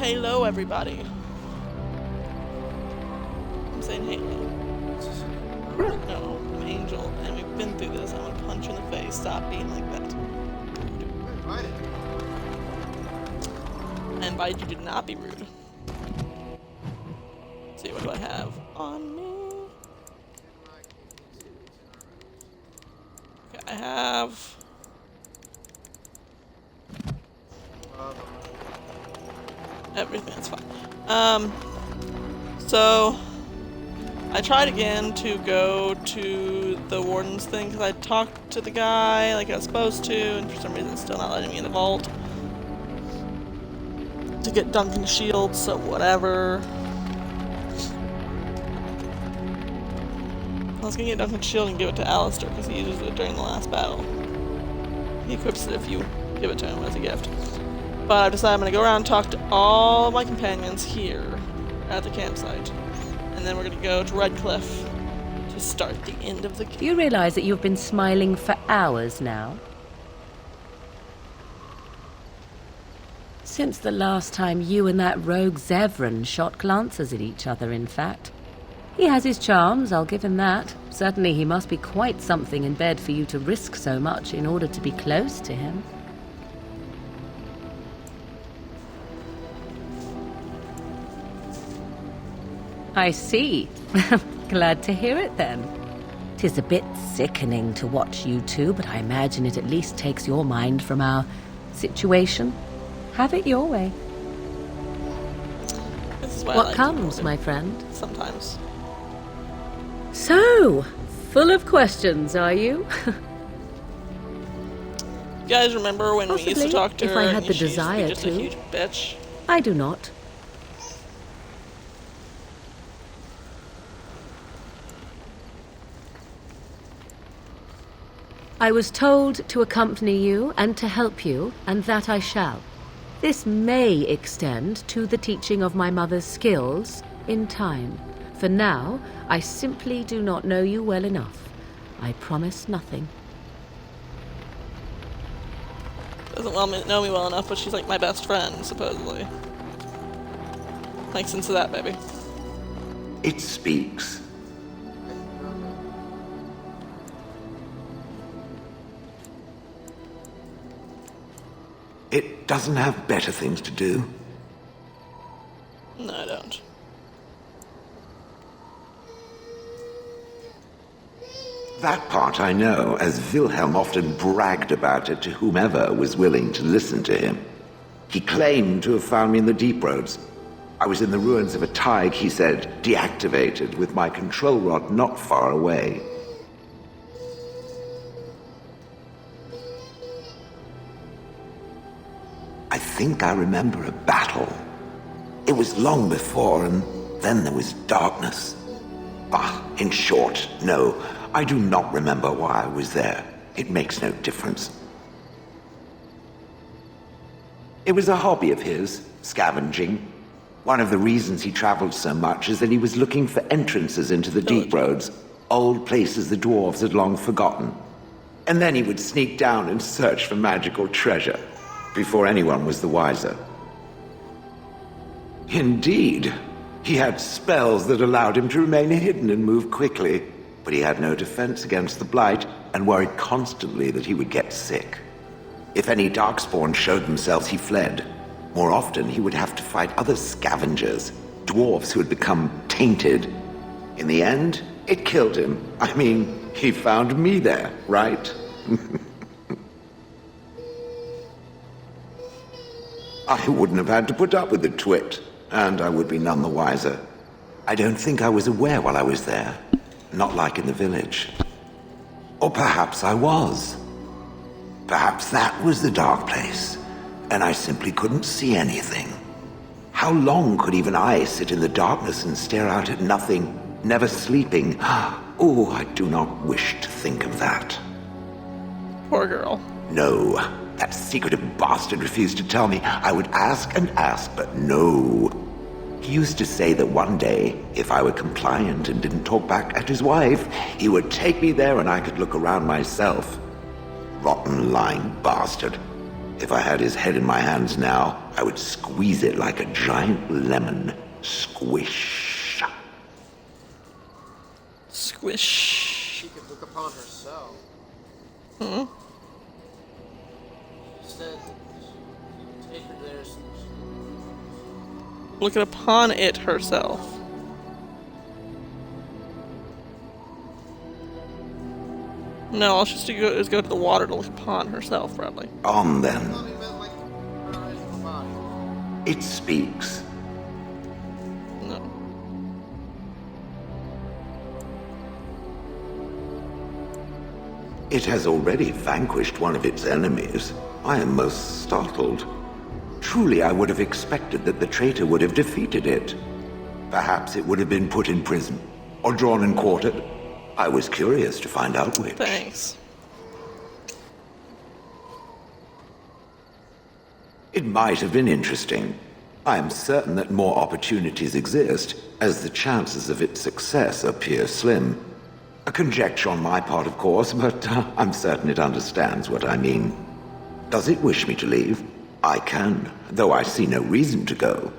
Hello, everybody. I'm saying hello. No, I'm Angel, and we've been through this. I'm gonna punch you in the face. Stop being like that. I invite you to not be rude. Let's see, what do I have on me? Okay, I have... everything's fine. So... I tried again to go to the warden's thing because I talked to the guy like I was supposed to, and for some reason it's still not letting me in the vault to get Duncan's shield, so whatever. I was gonna get Duncan's shield and give it to Alistair because he uses it during the last battle. He equips it if you give it to him as a gift. But I decided I'm gonna go around and talk to all of my companions here at the campsite. And then we're going to go to Redcliffe to start the end of the game. Do you realize that you've been smiling for hours now? Since the last time you and that rogue Zevran shot glances at each other, in fact. He has his charms, I'll give him that. Certainly he must be quite something in bed for you to risk so much in order to be close to him. I see. Glad to hear it then. 'Tis a bit sickening to watch you two, but I imagine it at least takes your mind from our situation. Have it your way. This is why What I like comes, my friend? Sometimes. So, full of questions, are you? You guys remember when we used to Possibly, talk to if her I had and the she used to be desire just to. a huge bitch? I do not. I was told to accompany you and to help you, and that I shall. This may extend to the teaching of my mother's skills in time. For now, I simply do not know you well enough. I promise nothing. Doesn't know me well enough, but she's like my best friend, supposedly. Makes sense of that, baby. It speaks. It doesn't have better things to do. No, I don't. That part I know, as Wilhelm often bragged about it to whomever was willing to listen to him. He claimed to have found me in the deep roads. I was in the ruins of a Tig, he said, deactivated, with my control rod not far away. I think I remember a battle. It was long before, and then there was darkness. Bah, in short, no, I do not remember why I was there. It makes no difference. It was a hobby of his, scavenging. One of the reasons he traveled so much is that he was looking for entrances into the deep roads, old places the dwarves had long forgotten. And then he would sneak down and search for magical treasure, before anyone was the wiser. Indeed, he had spells that allowed him to remain hidden and move quickly, but he had no defense against the blight and worried constantly that he would get sick. If any darkspawn showed themselves, he fled. More often, he would have to fight other scavengers, dwarves who had become tainted. In the end, it killed him. I mean, he found me there, right? I wouldn't have had to put up with the twit, and I would be none the wiser. I don't think I was aware while I was there, not like in the village. Or perhaps I was. Perhaps that was the dark place, and I simply couldn't see anything. How long could even I sit in the darkness and stare out at nothing, never sleeping? Oh, I do not wish to think of that. Poor girl. No, that secretive bastard refused to tell me. I would ask and ask, but no. He used to say that one day, if I were compliant and didn't talk back at his wife, he would take me there and I could look around myself. Rotten, lying bastard. If I had his head in my hands now, I would squeeze it like a giant lemon. Squish. Squish. She could look upon herself. Hmm? She said he would take her there. Looking upon it herself. No, all she has to do is go to the water to look upon herself, probably. On I then. thought he meant like her eyes on the body. It speaks. No. It has already vanquished one of its enemies. I am most startled. Truly, I would have expected that the traitor would have defeated it. Perhaps it would have been put in prison, or drawn and quartered. I was curious to find out which. Thanks. It might have been interesting. I am certain that more opportunities exist, as the chances of its success appear slim. A conjecture on my part, of course, but I'm certain it understands what I mean. Does it wish me to leave? I can, though I see no reason to go.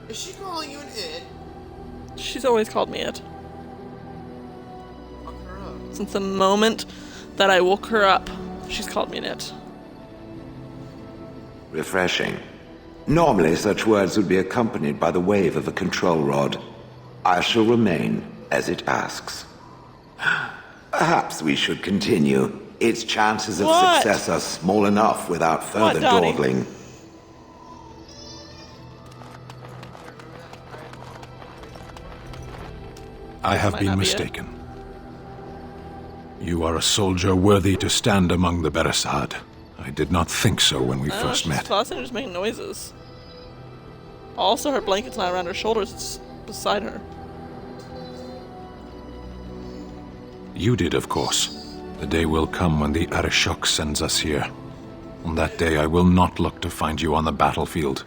Is she calling you an it? She's always called me it. Fuck her up. Since the moment that I woke her up, she's called me an it. Refreshing. Normally, such words would be accompanied by the wave of a control rod. I shall remain as it asks. Perhaps we should continue. Its chances of What? success are small enough without further Donnie? dawdling. I have Might been not be it. mistaken. You are a soldier worthy to stand among the Beresad. I did not think so when we first She's met. tossing and just making noises. Also, her blanket's not around her shoulders, it's beside her. You did, of course. The day will come when the Arishok sends us here. On that day, I will not look to find you on the battlefield.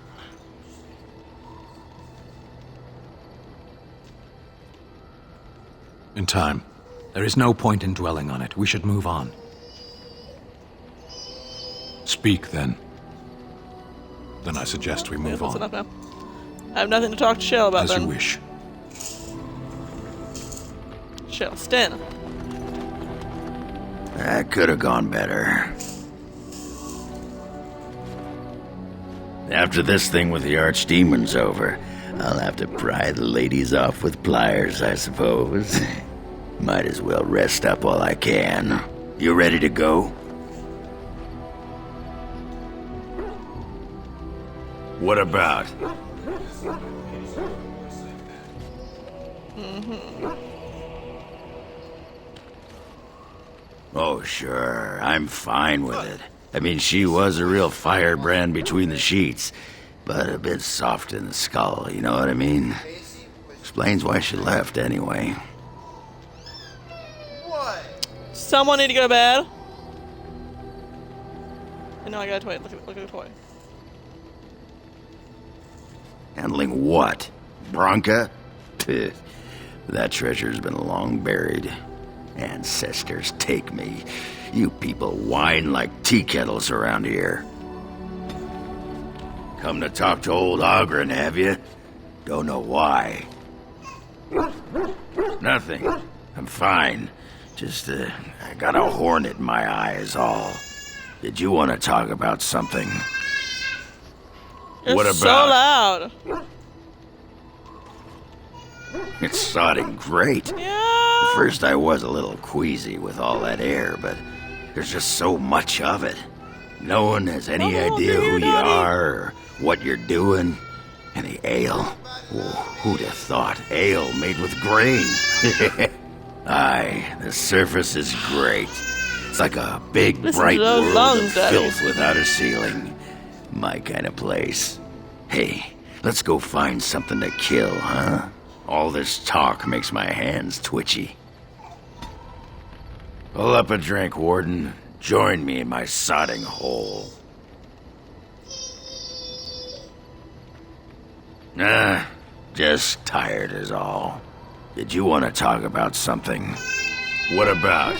In time. There is no point in dwelling on it. We should move on. Speak, then. Then I suggest we move That's on. enough now. I have nothing to talk to Shell about As then. you wish. Shell, Stan. That could have gone better. After this thing with the Archdemon's over, I'll have to pry the ladies off with pliers, I suppose. Might as well rest up while I can. You ready to go? What about? Oh, sure. I'm fine with it. I mean, she was a real firebrand between the sheets, but a bit soft in the skull, you know what I mean? Explains why she left, anyway. What? Someone need to go to bed. And now I got a toy. Look at the toy. Handling what? Bronca? Pfft. That treasure's been long buried. Ancestors take me. You people whine like tea kettles around here. Come to talk to old Ogren, have you? Don't know why. Nothing. I'm fine. Just, I got a hornet in my eye is all. Did you want to talk about something? You're What so about? loud. It's sodding great. Yeah. At first I was a little queasy with all that air, but there's just so much of it. No one has any Oh, idea dear who you Daddy. are or what you're doing. And the ale. Oh, who'd have thought ale made with grain? Aye, the surface is great. It's like a big, Listen bright to those world lungs, of Daddy. filth without a ceiling. My kind of place. Hey, let's go find something to kill, huh? All this talk makes my hands twitchy. Pull up a drink, Warden. Join me in my sodding hole. Just tired is all. Did you want to talk about something? What about?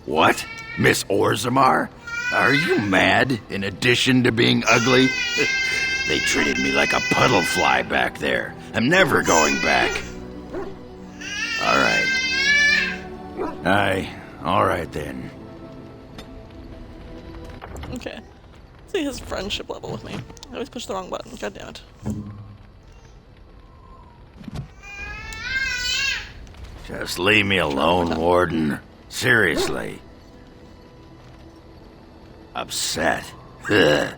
What? Miss Orzammar? Are you mad, in addition to being ugly? They treated me like a puddle fly back there. I'm never going back. All right then. Okay. See his friendship level with me. I always push the wrong button. God damn it. Just leave me alone, Warden. Seriously. Upset? Ugh.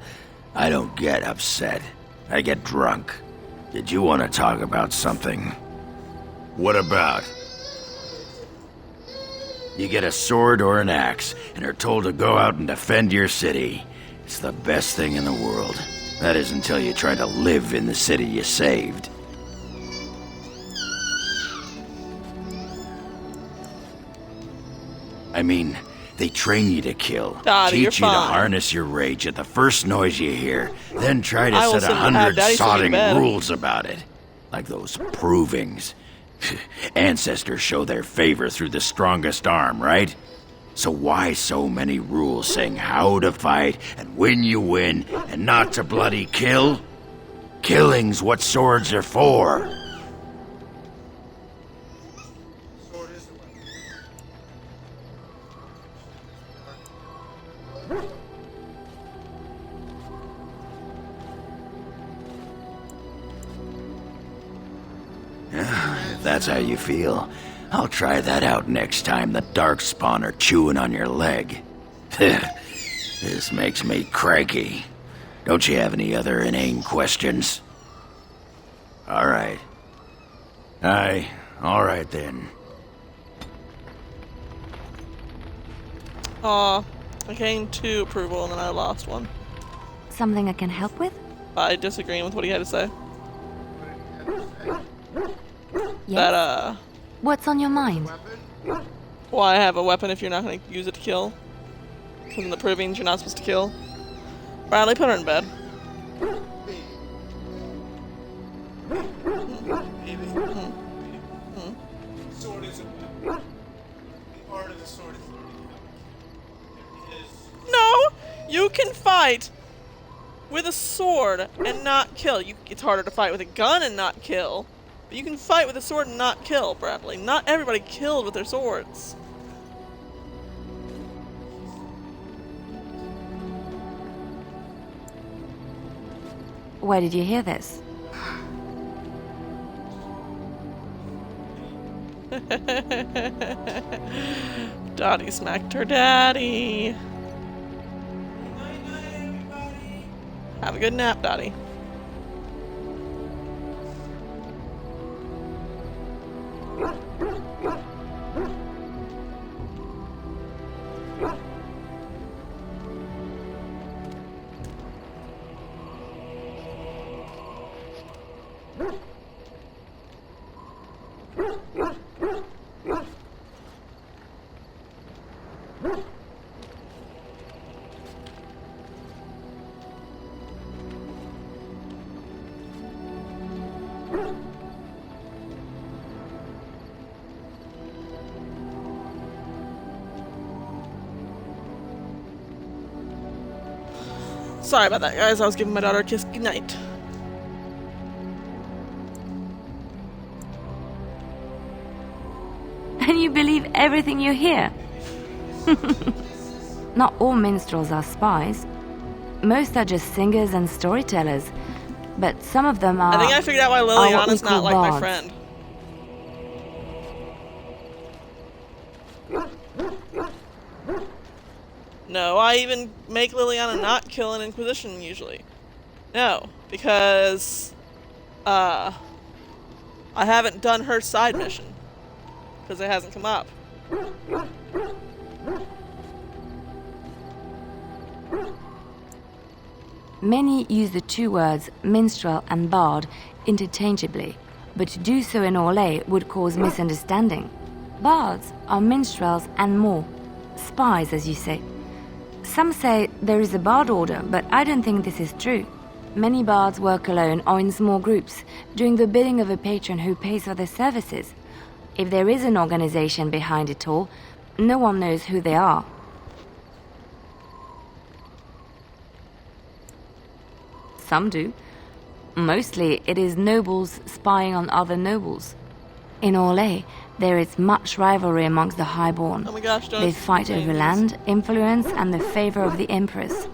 I don't get upset. I get drunk. Did you want to talk about something? What about? You get a sword or an axe, and are told to go out and defend your city. It's the best thing in the world. That is until you try to live in the city you saved. I mean, they train you to kill, Daddy, you're teach you to fine. harness your rage at the first noise you hear, then try to I will set sit and have 100 Daddy sit in sodding bed. rules about it. Like those provings. Ancestors show their favor through the strongest arm, right? So why so many rules saying how to fight and when you win and not to bloody kill? Killing's what swords are for. Sword is the weapon. If that's how you feel, I'll try that out next time the Darkspawn are chewing on your leg. This makes me cranky. Don't you have any other inane questions? All right. All right then. Aw. I gained 2 approval and then I lost 1. Something I can help with? By disagreeing with what he had to say. Yes. That, What's on your mind? Weapon? why have a weapon if you're not going to use it to kill? Because in the provings you're not supposed to kill. Bradley, put her in bed. Baby. Baby. Sword is a weapon. The art of the sword is learning how to kill. There is. No! You can fight with a sword and not kill. It's harder to fight with a gun and not kill. But you can fight with a sword and not kill, Bradley. Not everybody killed with their swords. Where did you hear this? Dottie smacked her daddy. Have a good nap, Dottie. Sorry about that, guys. I was giving my daughter a kiss goodnight. And you believe everything you hear? Not all minstrels are spies. Most are just singers and storytellers. But some of them are... I think I figured out why what we Liliana's not call like my bards. friend. No, I even make Liliana not kill an Inquisition usually. No, because I haven't done her side mission. Because it hasn't come up. Many use the two words minstrel and bard interchangeably, but to do so in Orlais would cause misunderstanding. Bards are minstrels and more. Spies, as you say. Some say there is a bard order, but I don't think this is true. Many bards work alone or in small groups, doing the bidding of a patron who pays for their services. If there is an organization behind it all, No one knows who they are. Some do. Mostly, it is nobles spying on other nobles. In Orlais, there is much rivalry amongst the highborn. Oh my gosh, don't They fight say over this. land, influence, and the favor of the Empress.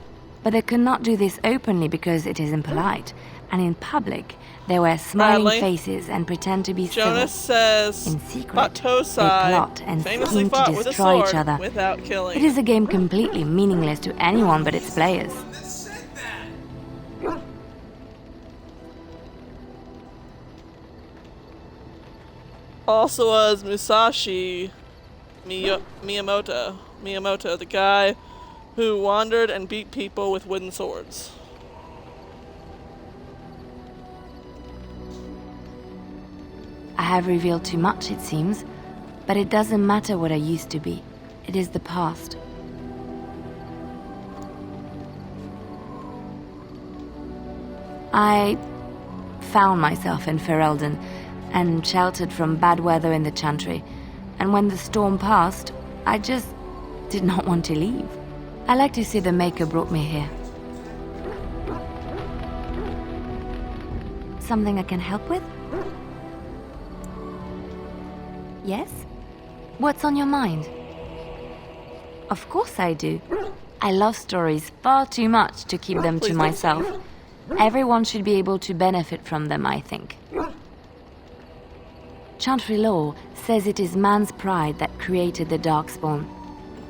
But they could not do this openly because it is impolite. And in public, they wear smiling Bradley? faces and pretend to be Jonas civil. says In secret, Batosai they plot and famously scheme to fought with a destroy sword each other. without killing. It is a game completely meaningless to anyone but its players. That said that. Also was Musashi Miyamoto. Miyamoto, the guy who wandered and beat people with wooden swords. I have revealed too much, it seems, but it doesn't matter what I used to be. It is the past. I found myself in Ferelden and sheltered from bad weather in the Chantry, and when the storm passed, I just did not want to leave. I like to see the Maker brought me here. Something I can help with? Yes? What's on your mind? Of course I do. I love stories far too much to keep them to Please don't myself. Everyone should be able to benefit from them, I think. Chantry law says it is man's pride that created the Darkspawn.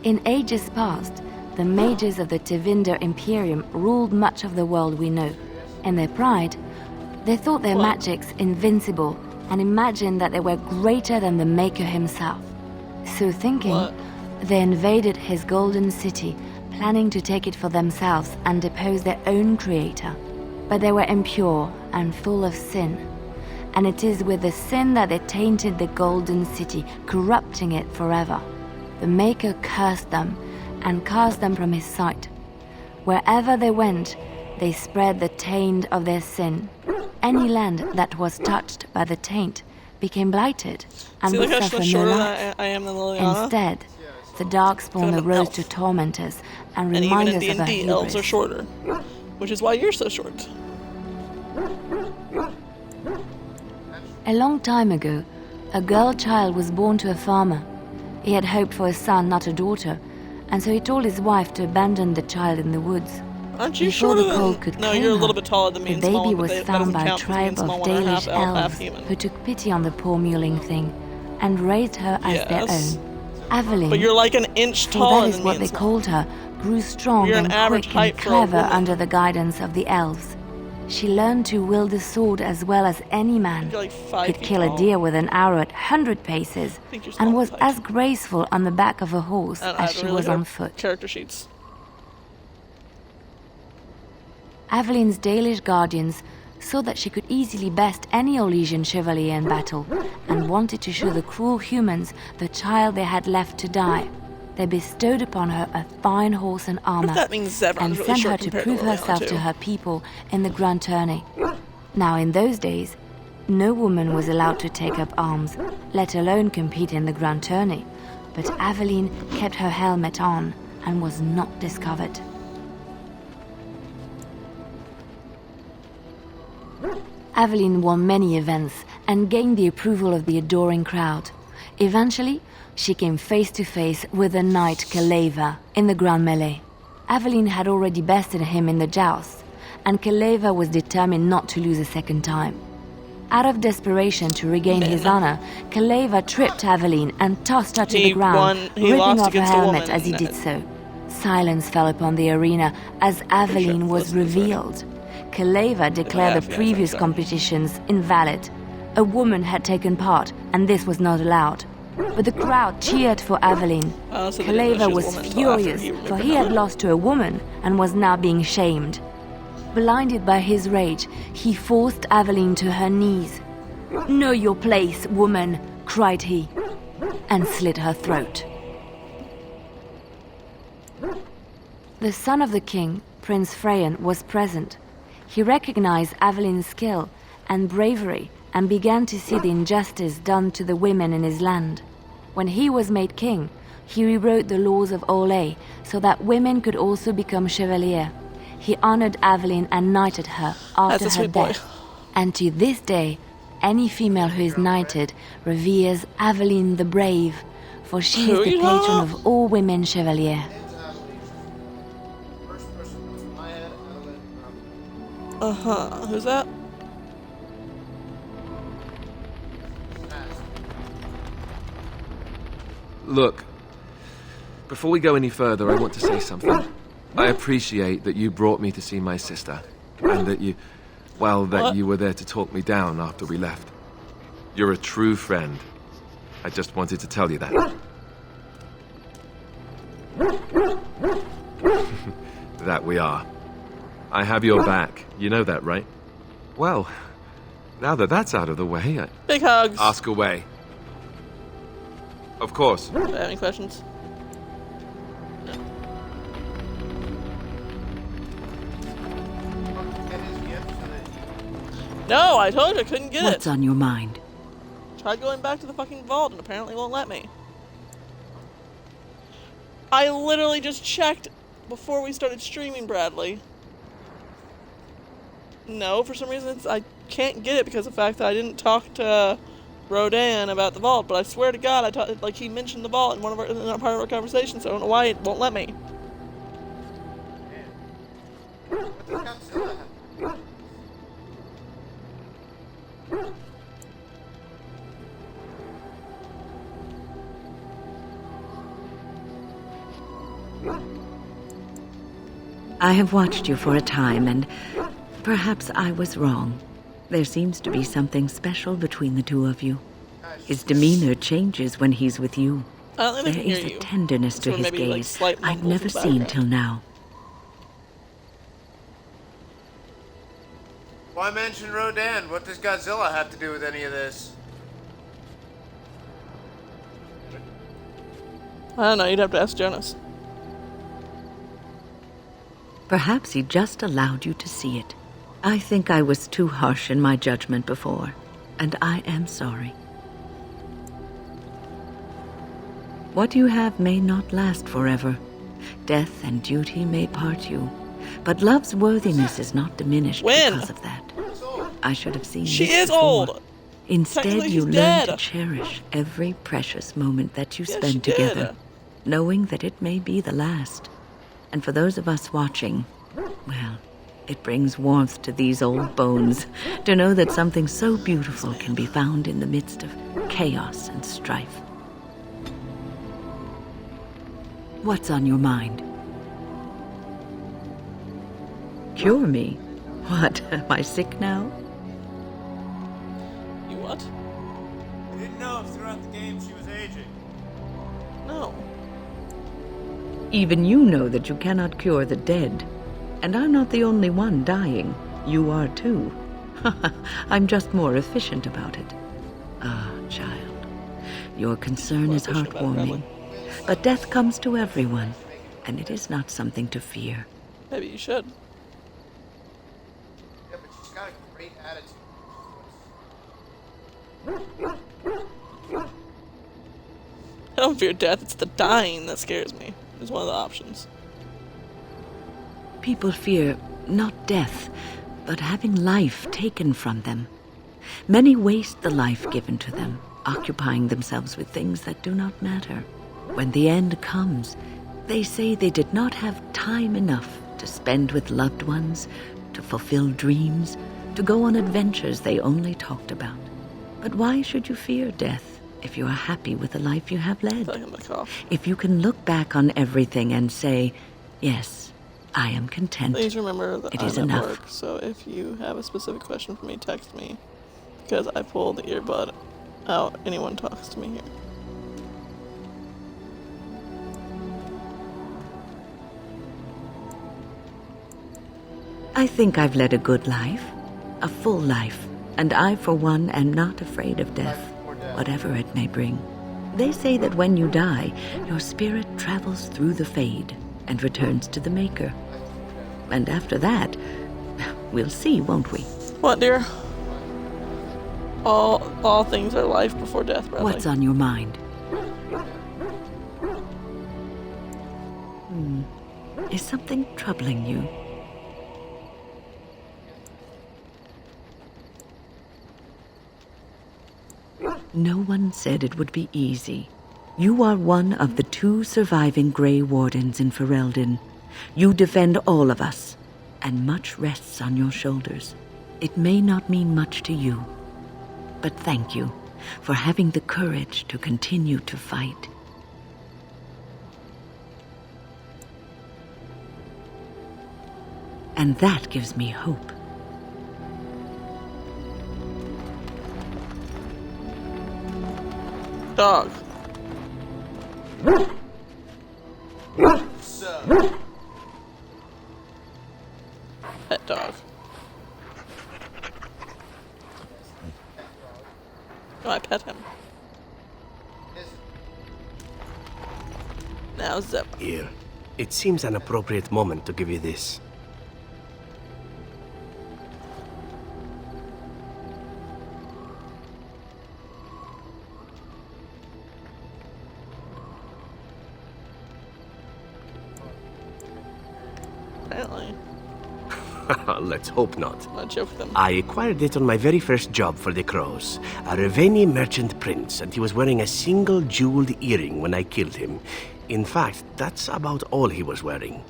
In ages past, the mages of the Tevinder Imperium ruled much of the world we know. In their pride, they thought their magics invincible and imagined that they were greater than the Maker himself. So thinking, What? they invaded his golden city, planning to take it for themselves and depose their own creator. But they were impure and full of sin. And it is with the sin that they tainted the golden city, corrupting it forever. The Maker cursed them and cast them from his sight. Wherever they went, they spread the taint of their sin. Any land that was touched by the taint became blighted and See, would like how suffer much no shorter loss. than I am than Liliana? Instead, the Darkspawn Kind of an arose elf. to torment us and And remind even us in of our D&D, elves are hubris. shorter. Which is why you're so short. A long time ago, a girl child was born to a farmer. He had hoped for a son, not a daughter, and so he told his wife to abandon the child in the woods. Aren't you Before shorter the than... cold could No, claim you're a her, little bit taller than me the and baby smaller, but was that found doesn't by a count 'cause me and tribe of small one are half Dalish elf, half elves human. who took pity on the poor mewling thing and raised her as Yes. their own. Aveline, But you're like an inch for taller that is than me what and they small. called her, grew strong You're an and average quick height and for a clever woman. under the guidance of the elves. She learned to wield the sword as well as any man. You're like 5 Could feet kill a tall. deer with an arrow at 100 paces, think you're and small was height. as graceful on the back of a horse And as I she really was hope on foot. Character sheets. Aveline's Dalish guardians saw that she could easily best any Orlesian chevalier in battle, and wanted to show the cruel humans the child they had left to die. They bestowed upon her a fine horse and armor, That means Zevran's and really sent short her to compared prove to Liliana, herself too. to her people in the Grand Tourney. Now, in those days, no woman was allowed to take up arms, let alone compete in the Grand Tourney. But Aveline kept her helmet on and was not discovered. Aveline won many events and gained the approval of the adoring crowd. Eventually, she came face to face with the knight Kaleva in the Grand Melee. Aveline had already bested him in the joust, and Kaleva was determined not to lose a second time. Out of desperation to regain his honor, Kaleva tripped Aveline and tossed her to He the ground, won- he ripping lost off her against a helmet woman. as he did so. Silence fell upon the arena as Aveline was revealed. Kaleva declared have, the yes, previous I'm sure. competitions invalid. A woman had taken part, and this was not allowed. But the crowd cheered for Aveline. Oh, so they didn't know Kaleva she was was a woman until after furious, he ripped for her he had helmet. lost to a woman and was now being shamed. Blinded by his rage, he forced Aveline to her knees. "Know your place, woman," cried he, and slit her throat. The son of the king, Prince Freyan, was present. He recognized Aveline's skill and bravery and began to see the injustice done to the women in his land. When he was made king, He rewrote the laws of Olay so that women could also become chevalier. He honored Aveline and knighted her after That's a her sweet boy. death. And to this day, any female who is knighted reveres Aveline the Brave, for she Who is the you patron know? of all women chevalier. First person comes to my head, Adeline. Who's that? Look, before we go any further, I want to say something. I appreciate that you brought me to see my sister, and that you What? you were there to talk me down after we left. You're a true friend. I just wanted to tell you that. That we are. I have your back. You know that, right? Well, now that that's out of the way, Big hugs. ask away. Of course. Do I have any questions? Get his gift so that he No, I told you I couldn't get What's it. on your mind? Tried going back to the fucking vault and apparently won't let me. I literally just checked before we started streaming, Bradley. No, for some reason I can't get it because of the fact that I didn't talk to Rodan about the vault. But I swear to God, like he mentioned the vault in in a part of our conversation, so I don't know why it won't let me. What does Godzilla have? I have watched you for a time, and perhaps I was wrong. There seems to be something special between the two of you. His demeanor changes when he's with you. I don't think I There can is hear a you. tenderness to Sort of his maybe, like, gaze slight I've mumbles never in the seen background. till now. Why mention Rodan? What does Godzilla have to do with any of this? I don't know. You'd have to ask Jonas. Perhaps he just allowed you to see it. I think I was too harsh in my judgment before, and I am sorry. What you have may not last forever. Death and duty may part you, but love's worthiness is not diminished When? because of that. I should have seen She this is before. old. Instead, Technically, you she's learn to dead. cherish every precious moment that you Yes, spend she together, did. knowing that it may be the last. And for those of us watching, well, it brings warmth to these old bones to know that something so beautiful can be found in the midst of chaos and strife. What's on your mind? Cure me? What, am I sick now? You what? I didn't know if throughout the game she was aging. No. Even you know that you cannot cure the dead. And I'm not the only one dying. You are too. I'm just more efficient about it. Ah, child. Your concern is efficient about it, heartwarming. But death comes to everyone, and it is not something to fear. Maybe you should. Yeah, but she's got a great attitude. I don't fear death. It's the dying that scares me. It's one of the options. People fear not death, but having life taken from them. Many waste the life given to them, occupying themselves with things that do not matter. When the end comes, they say they did not have time enough to spend with loved ones, to fulfill dreams, to go on adventures they only talked about. But why should you fear death if you are happy with the life you have I led? feel like I'm gonna cough. If you can look back on everything and say, yes, I am content. Please remember that It I'm is at enough. work, so if you have a specific question for me, text me. Because I pull the earbud out. Anyone talks to me here. I think I've led a good life, a full life, and I, for one, am not afraid of death, whatever it may bring. They say that when you die, your spirit travels through the fade and returns to the Maker. And after that, we'll see, won't we? What, dear? All things are life before death, Bradley. What's on your mind? Is something troubling you? No one said it would be easy. You are one of the 2 surviving Grey Wardens in Ferelden. You defend all of us, and much rests on your shoulders. It may not mean much to you, but thank you for having the courage to continue to fight. And that gives me hope. Dog. So, Pet dog. No, I pet him. Now Zep. Here. It seems an appropriate moment to give you this. Apparently. Let's hope not. I'm gonna joke with him. I acquired it on my very first job for the Crows. A Reveni merchant prince, and he was wearing a single jeweled earring when I killed him. In fact, that's about all he was wearing.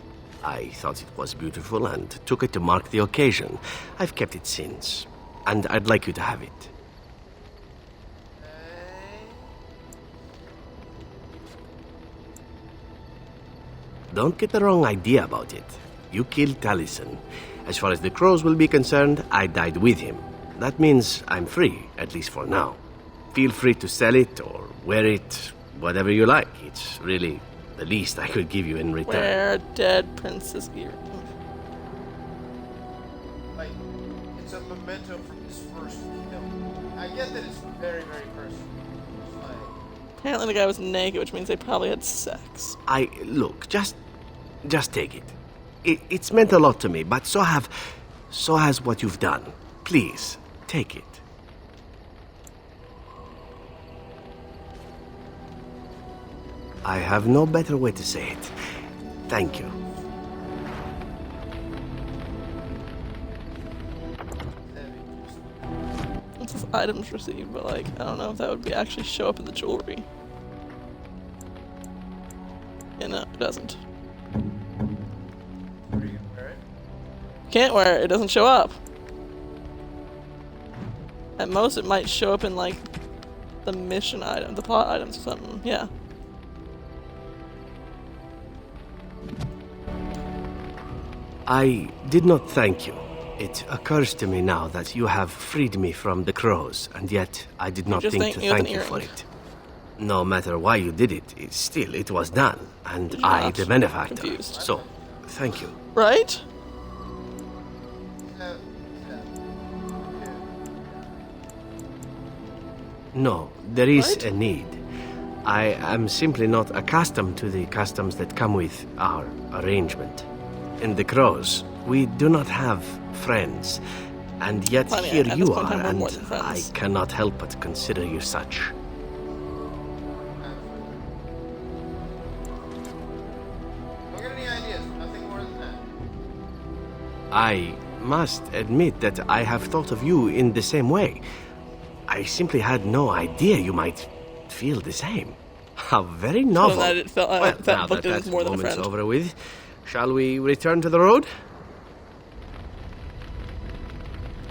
I thought it was beautiful and took it to mark the occasion. I've kept it since, and I'd like you to have it. Don't get the wrong idea about it. You killed Taliesin. As far as the Crows will be concerned, I died with him. That means I'm free, at least for now. Feel free to sell it or wear it, whatever you like. It's really the least I could give you in return. Wear a dead prince's ear. like, it's a memento from his first kill. I get that it's very, very personal. It's like, Apparently the guy was naked, which means they probably had sex. Look, just take it. It's meant a lot to me, but so has what you've done. Please, take it. I have no better way to say it. Thank you. It says items received, but like, I don't know if that would be actually show up in the jewelry. Yeah, no, it doesn't. Can't wear it, it doesn't show up. At most, it might show up in like the mission item, the plot items or something. Yeah. I did not thank you. It occurs to me now that you have freed me from the Crows, and yet I did not just think to thank me with thank an you for earring. it. No matter why you did it, it was done, and You're I not the benefactor. confused. So, thank you. Right? No, there is Right? a need. I am simply not accustomed to the customs that come with our arrangement. In the Crows, we do not have friends, and yet Funny, here at this you point in are, time, we're and more than I friends. cannot help but consider you such. don't get any ideas. Nothing more than that. I must admit that I have thought of you in the same way. I simply had no idea you might feel the same. How very novel. that it felt- well, that now looked that at it as that more than a moment's friend. over with, shall we return to the road?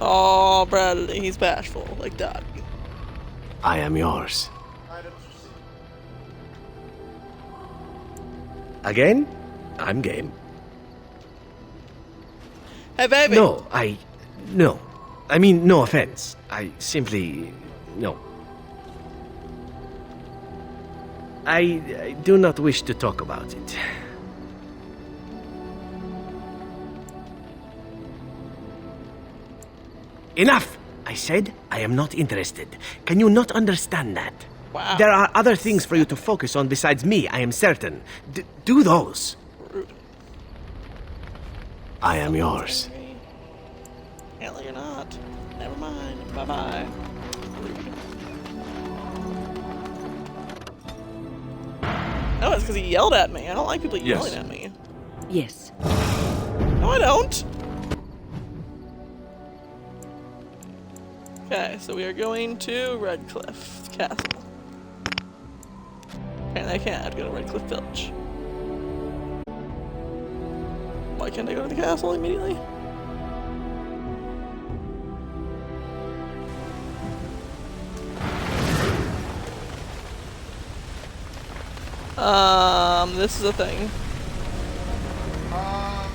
Oh, Bradley, he's bashful, like that. I am yours. Items received. Again? I'm game. Hey, baby! No. I mean, no offense. I simply... no. I do not wish to talk about it. Enough! I said I am not interested. Can you not understand that? Wow. There are other things for you to focus on besides me, I am certain. Do those. Rude. I am yours. Apparently you're not. Never mind. Bye-bye. Rude. No, it's because he yelled at me. I don't like people Yes. yelling at me. Yes. No, I don't. Okay, so we are going to Redcliffe Castle. Apparently I can't. I have to go to Redcliffe Village. Why can't I go to the castle immediately? This is a thing. Mom?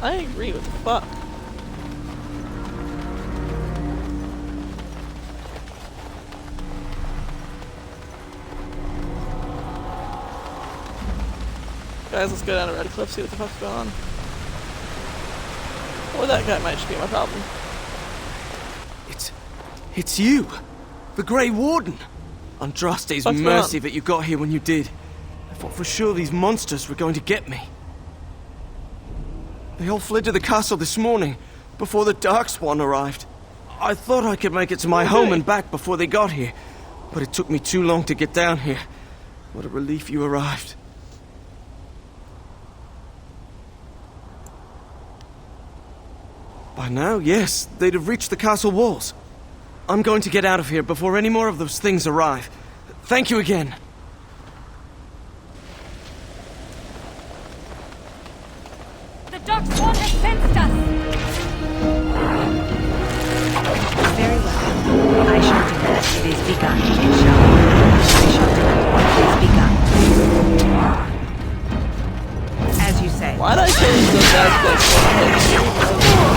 I agree with the fuck. Guys, let's go down to Redcliffe, see what the fuck's going on. Or that guy might just be my problem. It's you! The Grey Warden! Andraste's What's mercy wrong? that you got here when you did. I thought for sure these monsters were going to get me. They all fled to the castle this morning, before the Darkspawn arrived. I thought I could make it to my home and back before they got here, but it took me too long to get down here. What a relief you arrived. By now, yes, they'd have reached the castle walls. I'm going to get out of here before any more of those things arrive. Thank you again. The Darkspawn has sensed us! Very well. I shall do it. It is begun. It shall be. I shall do it. It is begun. As you say. Why'd I change the bad place?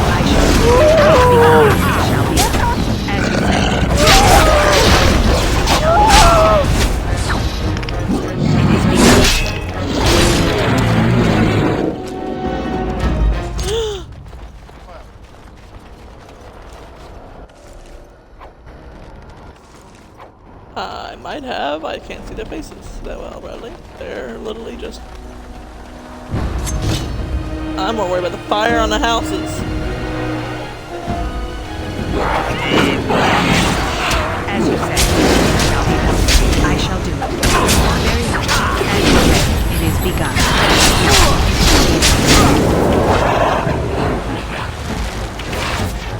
I shall do it. It is begun. It shall be. As you say. It is begun. I might have. I can't see their faces that well, Bradley. They're literally just... I'm more worried about the fire on the houses. As you say. I shall do it. Very well. As you say. It is begun.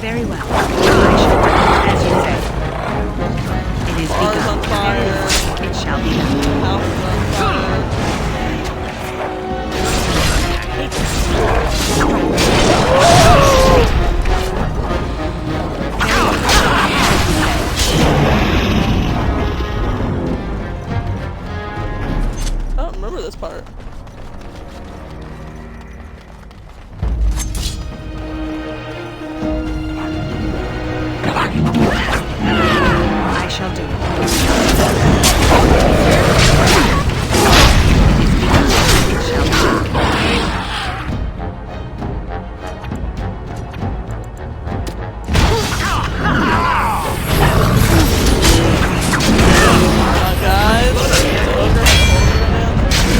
Very well. I shall do it. As you say. It is Bars begun. on fire. It shall be done. Houses on fire. I don't remember this part. I shall do it. It shall be Guys, it's over.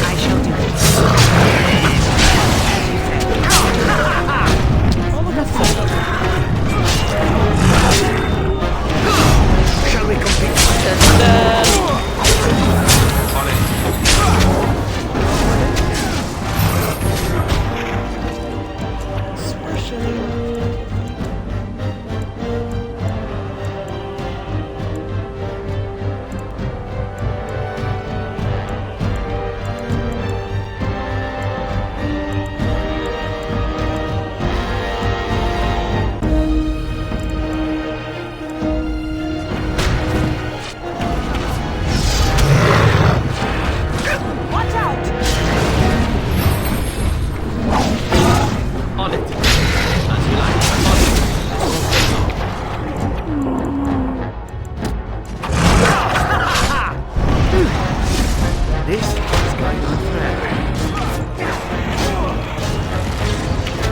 I shall do it. As you say. Oh, look, that's so good. Shall we compete? It's dead. This is going on forever.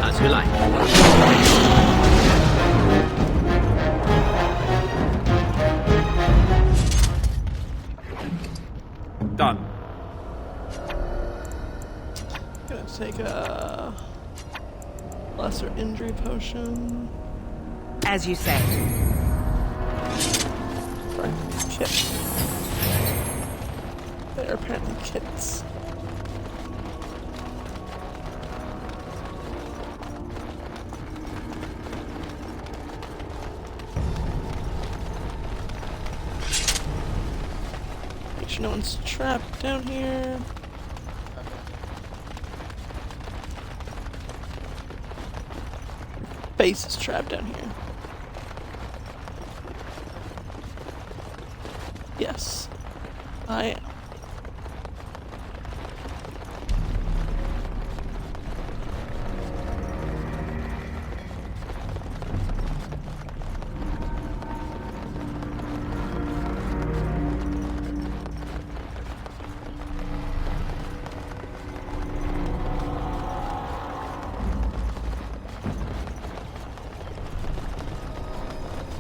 As you like. Done. Gonna take a lesser injury potion. As you say. Sorry. Shit. They're apparently kids. Make sure no one's trapped down here. Base is trapped down here. Yes, I am.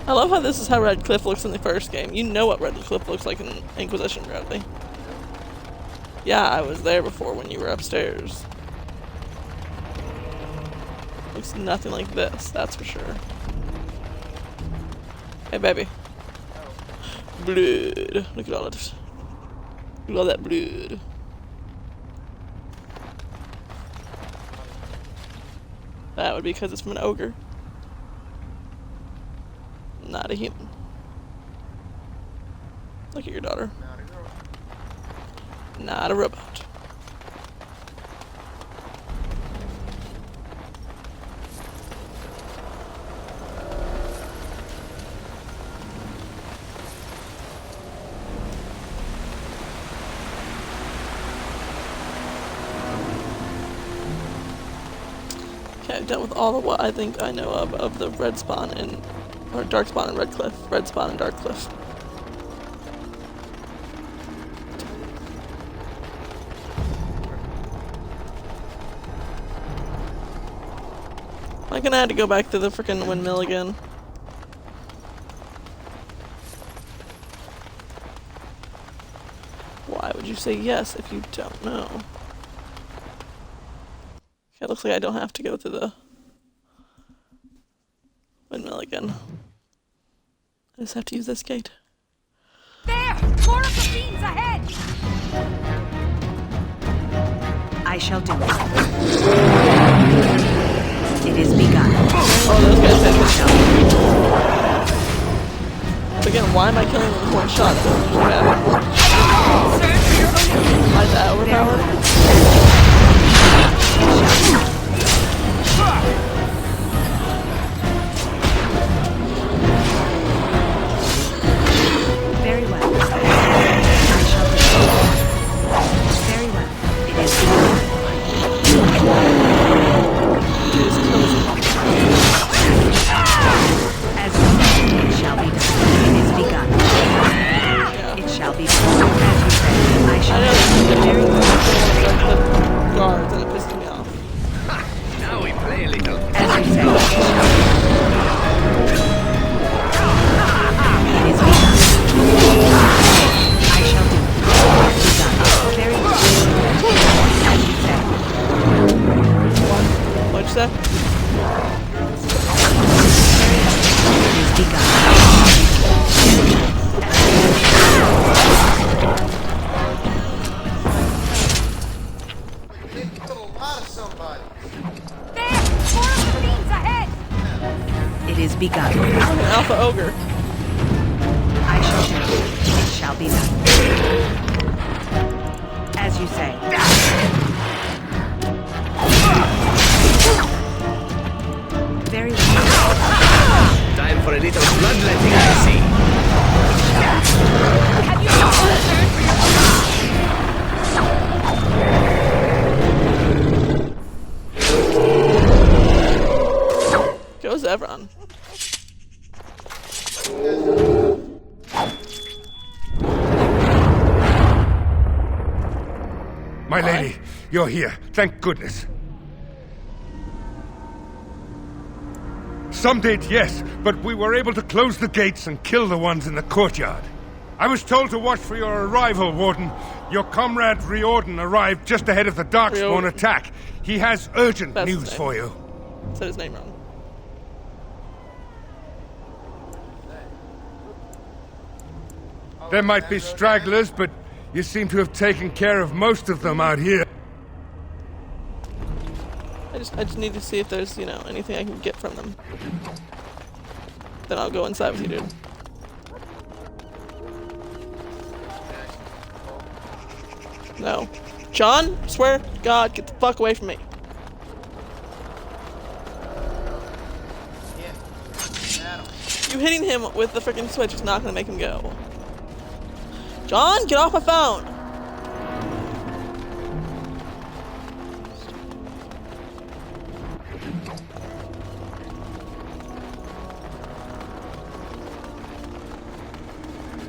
I love how this is how Red Cliff looks in the first game. You know what Red Cliff looks like in Inquisition, Bradley. Yeah, I was there before when you were upstairs. Looks nothing like this, that's for sure. Hey, baby. Blood. Look at all of this. Look at all that blood. That would be because it's from an ogre. Not a human. Look at your daughter. Not a robot. Okay, I've dealt with all of what I think I know of the red spawn and or dark spawn and red cliff. Red spawn and dark cliff. Am I gonna have to go back to the frickin' windmill again? Why would you say yes if you don't know? Okay, it looks like I don't have to go to the windmill again. I just have to use this gate. There! More of the fiends ahead! I shall do it. It is begun. Oh, those guys have again, why am I killing them with one shot? That's usually bad. Why is that overpowered? Very well. I shall do it. Very well. It is begun. As you said, it shall be done. It is begun. It shall be done. As you said, I shall do it. Very well. Guards, and it pissed me off. Now we play a little. As you said, it shall be done. It is begun. I shall do it. Begun. Very well. As you said. What'd you say? It is begun. They killed a lot of somebody. There! More of the fiends ahead! It is begun. An alpha ogre. I shall do it. It shall be done. As you say. Very well. Time for a little bloodletting, I see. Have you been concerned for your Goes Evron. My lady, you're here. Thank goodness. Some did, yes, but we were able to close the gates and kill the ones in the courtyard. I was told to watch for your arrival, Warden. Your comrade Riordan arrived just ahead of the Darkspawn attack. He has urgent news for you. Said his name wrong. There might be stragglers, but You seem to have taken care of most of them out here. I just need to see if there's, you know, anything I can get from them. Then I'll go inside with you, dude. No. John, swear to God, get the fuck away from me. You hitting him with the freaking switch is not gonna make him go. John, get off my phone!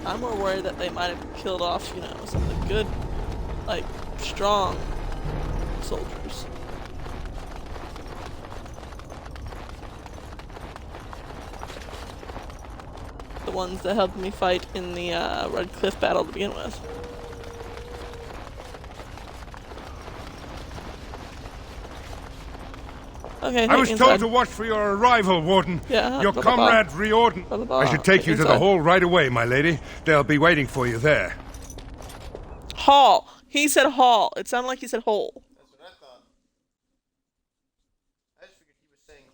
I'm more worried that they might have killed off, you know, some of the good, like, strong soldiers. The ones that helped me fight in the Red Cliff battle to begin with. Okay, I was told to watch for your arrival, Warden. Yeah, your comrade Riordan. I should take you to the hall right away, my lady. They'll be waiting for you there. Hall. He said hall. It sounded like he said hole. That's what I thought. I just figured he was saying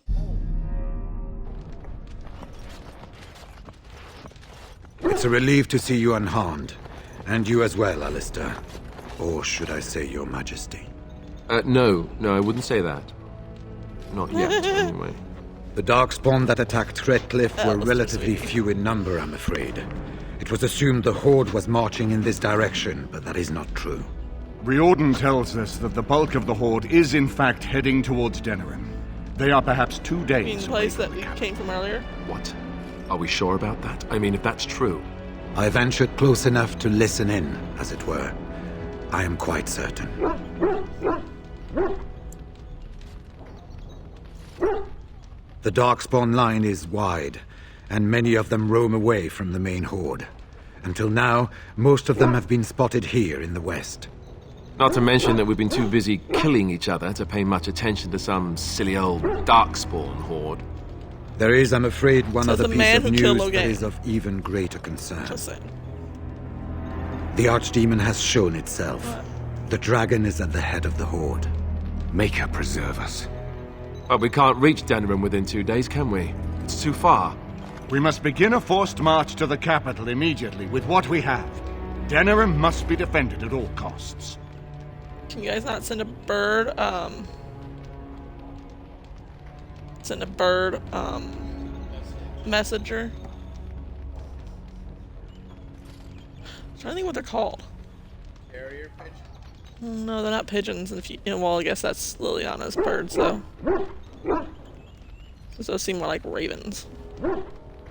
hole. It's a relief to see you unharmed. And you as well, Alistair. Or should I say your majesty? No, I wouldn't say that. Not yet, anyway. The Darkspawn that attacked Redcliffe were relatively few in number, I'm afraid. It was assumed the Horde was marching in this direction, but that is not true. Riordan tells us that the bulk of the Horde is in fact heading towards Denerim. They are perhaps 2 days You mean the place that we came from earlier? What? Are we sure about that? I mean, if that's true. I ventured close enough to listen in, as it were. I am quite certain. The Darkspawn line is wide, and many of them roam away from the main Horde. Until now, most of them have been spotted here in the west. Not to mention that we've been too busy killing each other to pay much attention to some silly old Darkspawn horde. There is, I'm afraid, one other piece of news Logain. that is of even greater concern. The Archdemon has shown itself. The dragon is at the head of the Horde. Make her preserve us. But we can't reach Denerim within 2 days, can we? It's too far. We must begin a forced march to the capital immediately with what we have. Denerim must be defended at all costs. Can you guys not send a bird, messenger? I'm trying to think what they're called. Carrier pigeon? No, they're not pigeons. If you, well, I guess that's Liliana's birds, though. Those seem more like ravens.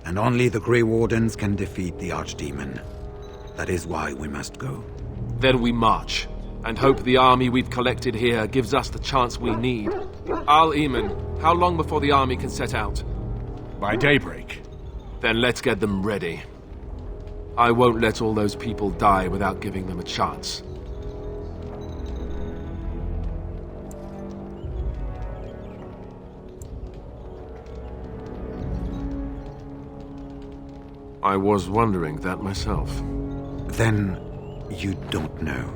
And only the Grey Wardens can defeat the Archdemon. That is why we must go. Then we march, and hope the army we've collected here gives us the chance we need. Al-Eamon, how long before the army can set out? By daybreak. Then let's get them ready. I won't let all those people die without giving them a chance. I was wondering that myself. Then you don't know.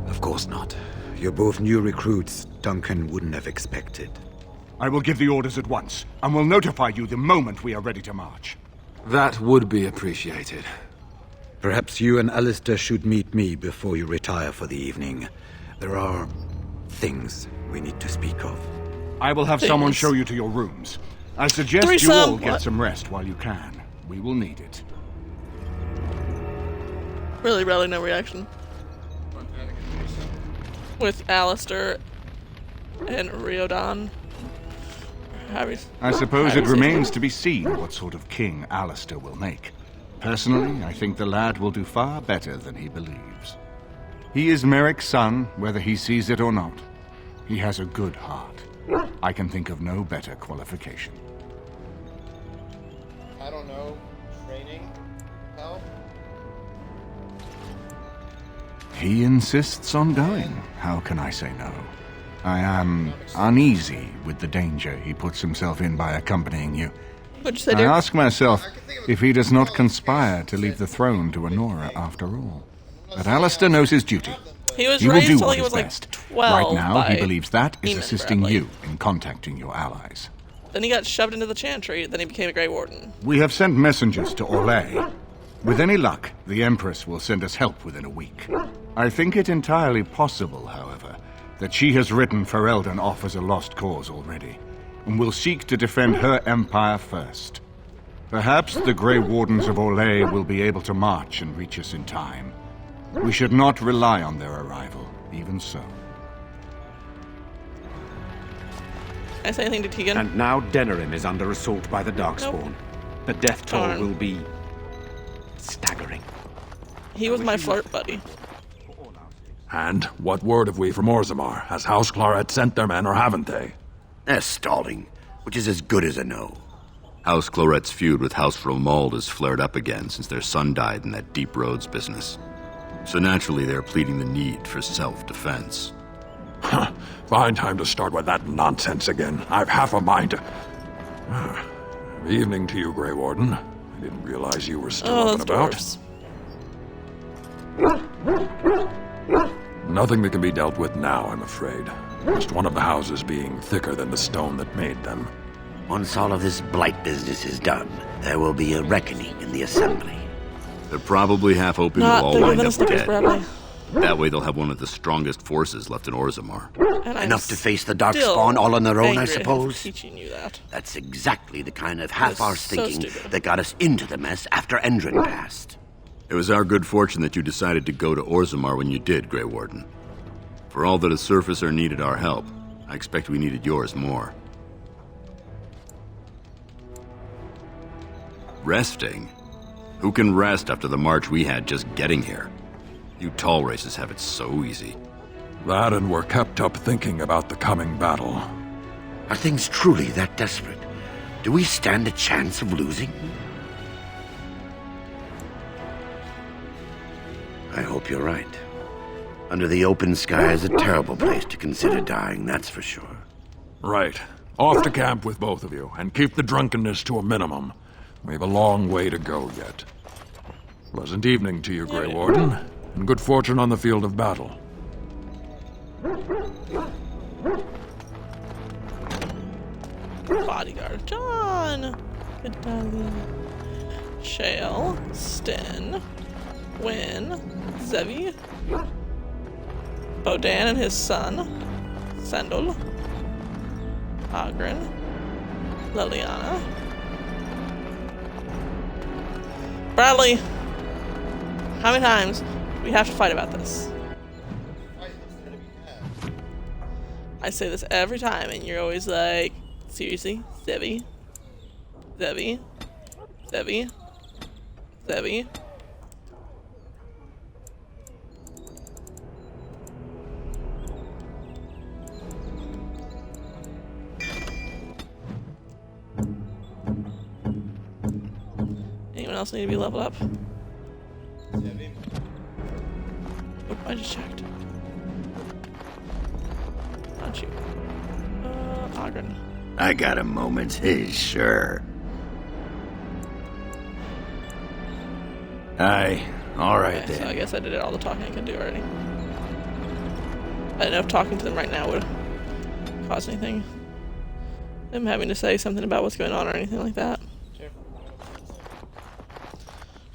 Of course not. You're both new recruits Duncan wouldn't have expected. I will give the orders at once, and will notify you the moment we are ready to march. That would be appreciated. Perhaps you and Alistair should meet me before you retire for the evening. There are things we need to speak of. I will have someone show you to your rooms. I suggest you all get some rest while you can. We will need it. Really, no reaction. With Alistair and Riordan. I suppose it remains to be seen what sort of king Alistair will make. Personally, I think the lad will do far better than he believes. He is Merrick's son, whether he sees it or not. He has a good heart. I can think of no better qualification. I don't know. Training? Help? He insists on going. How can I say no? I am uneasy with the danger he puts himself in by accompanying you. What'd you say, I dear? ask myself if he does not conspire to leave the throne to Honora after all. But Alistair knows his duty. He was He will raised do till what he is was like best. 12 Right now, he by believes that is Eamon assisting Bradley. you in contacting your allies. Then he got shoved into the Chantry, then he became a Grey Warden. We have sent messengers to Orlais. With any luck, the Empress will send us help within a week. I think it entirely possible, however, that she has written Ferelden off as a lost cause already, and will seek to defend her empire first. Perhaps the Grey Wardens of Orlais will be able to march and reach us in time. We should not rely on their arrival, even so. Can I say anything to Tegan? And now Denerim is under assault by the Darkspawn. The death toll Darn. will be staggering. He was my flirt buddy. And what word have we from Orzammar? Has House Claret sent their men, or haven't they? They're stalling, which is as good as a no. House Claret's feud with House Romald has flared up again since their son died in that Deep Roads business. So naturally they're pleading the need for self-defense. Fine time to start with that nonsense again. I've half a mind to... Evening to you, Grey Warden. I didn't realize you were still up and about. Nothing that can be dealt with now, I'm afraid. Just one of the houses being thicker than the stone that made them. Once all of this blight business is done, there will be a reckoning in the Assembly. They're probably half hoping we'll all wind up dead. That way they'll have one of the strongest forces left in Orzammar. Enough to face the Darkspawn all on their own, I suppose? Teaching you that. That's exactly the kind of half-arsed so thinking stupid. that got us into the mess after Endrin passed. It was our good fortune that you decided to go to Orzammar when you did, Grey Warden. For all that a surfacer needed our help, I expect we needed yours more. Resting? Who can rest after the march we had just getting here? You tall races have it so easy. That and we're kept up thinking about the coming battle. Are things truly that desperate? Do we stand a chance of losing? I hope you're right. Under the open sky is a terrible place to consider dying, that's for sure. Right. Off to camp with both of you, and keep the drunkenness to a minimum. We have a long way to go yet. Pleasant evening to you, Grey Warden, and good fortune on the field of battle. Bodyguard John. Good darling. Shale. Sten. Wynn. Zevi. Bodan and his son. Sendel. Ogren. Liliana. Bradley! How many times do we have to fight about this? I say this every time, and you're always like, seriously? Zevi? Zevi? Zevi? Zevi? Anyone else need to be leveled up? Oh, I just checked. Not you. Ogren. I got a moment's haze, sure. Aye, alright Okay, then. so I guess I did all the talking I could do already. I don't know if talking to them right now would cause anything. Them having to say something about what's going on or anything like that.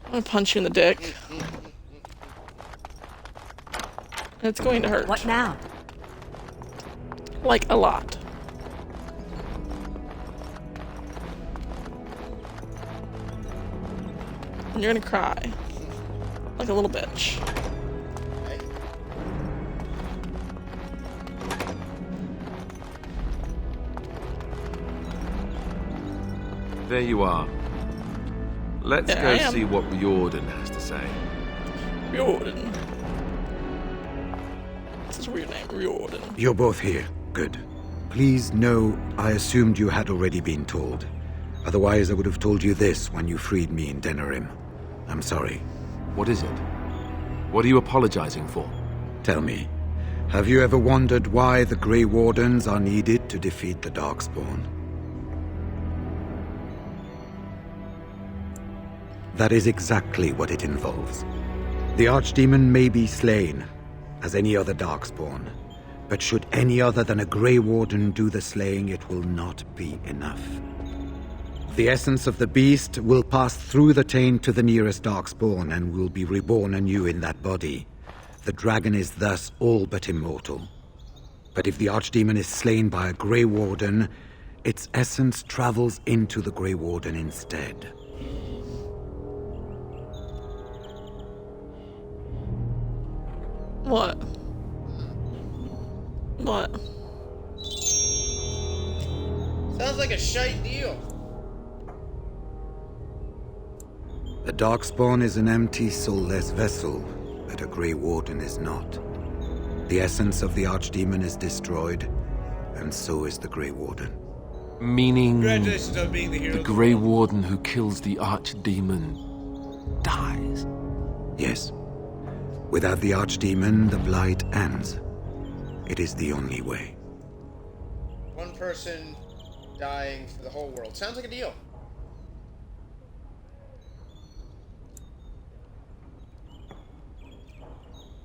I'm gonna punch you in the dick. It's going to hurt. What now? Like a lot. And you're gonna cry. Like a little bitch. There you are. Let's There go I am. see what Riordan has to say. Riordan. This is a weird name, Riordan. You're both here. Good. Please know I assumed you had already been told. Otherwise, I would have told you this when you freed me in Denerim. I'm sorry. What is it? What are you apologizing for? Tell me, have you ever wondered why the Grey Wardens are needed to defeat the Darkspawn? That is exactly what it involves. The Archdemon may be slain, as any other Darkspawn, but should any other than a Grey Warden do the slaying, it will not be enough. The essence of the beast will pass through the taint to the nearest Darkspawn and will be reborn anew in that body. The dragon is thus all but immortal. But if the Archdemon is slain by a Grey Warden, its essence travels into the Grey Warden instead. What? What? Sounds like a shite deal. A Darkspawn is an empty, soulless vessel, but a Grey Warden is not. The essence of the Archdemon is destroyed, and so is the Grey Warden. Meaning Congratulations on being the hero. the Grey Warden who kills the Archdemon dies? Yes. Without the Archdemon, the Blight ends. It is the only way. One person dying for the whole world. Sounds like a deal.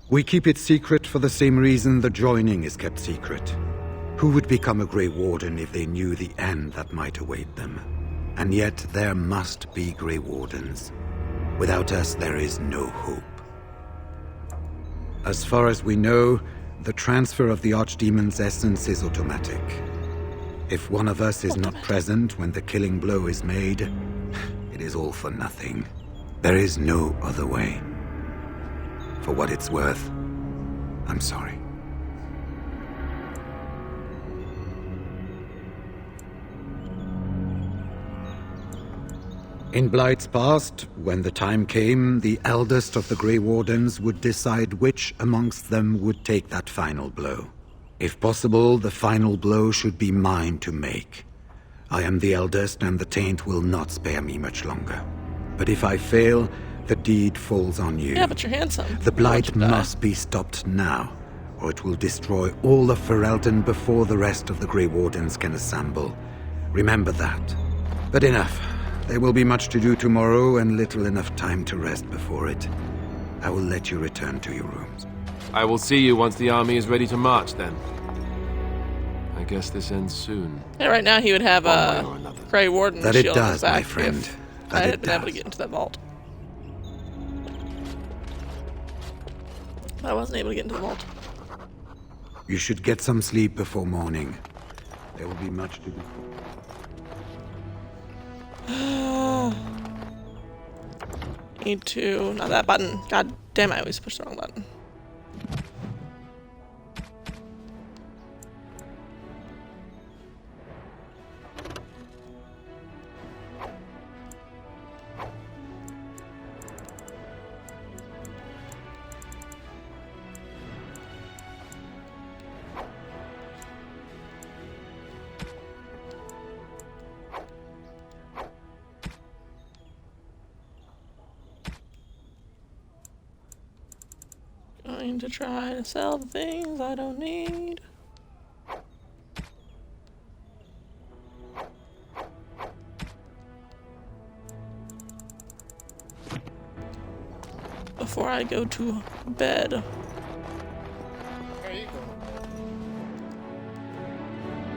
We keep it secret for the same reason the joining is kept secret. Who would become a Grey Warden if they knew the end that might await them? And yet there must be Grey Wardens. Without us, there is no hope. As far as we know, the transfer of the Archdemon's essence is automatic. If one of us is not present when the killing blow is made, it is all for nothing. There is no other way. For what it's worth, I'm sorry. In Blight's past, when the time came, the eldest of the Grey Wardens would decide which amongst them would take that final blow. If possible, the final blow should be mine to make. I am the eldest, and the taint will not spare me much longer. But if I fail, the deed falls on you. Yeah, but you're handsome. The Blight must be stopped now, or it will destroy all of Ferelden before the rest of the Grey Wardens can assemble. Remember that. But enough. There will be much to do tomorrow and little enough time to rest before it. I will let you return to your rooms. I will see you once the army is ready to march, then. I guess this ends soon. Yeah, right now he would have a Grey Warden That it shield on his does, back my friend. if That I it had been able to does. get into that vault. I wasn't able to get into the vault. You should get some sleep before morning. There will be much to do. Need to... Not that button. God damn, I always push the wrong button. Going to try to sell the things I don't need. Before I go to bed. There you go.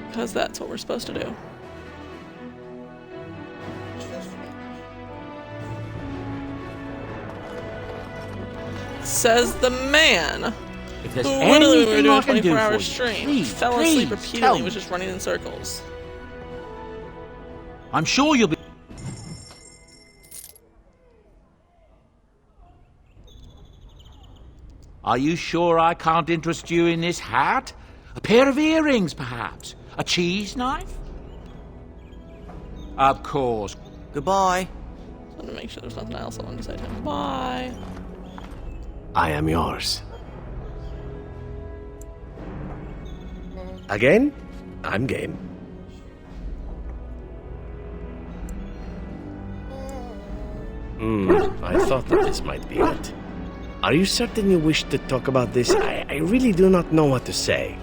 Because that's what we're supposed to do. Says the man If there's who literally we were anything doing I a can do 24-hour for you, stream, please, fell asleep please, repeatedly, tell was me. just running in circles. I'm sure you'll be... Are you sure I can't interest you in this hat? A pair of earrings, perhaps? A cheese knife? Of course. Goodbye. Just wanted to make sure there's nothing else I wanted to say to him. Bye. I am yours. Again? I'm game. I thought that this might be it. Are you certain you wish to talk about this? I really do not know what to say.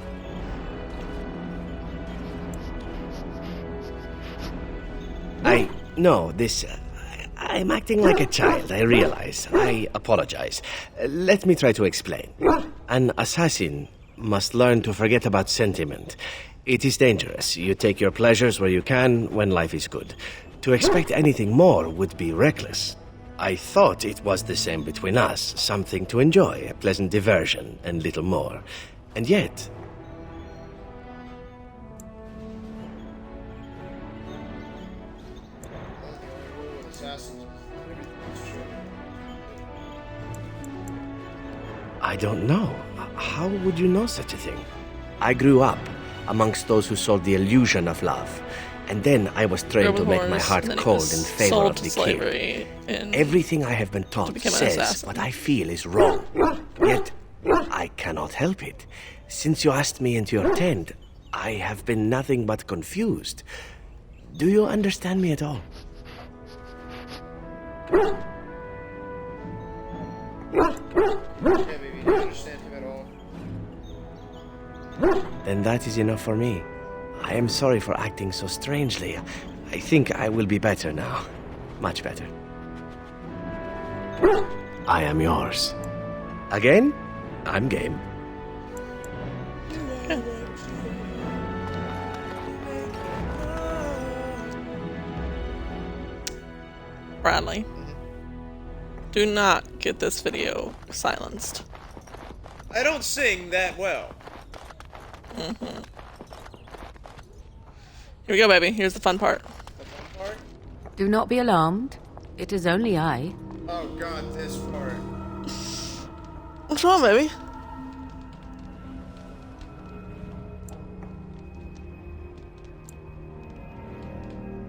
No, this... I'm acting like a child, I realize. I apologize. Let me try to explain. An assassin must learn to forget about sentiment. It is dangerous. You take your pleasures where you can when life is good. To expect anything more would be reckless. I thought it was the same between us, something to enjoy, a pleasant diversion, and little more. And yet... I don't know. How would you know such a thing? I grew up amongst those who sold the illusion of love. And then I was trained to make my heart cold in favor of the king. Everything I have been taught says what I feel is wrong. Yet, I cannot help it. Since you asked me into your tent, I have been nothing but confused. Do you understand me at all? Yeah, baby, you understand him at all? Then that is enough for me. I am sorry for acting so strangely. I think I will be better now. Much better. I am yours. Again? I'm game. Bradley, do not get this video silenced. I don't sing that well. Mm-hmm. Here we go, baby. Here's the fun part. The fun part? Do not be alarmed. It is only I. Oh god, this part. What's wrong, baby?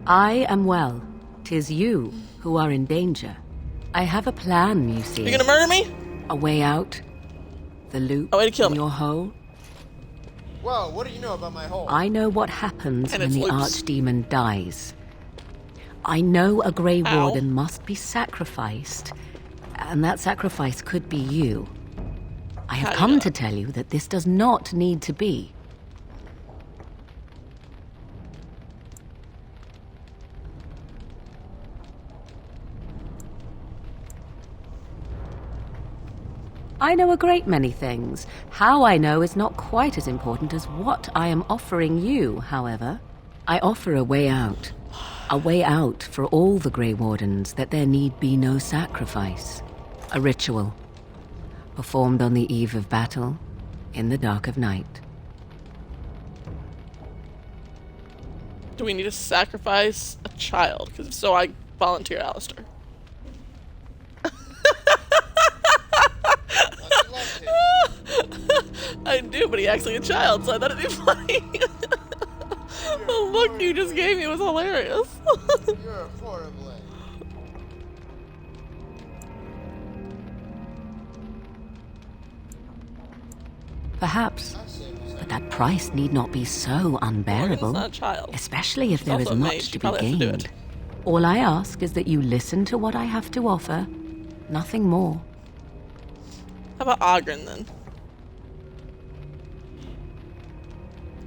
I am well. 'Tis you who are in danger. I have a plan, you see. You gonna murder me? A way out. The loop in your hole. Whoa, what do you know about my hole? I know what happens And when the archdemon dies. I know a Grey Warden must be sacrificed, and that sacrifice could be you. I have come to tell you that this does not need to be. I know a great many things. How I know is not quite as important as what I am offering you, however. I offer a way out. A way out for all the Grey Wardens, that there need be no sacrifice. A ritual, performed on the eve of battle, in the dark of night. Do we need to sacrifice a child? Because if so, I volunteer Alistair. I do, but he acts like a child, so I thought it'd be funny. The look you just gave me was hilarious. You're a horrible. Perhaps, but that price need not be so unbearable, not a child. Especially if She's there is also a much mage. to She be probably has to do gained. All I ask is that you listen to what I have to offer, nothing more. How about Ogren, then?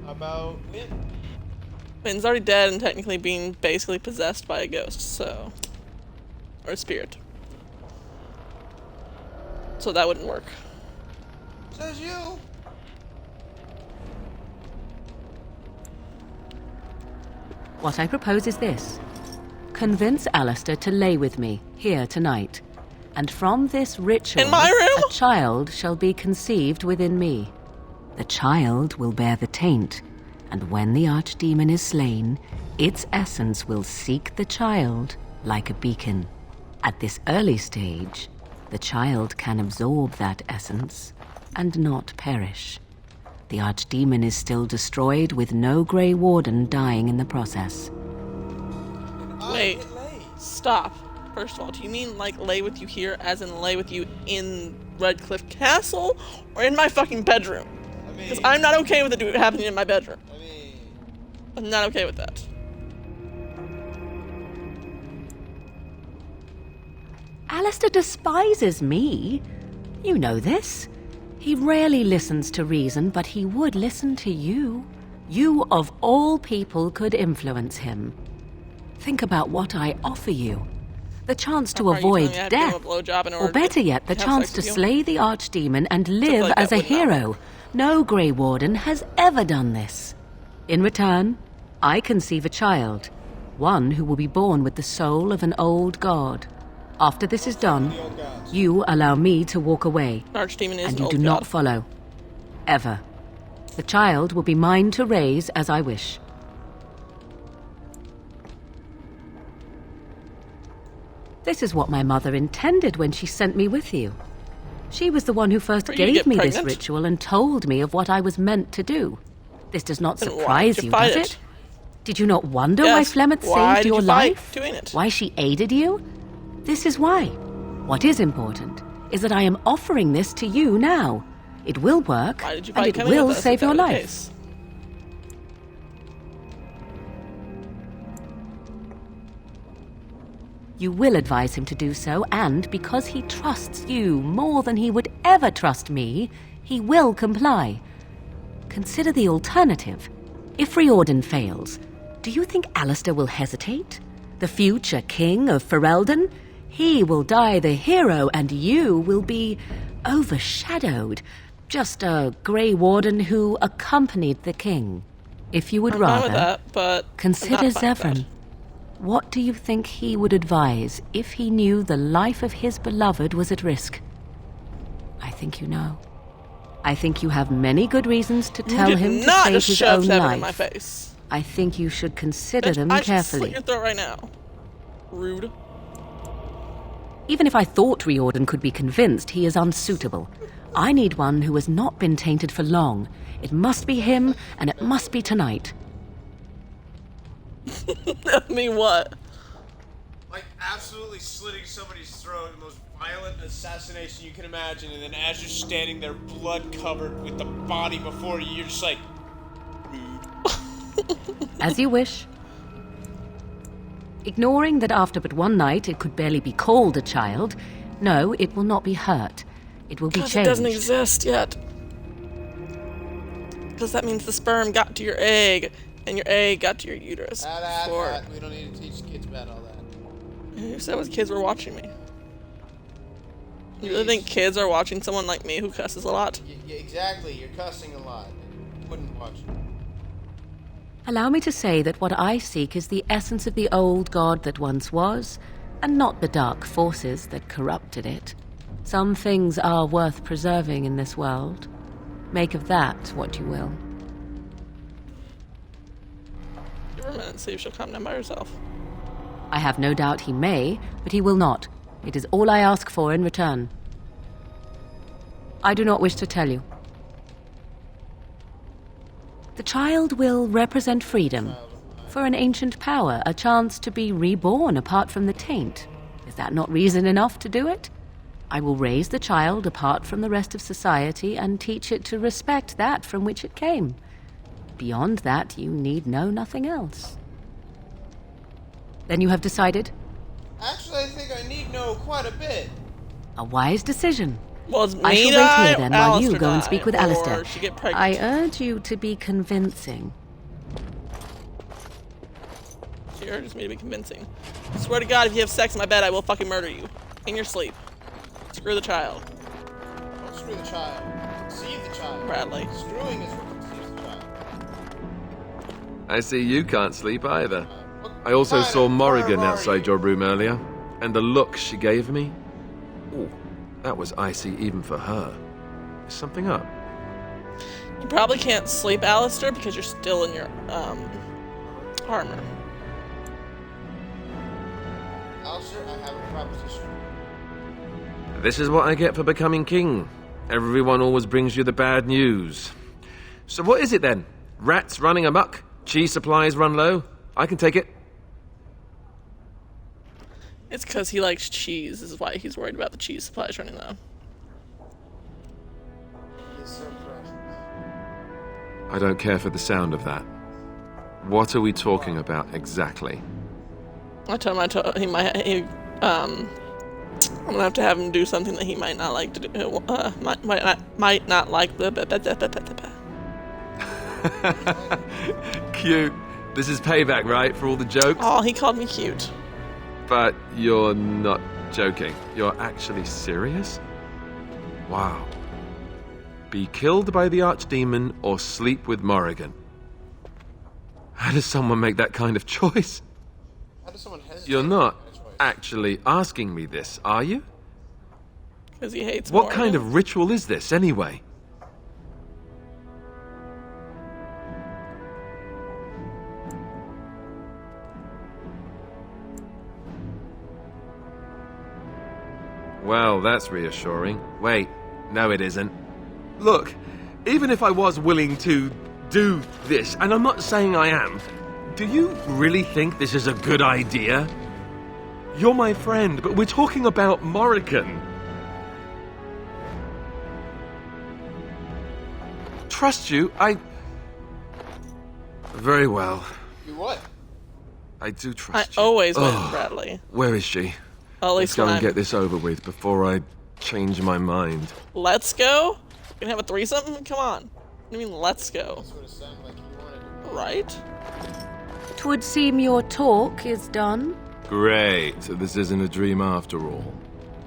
How about Min? Min's already dead and technically being basically possessed by a ghost, so... or a spirit. So that wouldn't work. Says you. What I propose is this. Convince Alistair to lay with me, here tonight. And from this ritual, in my room? A child shall be conceived within me. The child will bear the taint, and when the archdemon is slain, its essence will seek the child like a beacon. At this early stage, the child can absorb that essence and not perish. The archdemon is still destroyed with no Grey Warden dying in the process. Wait, stop. First of all, do you mean like lay with you here as in lay with you in Redcliffe Castle or in my fucking bedroom? Because I'm not okay with it happening in my bedroom. I'm not okay with that. Alistair despises me. You know this. He rarely listens to reason, but he would listen to you. You, of all people, could influence him. Think about what I offer you. The chance to Are you avoid telling me I have to give him death. a blowjob in Or order better to yet, the have chance sex to with you? slay the Archdemon and live like as that a wouldn't hero. No Grey Warden has ever done this. In return, I conceive a child, one who will be born with the soul of an old god. After this is done, you allow me to walk away, Archdemon is and an you old do god. not follow. Ever. The child will be mine to raise as I wish. This is what my mother intended when she sent me with you. She was the one who first For you to gave get me this pregnant? ritual and told me of what I was meant to do. This does not Then why surprise did you you, fight does it? it? Did you not wonder Yes, why Flemeth why saved did your you fight life? doing it? Why she aided you? This is why. What is important is that I am offering this to you now. It will work, Why did you and fight it coming will with us if save that your were the life. case? You will advise him to do so, and because he trusts you more than he would ever trust me, he will comply. Consider the alternative. If Riordan fails, do you think Alistair will hesitate? The future king of Ferelden? He will die the hero, and you will be overshadowed. Just a Grey Warden who accompanied the king. If you would I'm fine rather, with that, but I'm consider not fine with that. Zevran. What do you think he would advise if he knew the life of his beloved was at risk? I think you know. I think you have many good reasons to tell you him did to not save just his shove own Zevran life. in my face. I think you should consider Bitch, them I should slit carefully. your throat right now. Rude. Even if I thought Riordan could be convinced, he is unsuitable. I need one who has not been tainted for long. It must be him, and it must be tonight. I mean, what? Like, absolutely slitting somebody's throat, the most violent assassination you can imagine, and then as you're standing there, blood covered with the body before you, you're just like, As you wish. Ignoring that after but one night it could barely be called a child, no, it will not be hurt. It will be Because changed. it doesn't exist yet. Because that means the sperm got to your egg, and your egg got to your uterus. before. we don't need to teach kids about all that. Who said kids were watching me? You really think kids are watching someone like me who cusses a lot? Yeah, exactly, you're cussing a lot. Wouldn't watch it. Allow me to say that what I seek is the essence of the old god that once was, and not the dark forces that corrupted it. Some things are worth preserving in this world. Make of that what you will. Give her a minute and see if she'll calm down by herself. I have no doubt he may, but he will not. It is all I ask for in return. I do not wish to tell you. The child will represent freedom. For an ancient power, a chance to be reborn apart from the taint. Is that not reason enough to do it? I will raise the child apart from the rest of society and teach it to respect that from which it came. Beyond that, you need know nothing else. Then you have decided? Actually, I think I need know quite a bit. A wise decision. Well, it's I me shall die wait here or then while you Alistair go and die, speak with or Alistair. she get pregnant. I urge you to be convincing. She urges me to be convincing. I swear to God, if you have sex in my bed, I will fucking murder you. In your sleep. Screw the child. Don't screw the child. Conceive the child. Bradley. Screwing is what conceives the child. I see you can't sleep either. I also saw Morrigan outside your room earlier, and the look she gave me. Ooh, that was icy even for her. Is something up? You probably can't sleep, Alistair, because you're still in your, armor. Alistair, I have a proposition. This is what I get for becoming king. Everyone always brings you the bad news. So what is it then? Rats running amok? Cheese supplies run low? I can take it. It's because he likes cheese. This is why he's worried about the cheese supplies running low. He's so precious. I don't care for the sound of that. What are we talking about exactly? I told him he might, I'm gonna have to have him do something that he might not like to do, might not like, blah, blah, blah, blah, blah, blah, blah. Cute. This is payback, right, for all the jokes? Oh, he called me cute. But you're not joking. You're actually serious? Wow. Be killed by the Archdemon or sleep with Morrigan. How does someone make that kind of choice? How does someone hesitate? You're not actually asking me this, are you? Because he hates What Morrigan. kind of ritual is this, anyway? Well, that's reassuring. Wait, no it isn't. Look, even if I was willing to do this, and I'm not saying I am, do you really think this is a good idea? You're my friend, but we're talking about Morrigan. Trust you, Very well. You what? I do trust I you. always win, Bradley. Where is she? At Let's least go when and get this over with before I change my mind. Let's go? You gonna have a threesome? Come on. What do you mean, let's go? Right? 'Twould seem your talk is done. Great, so this isn't a dream after all.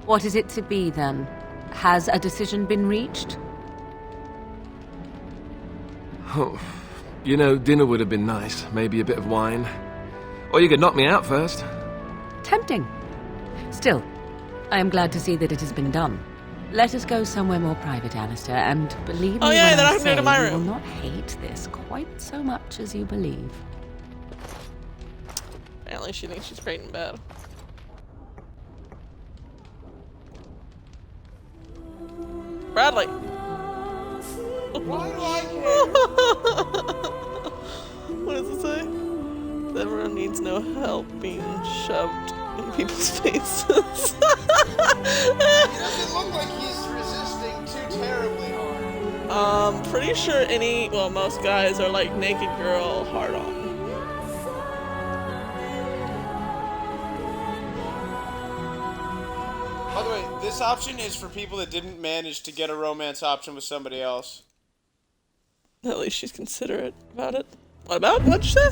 What is it to be, then? Has a decision been reached? Oh, you know, dinner would have been nice. Maybe a bit of wine. Or you could knock me out first. Tempting. Still, I am glad to see that it has been done. Let us go somewhere more private, Alistair, and believe me yeah, when then I I can go say to my you will room. not hate this quite so much as you believe. Apparently she thinks she's great in bed. Bradley! Why do I What does it say? Everyone needs no help being shoved in people's faces. He doesn't look like he's resisting too terribly hard. Pretty sure most guys are like naked girl hard on. By the way, this option is for people that didn't manage to get a romance option with somebody else. At least she's considerate about it. What about? What'd you say?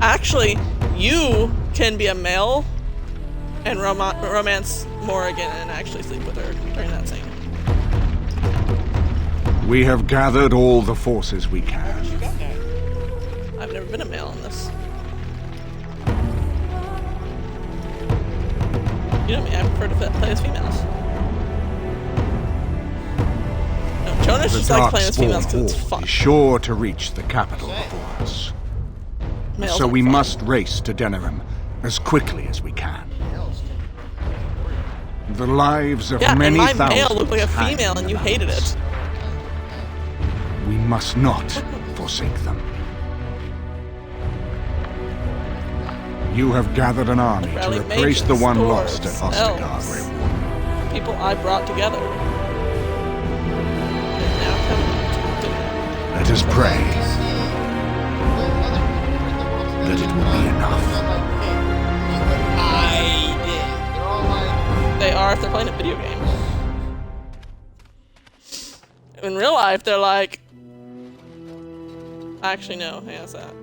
Actually, you can be a male and romance Morrigan and actually sleep with her during that scene. We have gathered all the forces we can. I've never been a male in this. You know me, I prefer to play as females. No, Jonas just likes playing as females because it's fun. Is sure to reach the capital before us. Males So aren't we fun. must race to Denerim as quickly as we can. The lives of Yeah, and many my thousands male looked like a hang female in and the you hated it. We must not forsake them. You have gathered an army to Rally replace the mages, one dwarves, lost at Ostergard. elves, people I brought together. Now come to Let us pray that it will be enough. They are if they're playing a video game. In real life, they're like... Actually, no. Yeah, it's that.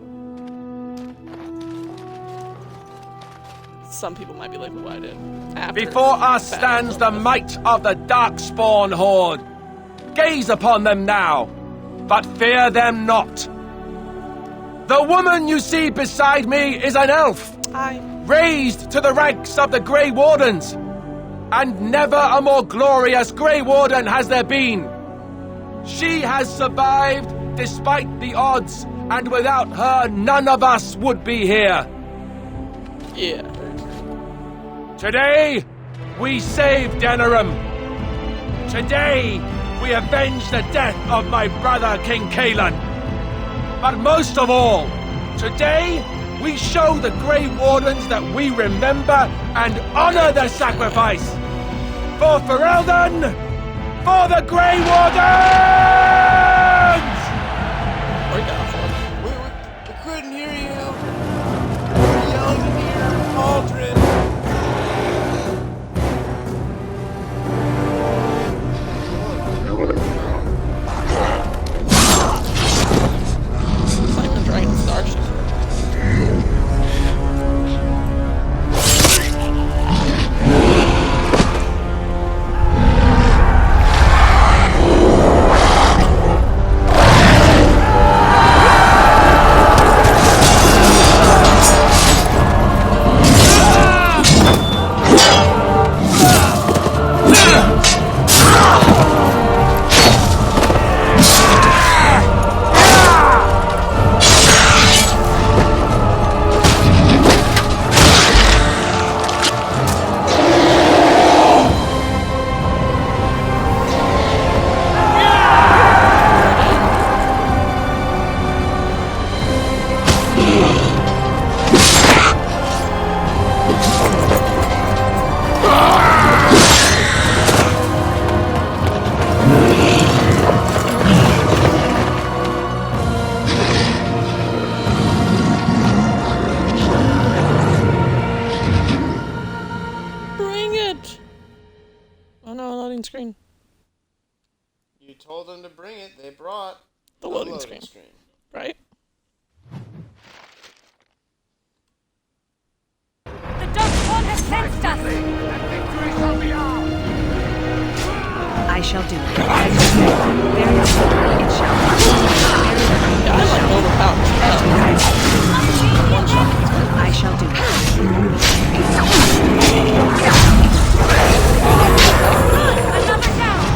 Some people might be like what I did. After Before us stands the might of the Darkspawn Horde. Gaze upon them now, but fear them not. The woman you see beside me is an elf. Hi. Raised to the ranks of the Grey Wardens. And never a more glorious Grey Warden has there been. She has survived despite the odds, and without her, none of us would be here. Yeah. Today, we save Denerim. Today, we avenge the death of my brother, King Kaelan. But most of all, today, we show the Grey Wardens that we remember and honor their sacrifice. For Ferelden, for the Grey Wardens! We couldn't hear you. We were yelling in your cauldron. bring it. Oh no, loading screen. You told them to bring it. They brought The loading screen. Right? The Darkspawn has sensed us! I shall do it. As you say, very quickly it shall be. Yeah, I like overpowered. I shall do it. Another down!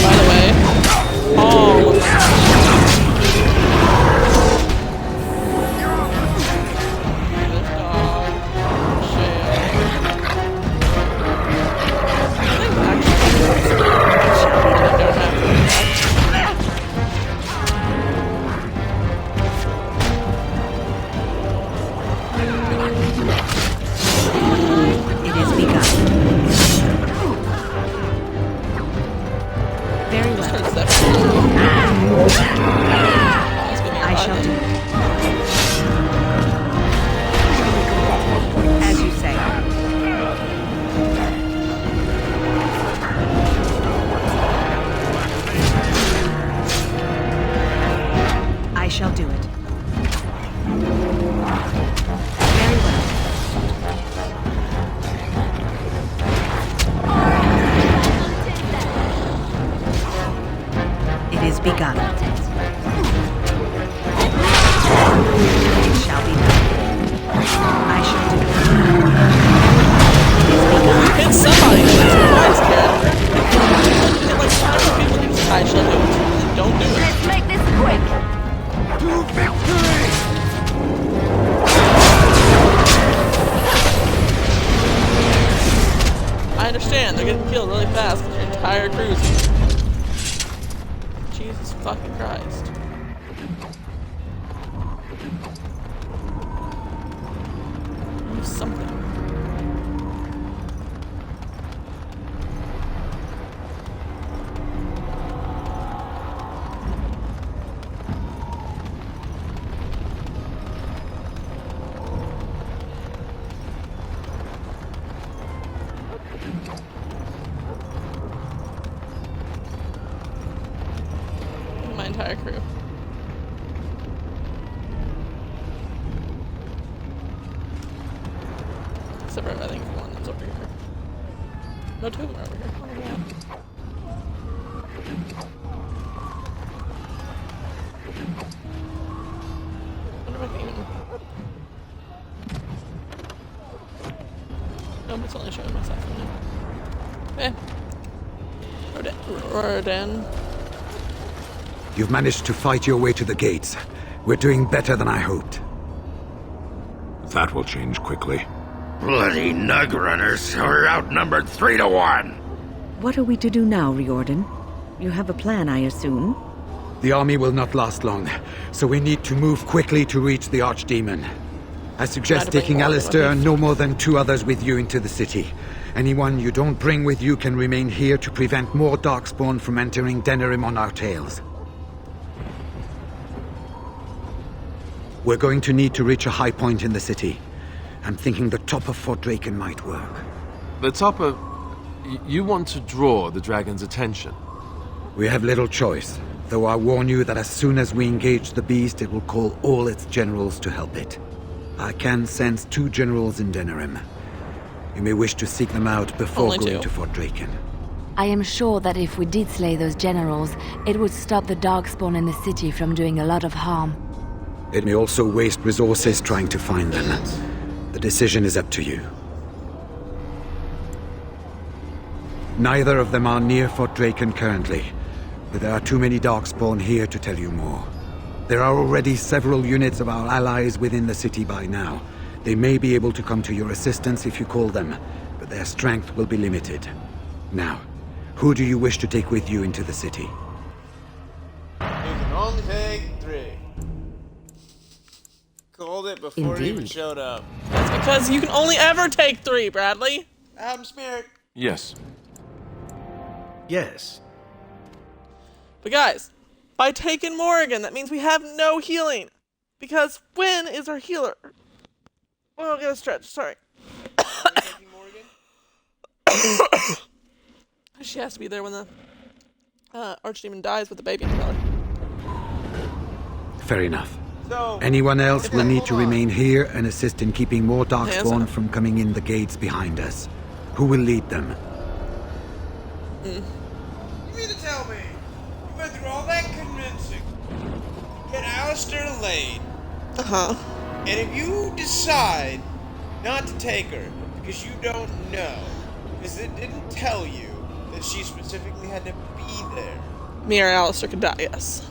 By the way, It is begun. Very well. I shall do it. As you say. I shall do it. Very well. It is begun. It shall be done. I shall do it. It is begun. hit somebody. Twice, kid. Hit like 5 people. I shall do it. Don't do it. Let's make this quick! To victory! I understand. They're getting killed really fast with your entire cruise. Jesus fucking Christ. Do something. My entire crew. Except for I think one that's over here. No, 2 of them are over here. Oh my god. I wonder if I can even... Nope, it's only showing myself now. Rodan. You've managed to fight your way to the gates. We're doing better than I hoped. That will change quickly. Bloody nug runners are outnumbered 3 to 1. What are we to do now, Riordan? You have a plan, I assume? The army will not last long, so we need to move quickly to reach the Archdemon. I suggest taking Alistair and no more than 2 others with you into the city. Anyone you don't bring with you can remain here to prevent more Darkspawn from entering Denerim on our tails. We're going to need to reach a high point in the city. I'm thinking the top of Fort Draken might work. The top of... You want to draw the dragon's attention? We have little choice, though I warn you that as soon as we engage the beast, it will call all its generals to help it. I can sense 2 generals in Denerim. You may wish to seek them out before Only going 2. to Fort Draken. I am sure that if we did slay those generals, it would stop the Darkspawn in the city from doing a lot of harm. It may also waste resources trying to find them. The decision is up to you. Neither of them are near Fort Draken currently, but there are too many Darkspawn here to tell you more. There are already several units of our allies within the city by now. They may be able to come to your assistance if you call them, but their strength will be limited. Now, who do you wish to take with you into the city? You can only take 3. Called it before it even showed up. That's because you can only ever take 3, Bradley. Adam Spirit. Yes. Yes. But guys, by taking Morrigan, that means we have no healing. Because Wynn is our healer. Well, get a stretch. Sorry. She has to be there when the archdemon dies with the baby in her belly. Fair enough. So, Anyone else will need to remain here and assist in keeping more Yes, Darkspawn from coming in the gates behind us. Who will lead them? You mean to tell me you went through all that convincing to get Alistair laid? And if you decide not to take her because you don't know, because it didn't tell you that she specifically had to be there. Me or Alistair could die, yes.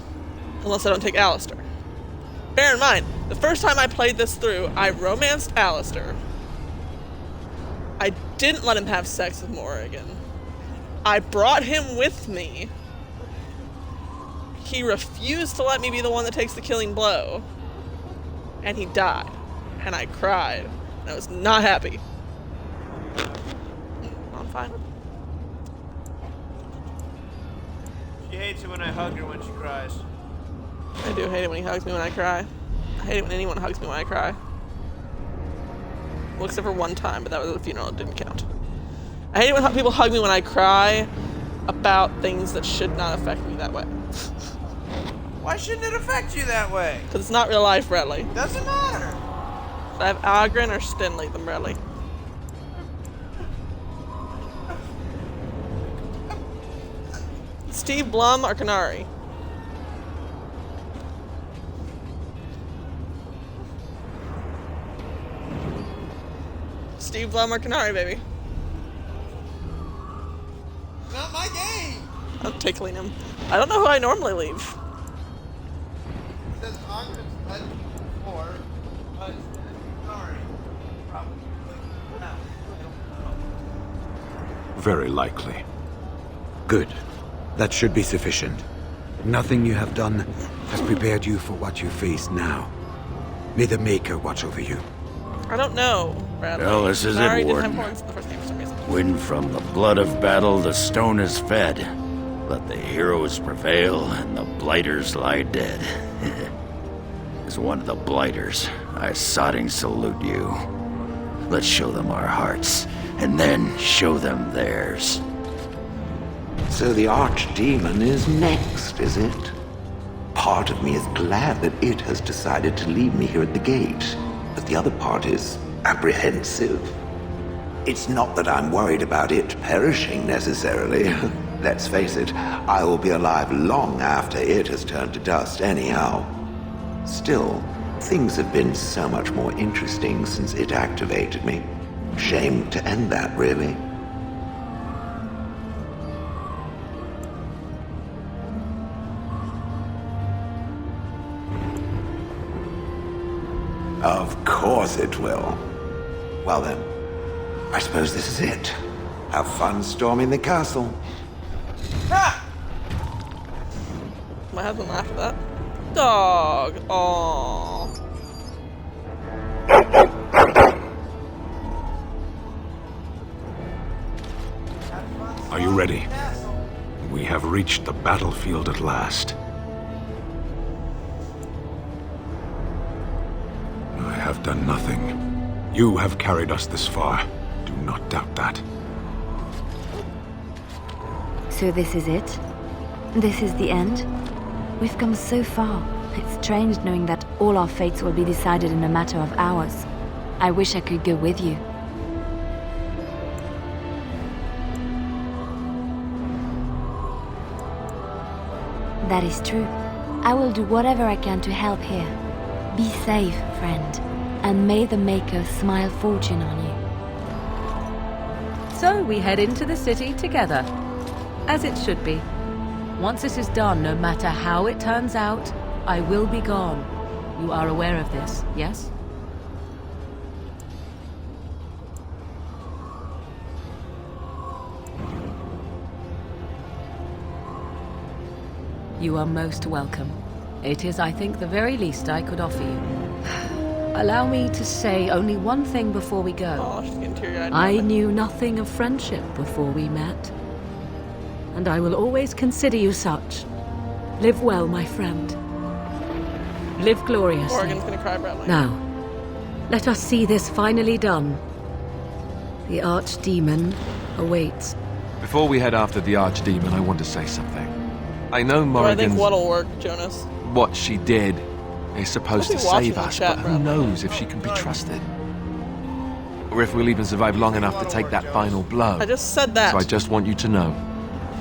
Unless I don't take Alistair. Bear in mind, the first time I played this through, I romanced Alistair. I didn't let him have sex with Morrigan. I brought him with me. He refused to let me be the one that takes the killing blow. And he died. And I cried. And I was not happy. I'm fine. She hates it when I hug her when she cries. I do hate it when he hugs me when I cry. I hate it when anyone hugs me when I cry. Well, except for one time, but that was at the funeral. It didn't count. I hate it when people hug me when I cry about things that should not affect me that way. Why shouldn't it affect you that way? Because it's not real life, Bradley. Doesn't matter. If I have Ogren or Stinley, then Bradley. Steve Blum or Canary? Steve Blum or Canary, baby. Not my game. I'm tickling him. I don't know who I normally leave. It says Ogren's led before, but sorry. Probably. No, I don't know. Very likely. Good. That should be sufficient. Nothing you have done has prepared you for what you face now. May the Maker watch over you. I don't know, Bradley. Well, this is Canary it, didn't have Warden. horns in the first game for some reason. When from the blood of battle the stone is fed, let the heroes prevail and the blighters lie dead. As one of the blighters, I sodding salute you. Let's show them our hearts, and then show them theirs. So the Archdemon is next, is it? Part of me is glad that it has decided to leave me here at the gate, but the other part is apprehensive. It's not that I'm worried about it perishing necessarily. Let's face it, I will be alive long after it has turned to dust anyhow. Still, things have been so much more interesting since it activated me. Shame to end that, really. Of course it will. Well then, I suppose this is it. Have fun storming the castle. My husband laughed at that. Dog. Aww. Are you ready? We have reached the battlefield at last. I have done nothing. You have carried us this far. Do not doubt that. So this is it? This is the end? We've come so far. It's strange knowing that all our fates will be decided in a matter of hours. I wish I could go with you. That is true. I will do whatever I can to help here. Be safe, friend, and may the Maker smile fortune on you. So we head into the city together, as it should be. Once this is done, no matter how it turns out, I will be gone. You are aware of this, yes? You are most welcome. It is, I think, the very least I could offer you. Allow me to say only one thing before we go. Oh, she's getting teary-eyed. I knew nothing of friendship before we met. And I will always consider you such. Live well, my friend. Live gloriously. Morgan's gonna cry, Bradley. Now, Let us see this finally done. The Archdemon awaits. Before we head after the Archdemon, I want to say something. I know I think Morrigan's... what'll work, Jonas. what she did is supposed to I'll be watching save the us, chat, but who Bradley. knows if she can be trusted? Or if we'll even survive long enough to take that final blow. I just said that. So I just want you to know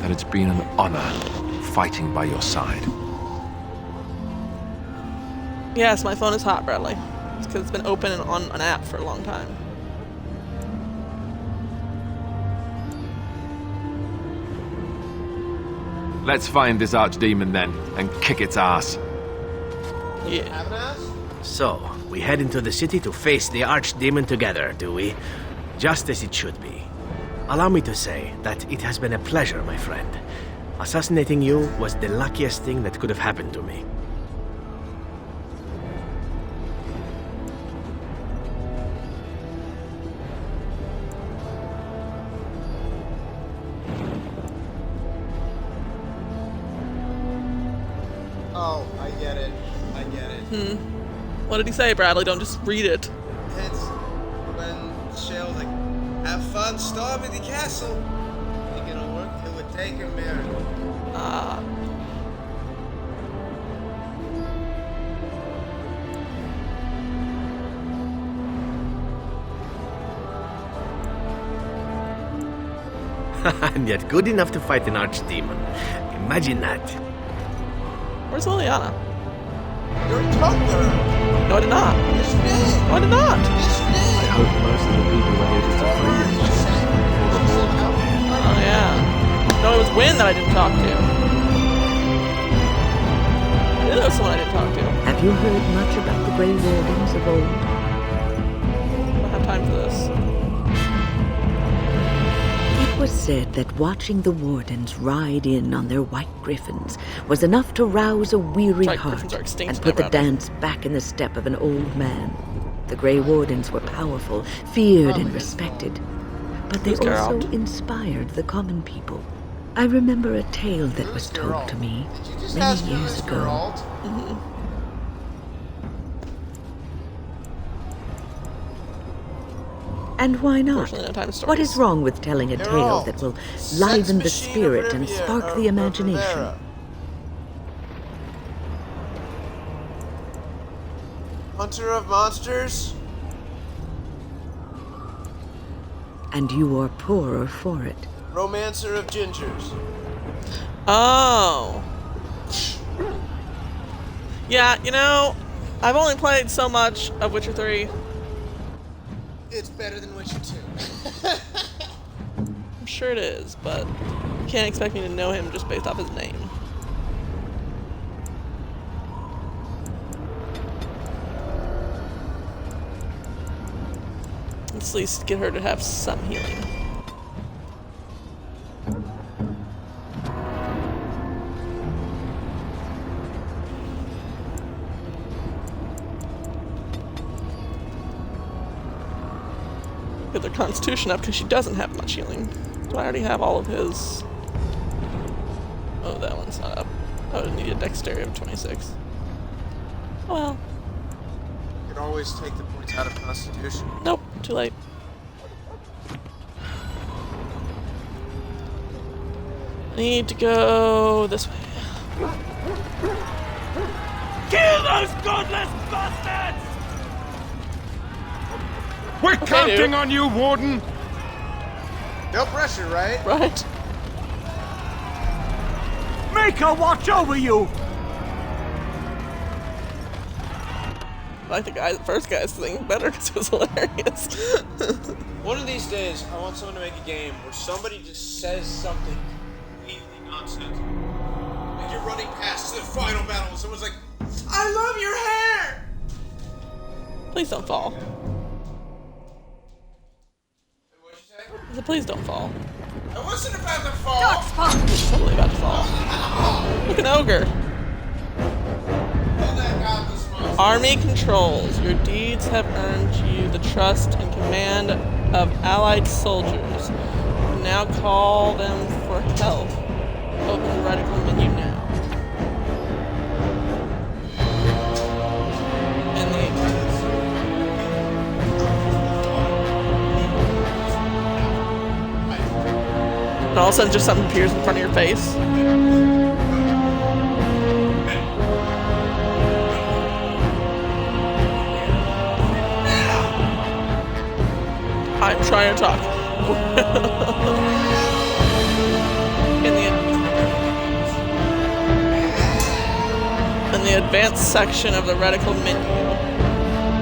that it's been an honor fighting by your side. Yes, my phone is hot, Bradley. It's because it's been open and on an app for a long time. Let's find this Archdemon then, and kick its ass. Yeah. So, we head into the city to face the Archdemon together, do we? Just as it should be. Allow me to say that it has been a pleasure, my friend. Assassinating you was the luckiest thing that could have happened to me. Oh, I get it. I get it. What did he say, Bradley? Don't just read it. It's when Shale's like, have fun storming the castle. Think it'll work? It would take a miracle. And yet good enough to fight an Archdemon. Imagine that. Where's Liliana? You already talked to her. No, I did not. Yes, you did. No, I did not. Yes, you did. I hope most of the people were able to flee and before the Horde come in. Oh, yeah. No, it was Wynn that I didn't talk to. I knew there was someone I didn't talk to. Have you heard much about the Grey Wardens of old? I don't have time for this. It was said that watching the Wardens ride in on their white griffins was enough to rouse a weary White heart griffins are extinct and put the now, Bradley. dance back in the step of an old man. The Grey Wardens were powerful, feared and respected, but they Who's also Geralt? inspired the common people. I remember a tale that was told to me Did you just many ask years who's ago. Geralt? And why not? Unfortunately, no time to What is stories. wrong with telling a tale Geralt, that will sex liven the machine of spirit and Rivia- spark of the imagination? Rivera. Hunter of monsters? And you are poorer for it. Romancer of gingers. Oh. Yeah, you know, I've only played so much of Witcher 3. It's better than Witcher 2. I'm sure it is, but you can't expect me to know him just based off his name. Let's at least get her to have some healing. Get their constitution up because she doesn't have much healing. Do I already have all of his? Oh, that one's not up. I would need a dexterity of 26. Oh well. You can always take the points out of Constitution. Nope, too late. I need to go this way. Kill those godless bastards! We're Okay, counting dude. on you, Warden. No pressure, right? Right. Make her watch over you! I like the first guy's thing better because it was hilarious. One of these days, I want someone to make a game where somebody just says something completely nonsense. Like you're running past the final battle and someone's like, I love your hair! Please don't fall. What'd you say? I said, please don't fall. I wasn't about to fall! It's totally about to fall. Look, an ogre. Kill that godless monster. Army controls. Your deeds have earned you the trust and command of allied soldiers. You now call them for help. Open the radical menu now. And And all of a sudden just something appears in front of your face. I'm trying to talk. In the advanced section of the reticle menu,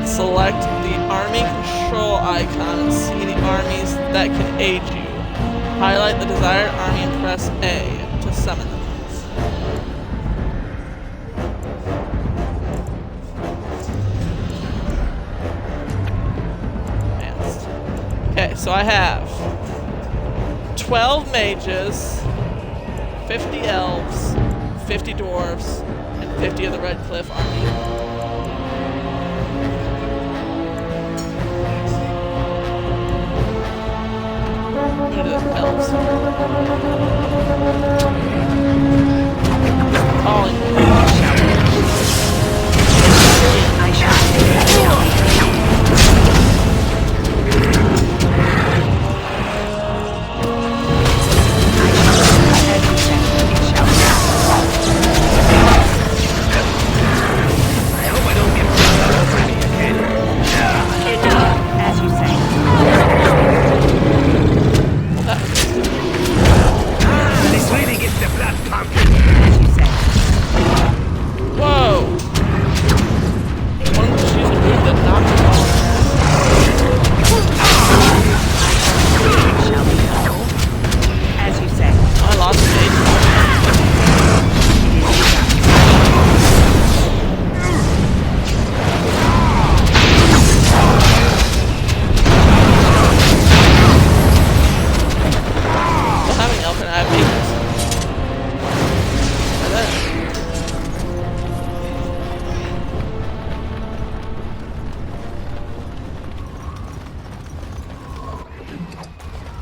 select the army control icon and see the armies that can aid you. Highlight the desired army and press A to summon them. Advanced. Okay, so I have 12 mages, 50 elves, 50 dwarves, and 50 of the Red Cliff army. I'm gonna do this with elves. Calling. I shall.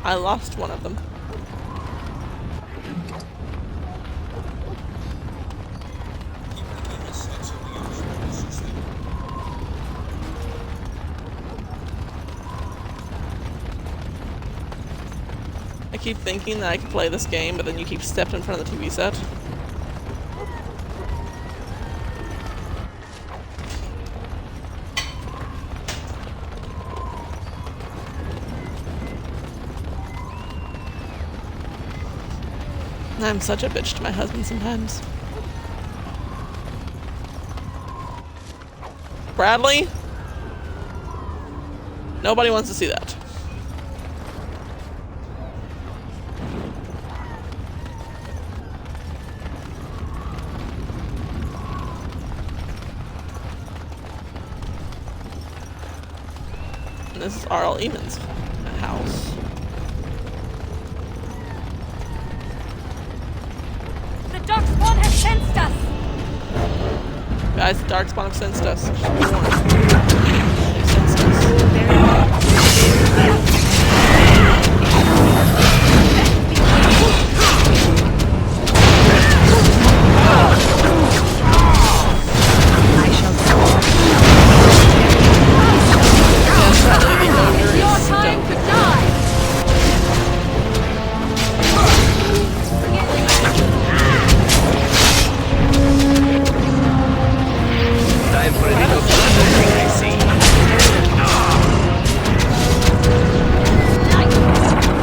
I lost one of them. I keep thinking that I can play this game, but then you keep stepping in front of the TV set. I'm such a bitch to my husband sometimes. Bradley? Nobody wants to see that. And this is R.L. Eamon's house. Darkspawn has sensed us! Guys, the Darkspawn have sensed us. They've sensed us. It's your time to die! Time for a little plundering, I see.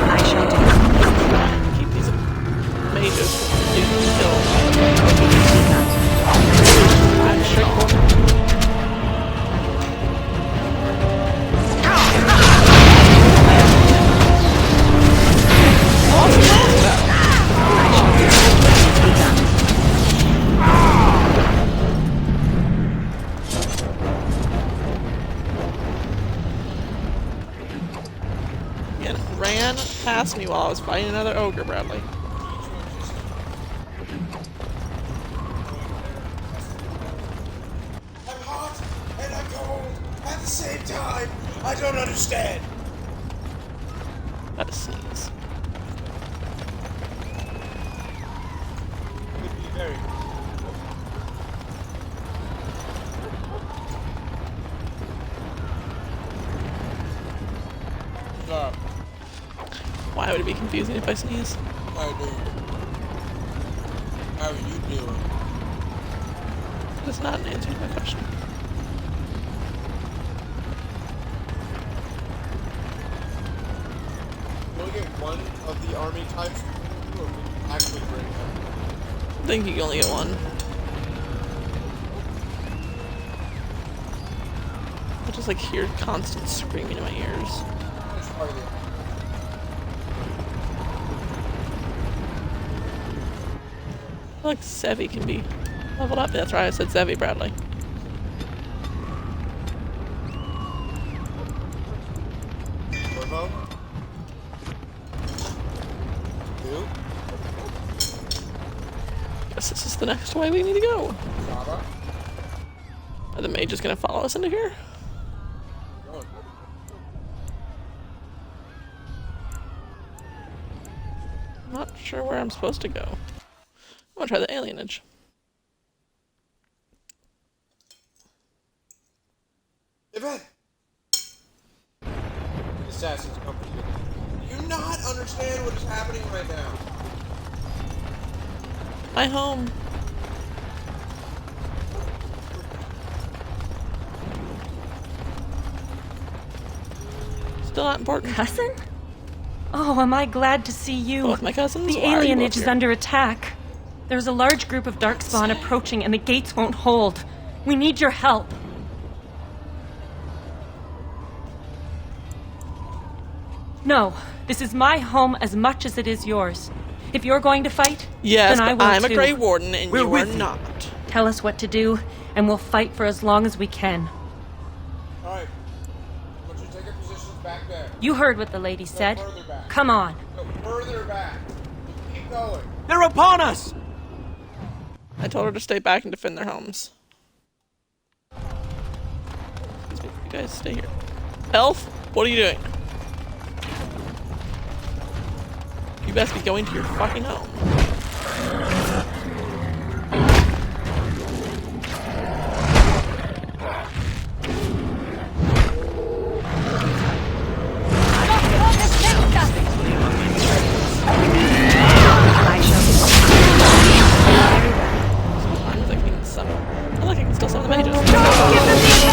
I shall do. Keep these mages killed. I'm straightforward. Ran past me while I was fighting another ogre, Bradley. I'm hot and I'm cold at the same time. I don't understand. That is sneeze. Could be very Why would it be confusing if I sneeze? How are you doing? That's not an answer to my question. You only get one of the army types, or can you actually bring them? I think you can only get one. I just like hear constant screaming in my ears. That's part of the I feel like Zevi can be leveled up. That's right, I said Zevi, Bradley. Guess this is the next way we need to go. Are the mages gonna follow us into here? I'm not sure where I'm supposed to go. I'm gonna try the alienage. Yvette! Assassins come for you. Do you not understand what is happening right now? My home. Still not important. Cousin? Oh, am I glad to see you. Both my cousins? The Why are you both alienage is here? under attack. There's a large group of Darkspawn approaching and the gates won't hold. We need your help. No, this is my home as much as it is yours. If you're going to fight, Yes, then I but will I'm a too. Grey Warden and you are not. Tell us what to do, and we'll fight for as long as we can. Alright. I want you to take your positions back there. You heard what the lady said. Further back. Come on. Go further back. Keep going. They're upon us! I told her to stay back and defend their homes. Excuse me, you guys stay here. Elf, what are you doing? You best be going to your fucking home. Sometimes I can summon. I like I can still summon the mages.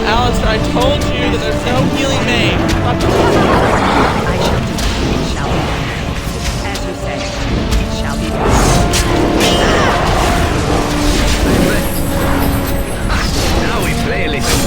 Alistair, I told you that there's no healing mage. As you say, it shall be done. Now we play a little.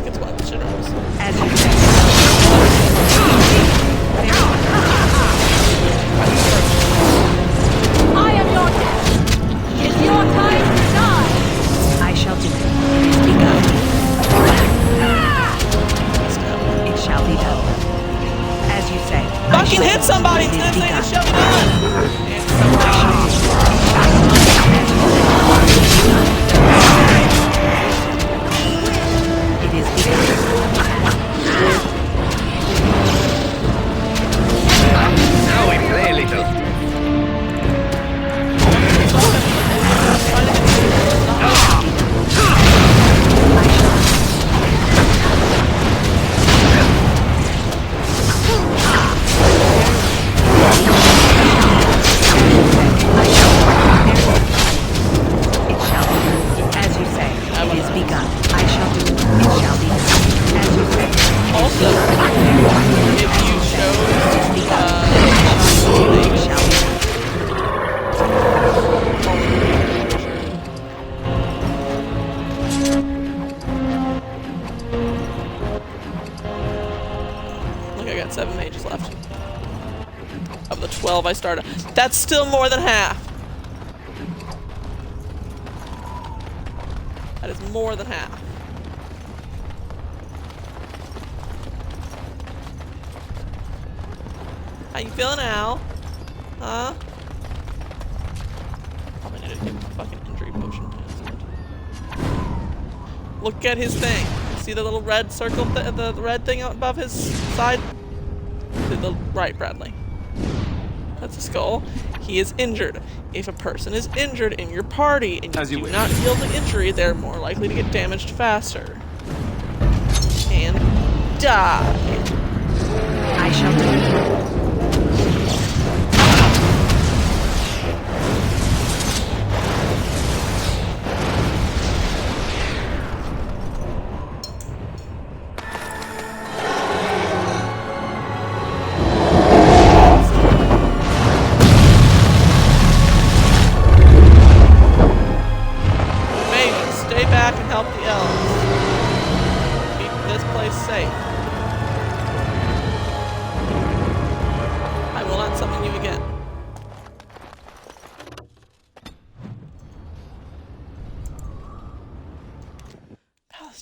It's what? 12 I started. That's still more than half. That is more than half. How you feeling, Al? Huh? Probably need to give him a fucking injury potion. Look at his thing. See the little red circle, the red thing out above his side? To the right, Bradley. That's a skull. He is injured. If a person is injured in your party and you do not heal the injury, they're more likely to get damaged faster. And die. I shall do it.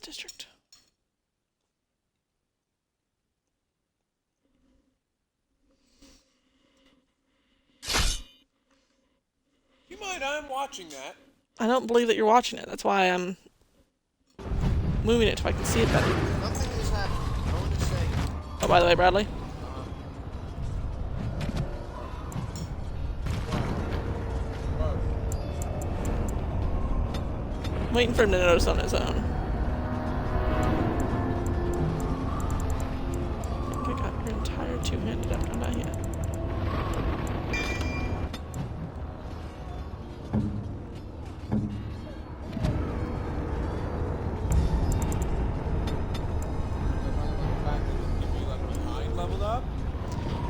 District. You mind I'm watching that? I don't believe that you're watching it. That's why I'm moving it so I can see it better. Nothing is happening. No one is saying. Oh, by the way, Bradley. I'm waiting for him to notice on his own. Two-handed after not yet.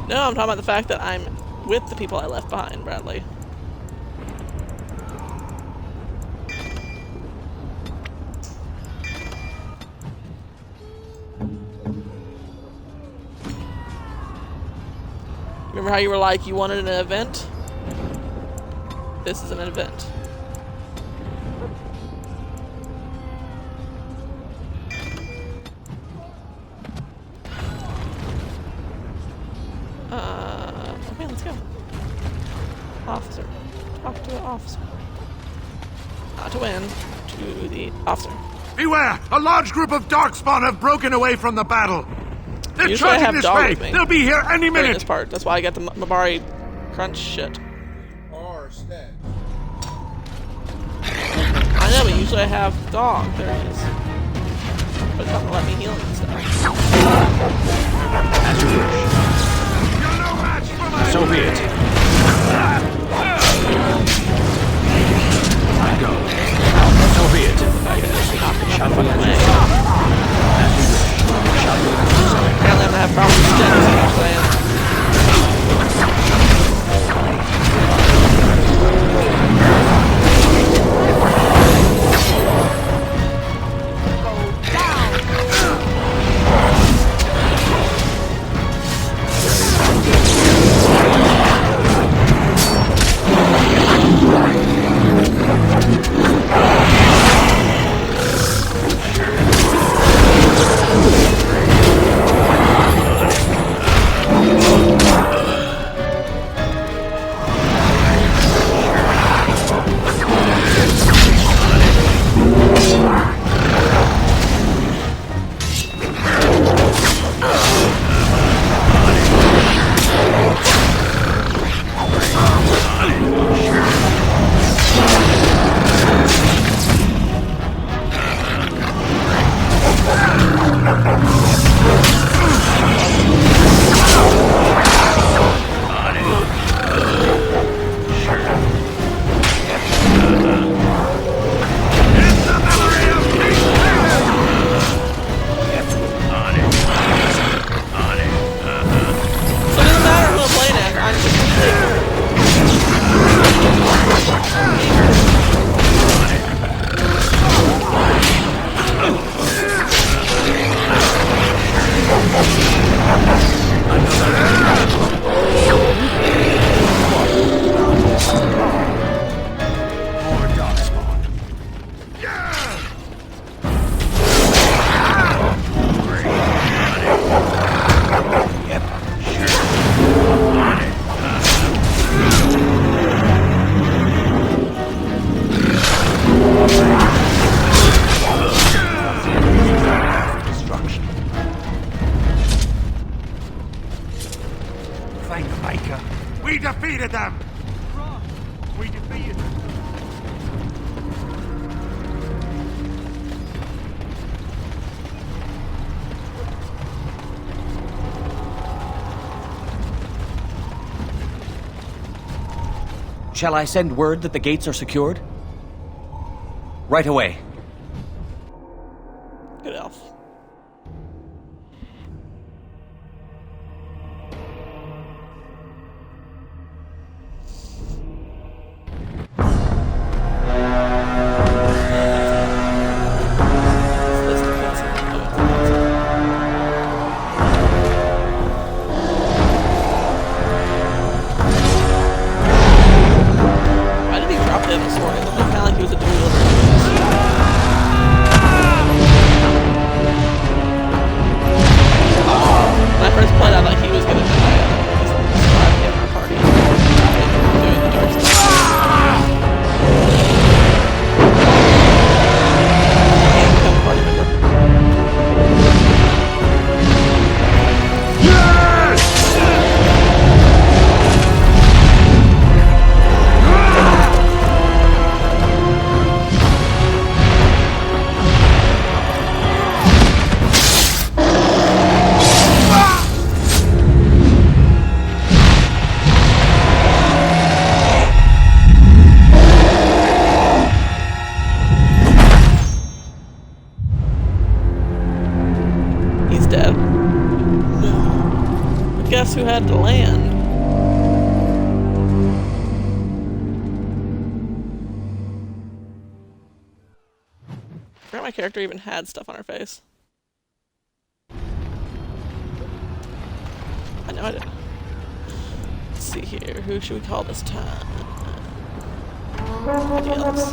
No, I'm talking about the fact that I'm with the people I left behind, Bradley. Remember how you were like, you wanted an event? This is an event. Okay, let's go. Officer. Talk to the officer. Not to win, to the officer. Beware! A large group of Darkspawn have broken away from the battle. They're charging this way! They'll be here any minute! This part. That's why I got the Mabari crunch shit. I know, but usually I have dog. There it is. But it's not gonna let me heal and stuff. As you wish. So be it. I go. So be it. Shall we as you wish. Shall we as you say. Apparently I'm gonna have problems with Dennis, actually. Destruction. Thank the Maker. We defeated them! We defeated them. Shall I send word that the gates are secured? Right away. Good elf. Why did he drop the other sword? It looked kind of like he was a dual When I first played, I thought he was gonna die. He's surviving in our party. Doing the dark stuff. And become a party member. He's dead. But guess who had to land? I forgot my character even had stuff on her face. I know I did. Let's see here. Who should we call this time? Anybody else?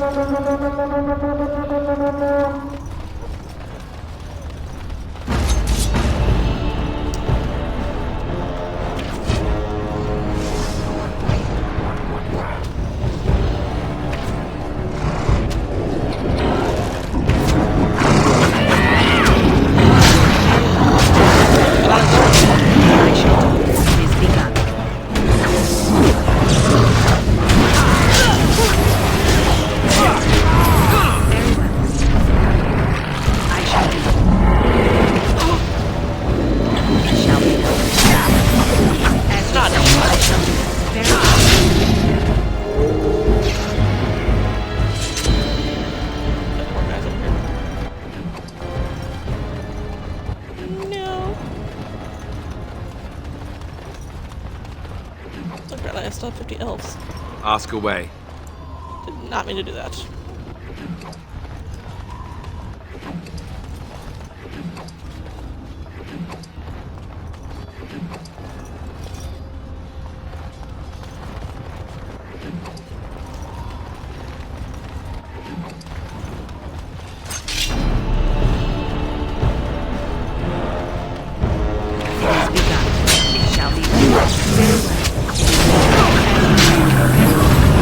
I still have 50 elves. Ask away. Did not mean to do that.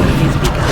It is begun.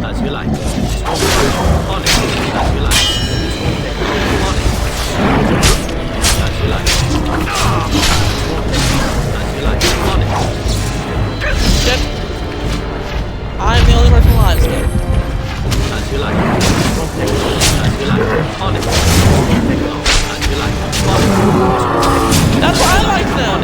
As you like. This won't take long. On it. As you like. This won't take long. On it. As you like. This won't take long. As you like. On it. Shit. I'm the only person alive still. As you like. This won't take long. As you like. On it. This won't take long. As you like. On it. That's what I like now.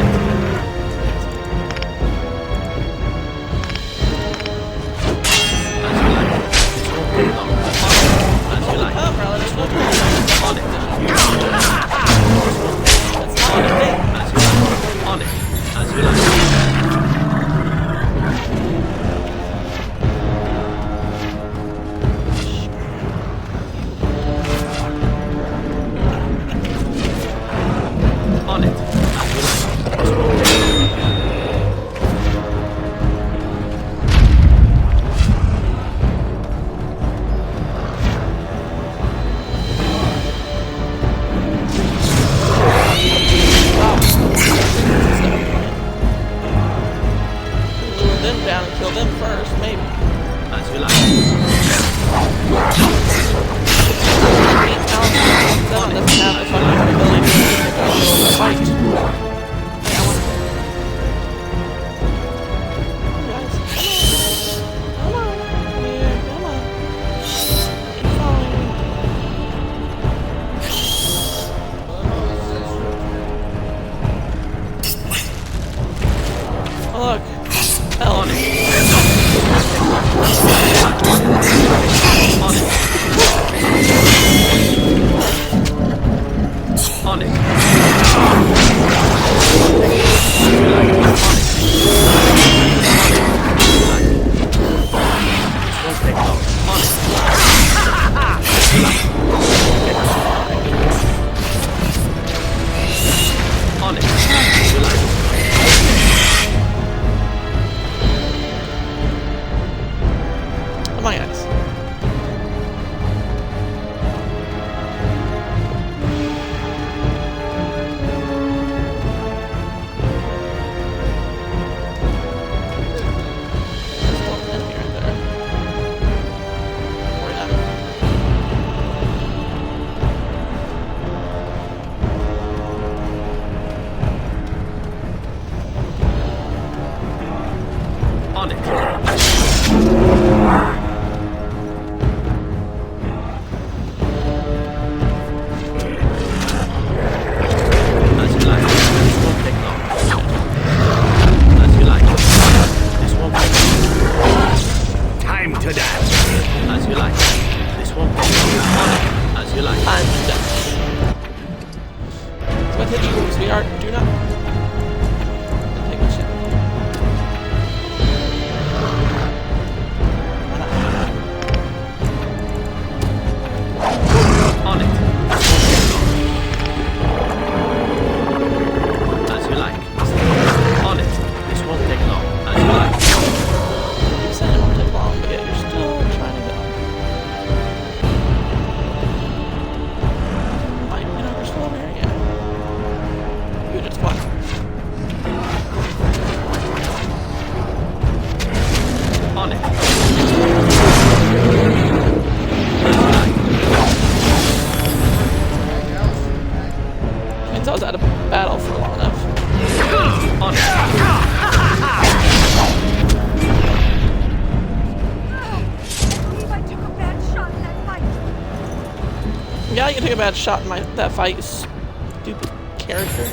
Yeah, you took a bad shot in that fight, you stupid character.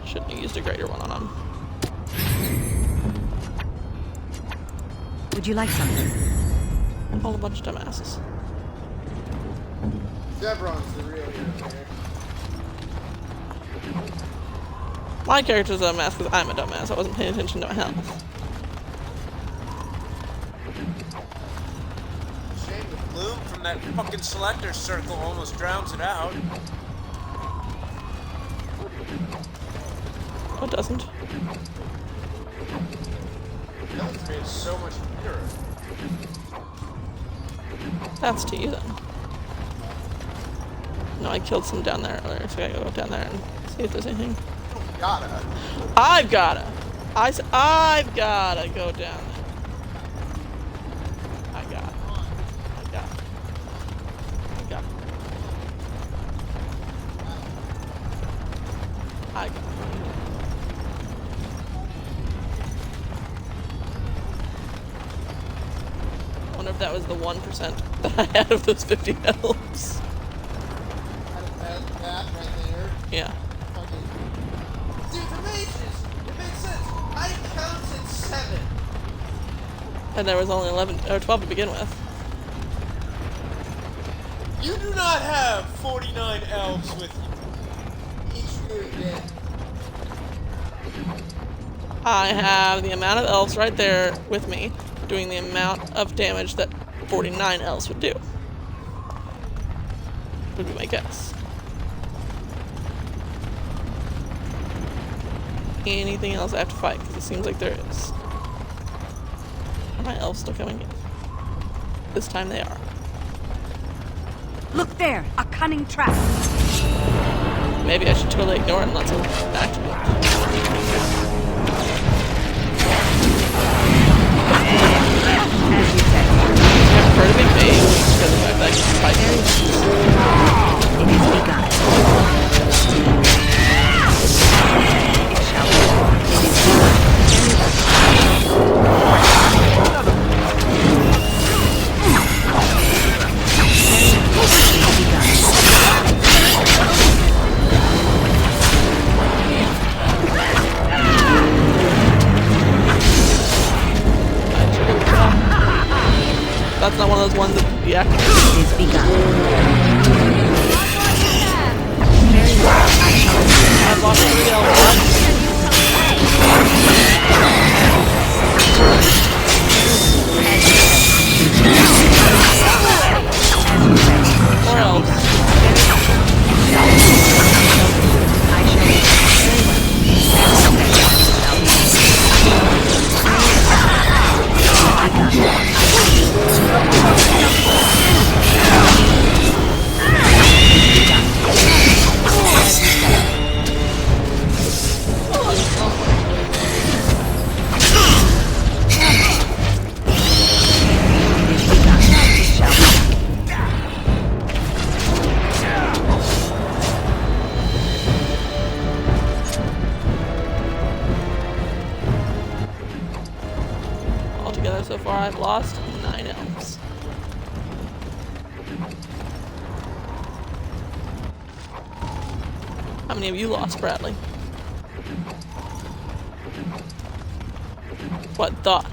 Shouldn't have used a greater one on him. Would you like something? All a bunch of dumbasses. Zebron's the real hero. My character's a dumbass because I'm a dumbass. I wasn't paying attention to my health. Shame the bloom from that fucking selector circle almost drowns it out. Oh, it doesn't. That made so much clearer. That's to you then. No, I killed some down there earlier, so I gotta go down there and see if there's anything. I've gotta go down there. wonder if that was the 1% that I had of those 50 elves. That right there. Yeah. Okay. See, for mages, it makes sense. I counted 7. And there was only 11 or 12 to begin with. You do not have 49 elves with you. Each group did. I have the amount of elves right there with me, doing the amount of damage that 49 elves would do. Would be my guess. Anything else I have to fight? Because it seems like there is. Are my elves still coming in? This time they are. Look there, a cunning trap. Maybe I should totally ignore it and let them activate. I prefer to be made because of the fact that I can fight them. It is begun. It shall be. It is begun. That's not one of those ones that deactivated. It is begun. Very well. I've lost 3 elves. Altogether so far I've lost 9 elves. How many of you lost, Bradley? What thought?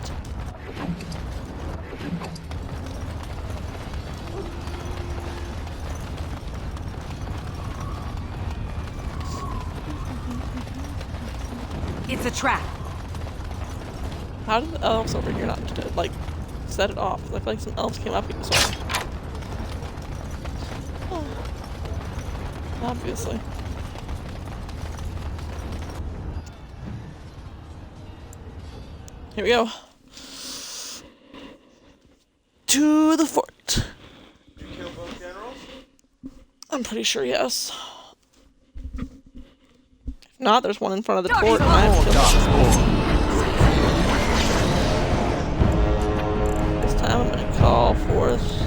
It's a trap. How did the elves over here not like set it off? I feel like some elves came up here this way. Oh. Obviously. Here we go. To the fort. You kill both generals? I'm pretty sure yes. If not, there's one in front of the fort and I have to kill him. This time I'm gonna call forth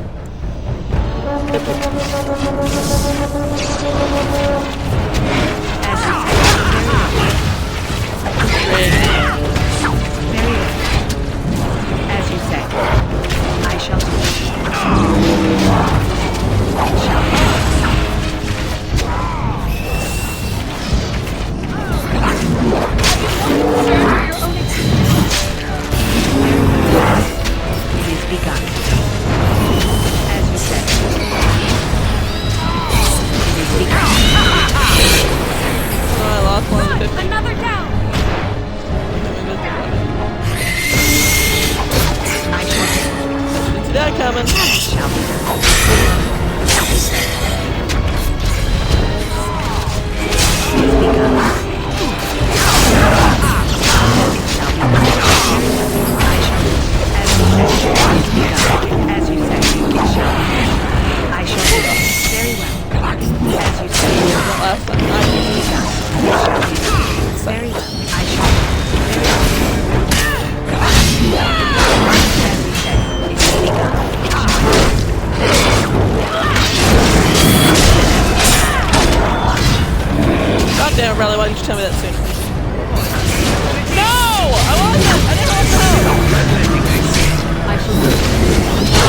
As you say, I shall do it. It is begun. As you say. It is begun. Oh, I lost one of the 50. Another down. Didn't see that coming. Shall be done. As you say, it shall be. I shall do it. Very well. As you say, Last time. very well. I shall do it. As we say, it is begun. God damn it, Bradley, why didn't you tell me that sooner? No! I wasn't! I didn't want to know! I shall do it.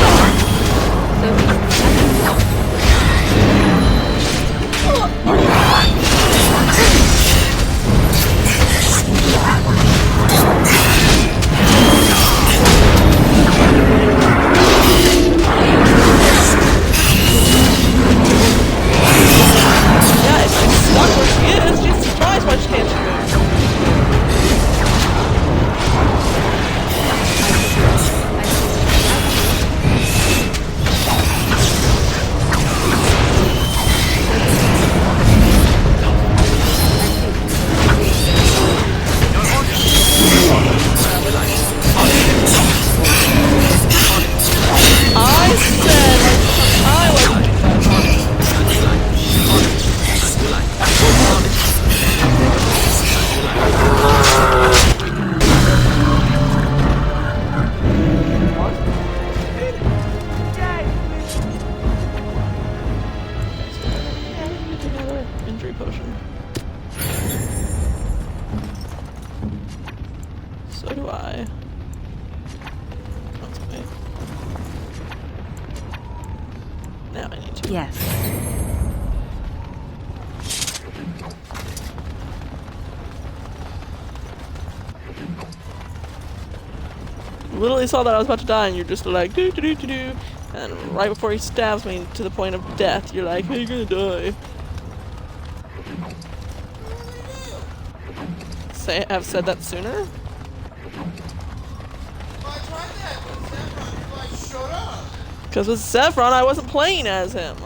Now I need to. Yes. Literally saw that I was about to die, and you're just like do do do do do, and right before he stabs me to the point of death, you're like, "Hey, you're gonna die." Have said that sooner. Because with Saffron, I wasn't playing as him.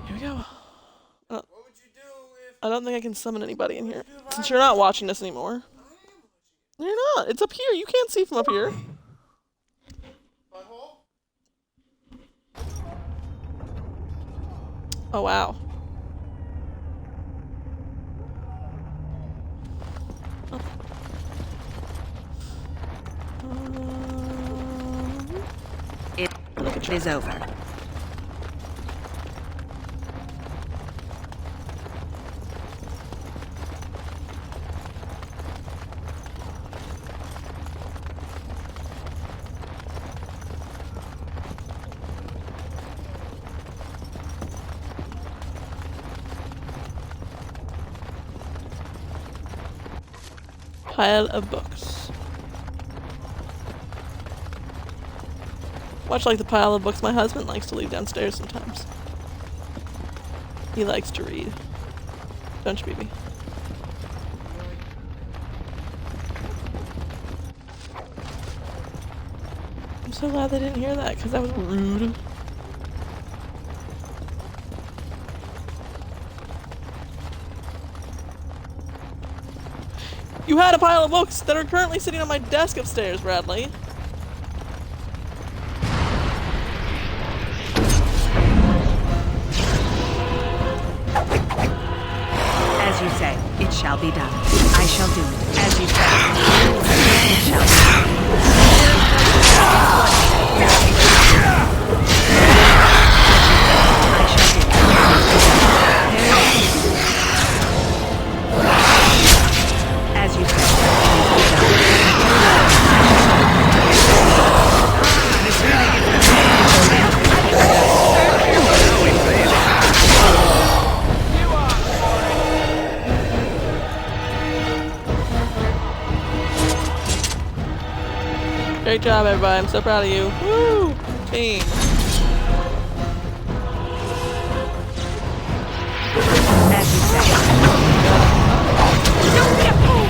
Here we go. I don't think I can summon anybody in here. Since you're not watching this anymore. You're not. It's up here. You can't see from up here. Oh, wow. It is over. Pile of books. Much like the pile of books my husband likes to leave downstairs sometimes. He likes to read. Don't you, baby? I'm so glad they didn't hear that, because that was rude. You had a pile of books that are currently sitting on my desk upstairs, Bradley. As you say, it shall be done. I shall do it. As you say, it shall be done. Great job, everybody. I'm so proud of you. Woo! Team. As you say. Don't be a fool!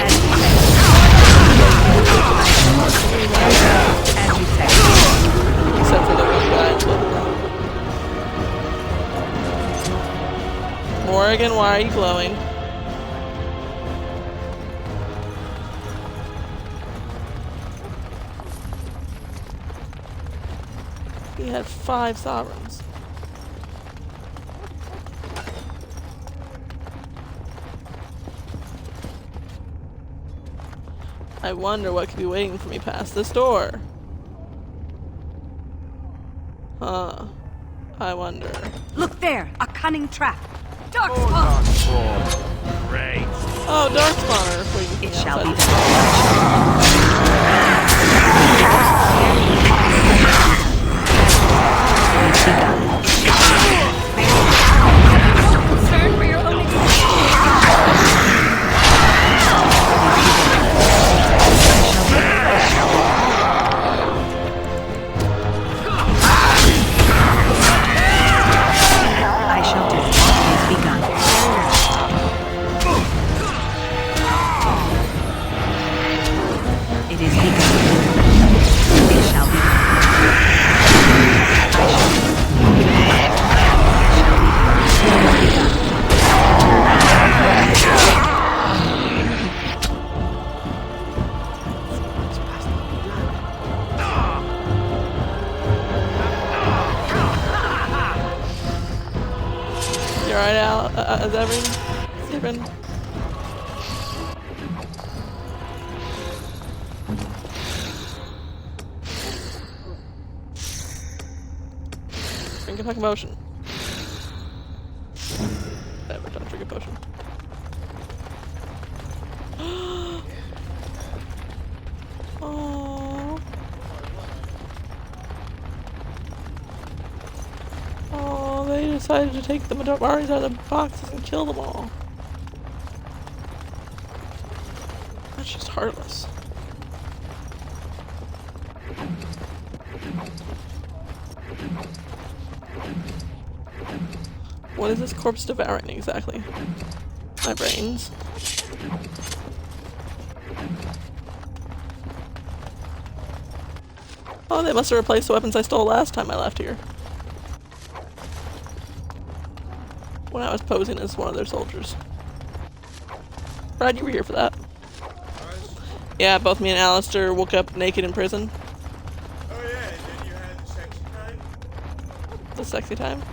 As you say. As you say. Except for the one guy. Morrigan, why are you glowing? He had 5 sovereigns. I wonder what could be waiting for me past this door. Huh. I wonder. Look there, a cunning trap. Darkspawn! Great. Oh, Darkspawner. It shall be concerned for your own I shall do it. It is begun. It is begun. It shall be done. You alright, Al? Is everyone sleeping? Drink a fucking potion. Never don't drink a potion. Oh. Oh, they decided to take the Madaris out of the boxes and kill them all. That's just heartless. What is this corpse devouring exactly? My brains. Oh, they must have replaced the weapons I stole last time I left here. When I was posing as one of their soldiers. Brad, you were here for that. Yeah, both me and Alistair woke up naked in prison. Oh yeah, and then you had the sexy time? The sexy time?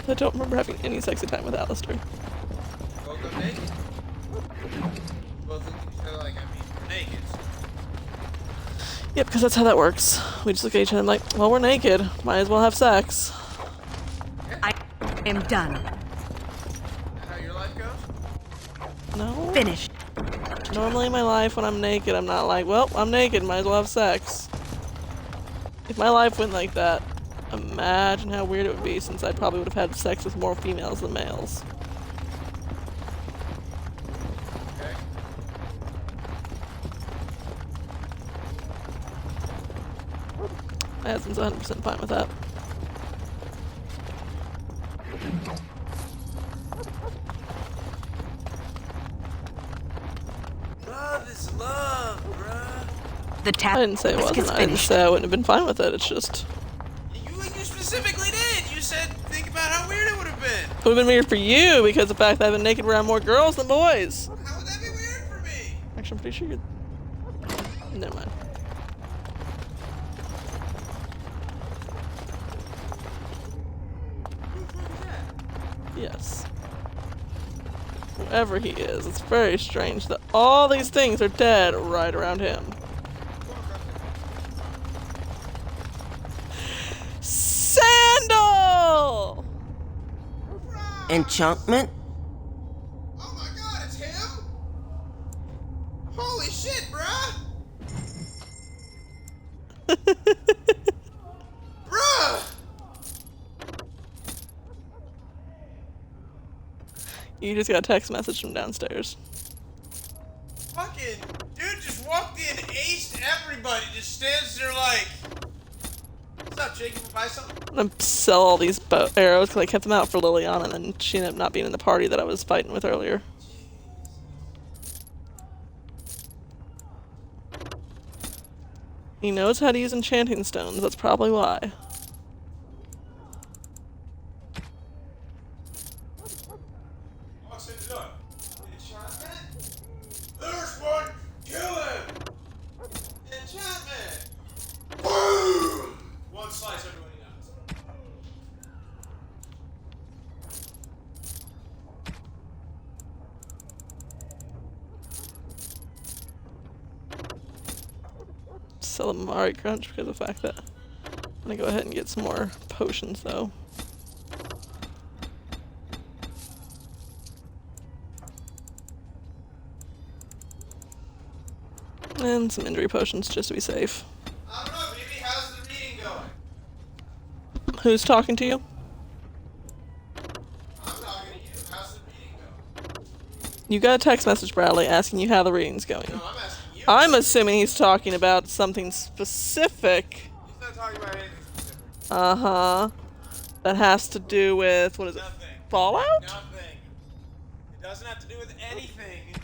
I don't remember having any sexy time with Alistair. Woke up naked? Both looked at each other like, we're naked. Yep, because that's how that works. We just look at each other and like, well, we're naked. Might as well have sex. I am done. How your life goes? No. Finished. Normally in my life when I'm naked, I'm not like, well, I'm naked, might as well have sex. If my life went like that, imagine how weird it would be, since I probably would have had sex with more females than males. Okay. My husband's 100% fine with that. Love is love, bruh. The tap. I didn't say it wasn't. I didn't say I wouldn't have been fine with it. It's just. You specifically did. You said think about how weird it would have been. It would have been weird for you because of the fact that I've been naked around more girls than boys. How would that be weird for me? Actually, I'm pretty sure you're. Never mind. Yes. Whoever he is, it's very strange that all these things are dead right around him. Sandal! Enchantment? Oh my god, it's him? Holy shit, bruh! Bruh! You just got a text message from downstairs. Fucking dude just walked in, aced everybody, just stands there like, what's up, Jake? You wanna buy something? I'm gonna sell all these bow arrows because I kept them out for Liliana, and then she ended up not being in the party that I was fighting with earlier. He knows how to use enchanting stones, that's probably why. Walks in the door. Enchantment? There's one! Kill him! Enchantment! Boom! One slice, everybody knows. Sell a Mari Crunch because of the fact that I'm gonna go ahead and get some more potions though. And some injury potions just to be safe. I don't know, baby. How's the reading going? Who's talking to you? I'm talking to you. How's the reading going? You got a text message, Bradley, asking you how the reading's going. No, I'm asking you. I'm assuming he's talking about something specific. He's not talking about anything specific. Uh-huh. That has to do with, what is it? Fallout? Nothing. It doesn't have to do with anything.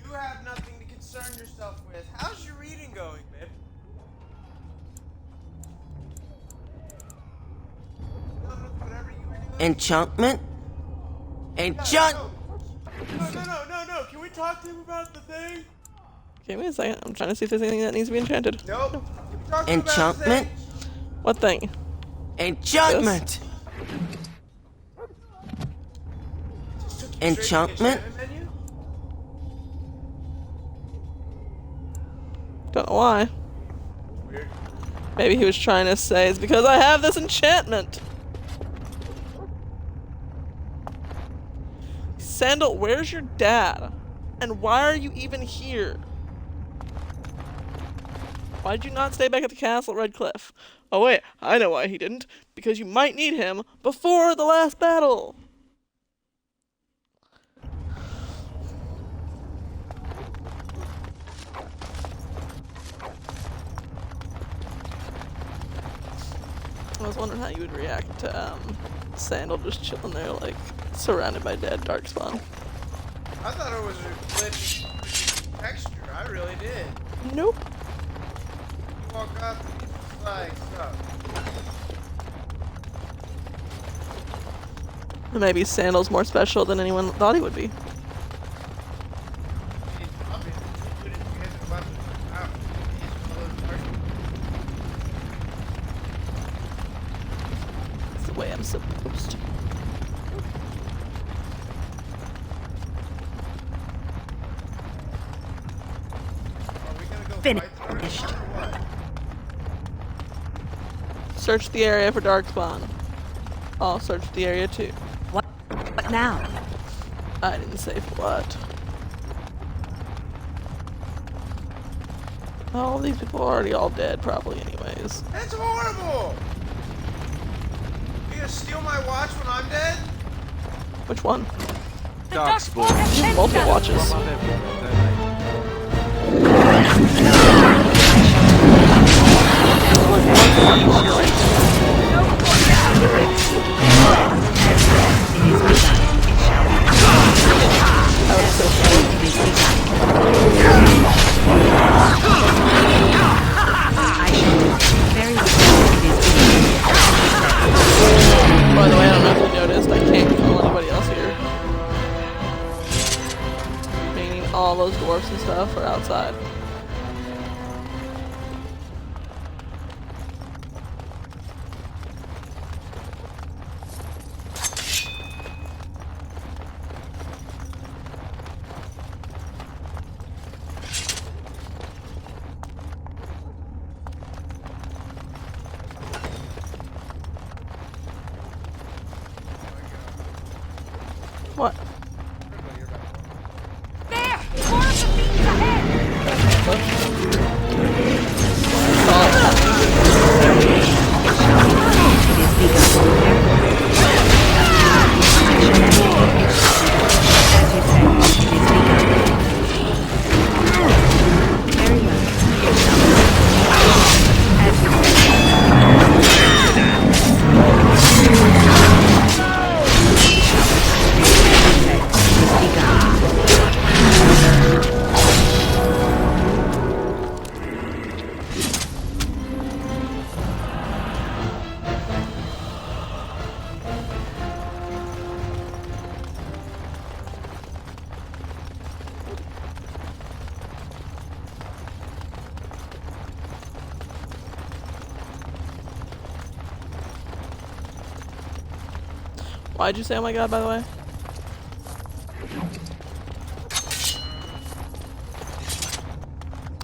You have nothing to concern yourself with. How's your reading going, babe? Whatever you were doing. Enchantment? Enchant? No. Can we talk to him about the thing? Give me a second. I'm trying to see if there's anything that needs to be enchanted. Nope. Can we talk to him about the Enchantment? thing? What thing? Enchantment! Enchantment? Menu? Don't know why. Weird. Maybe he was trying to say it's because I have this enchantment. Sandal, where's your dad? And why are you even here? Why did you not stay back at the castle at Red Cliff? Oh wait, I know why he didn't. Because you might need him before the last battle. I was wondering how you would react to Sandal just chilling there, like, surrounded by dead Darkspawn. I thought it was a glitch texture. I really did. Nope. You walk up and it's like, Maybe Sandal's more special than anyone thought he would be. That's the way I'm supposed to. Finished. Search the area for Darkspawn. I'll search the area too. What now? I didn't say for what. Oh, these people are already all dead, probably, anyways. That's horrible! You gonna steal my watch when I'm dead? Which one? Darkspawn. Multiple watches. By the way, I don't know if you noticed, I can't kill anybody else here. Meaning all those dwarfs and stuff are outside. What? There! More of the beams ahead! Why'd you say oh my god, by the way?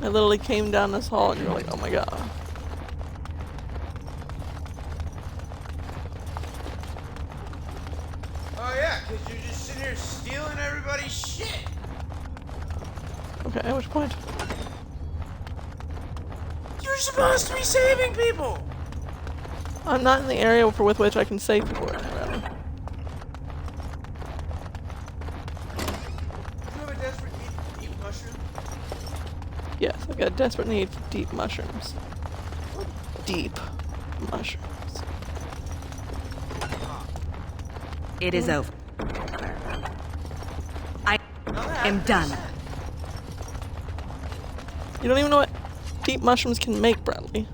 I literally came down this hall and you were like, oh my god. Oh yeah, because you're just sitting here stealing everybody's shit. Okay, at which point? You're supposed to be saving people. I'm not in the area with which I can save people right now. Yes, I got a desperate need for deep mushrooms. Deep mushrooms. It is over. I am done. You don't even know what deep mushrooms can make, Bradley.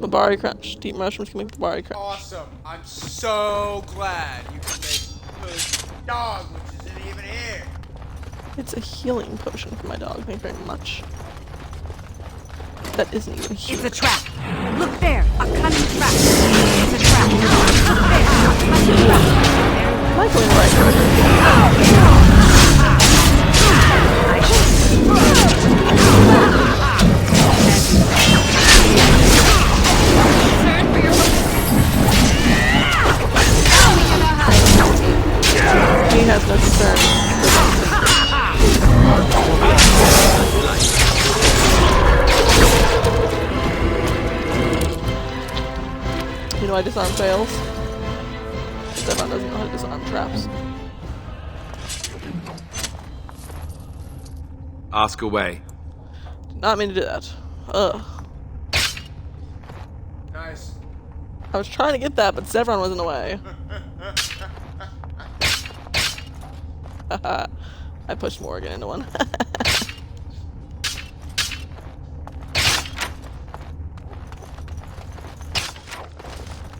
Babari Crunch. Deep mushrooms can make Babari Crunch. Awesome. I'm so glad you can make good dog, which isn't even here. It's a healing potion for my dog. Thank you very much. That isn't even healing. It's a trap. Look there. A cunning trap. It's a trap. Look there. A cunning trap. Am I going right? my disarm fails. Zevran doesn't know how to disarm traps. Ask away. Did not mean to do that. Ugh. Nice. I was trying to get that, but Zevran was in the way. I pushed Morrigan into one.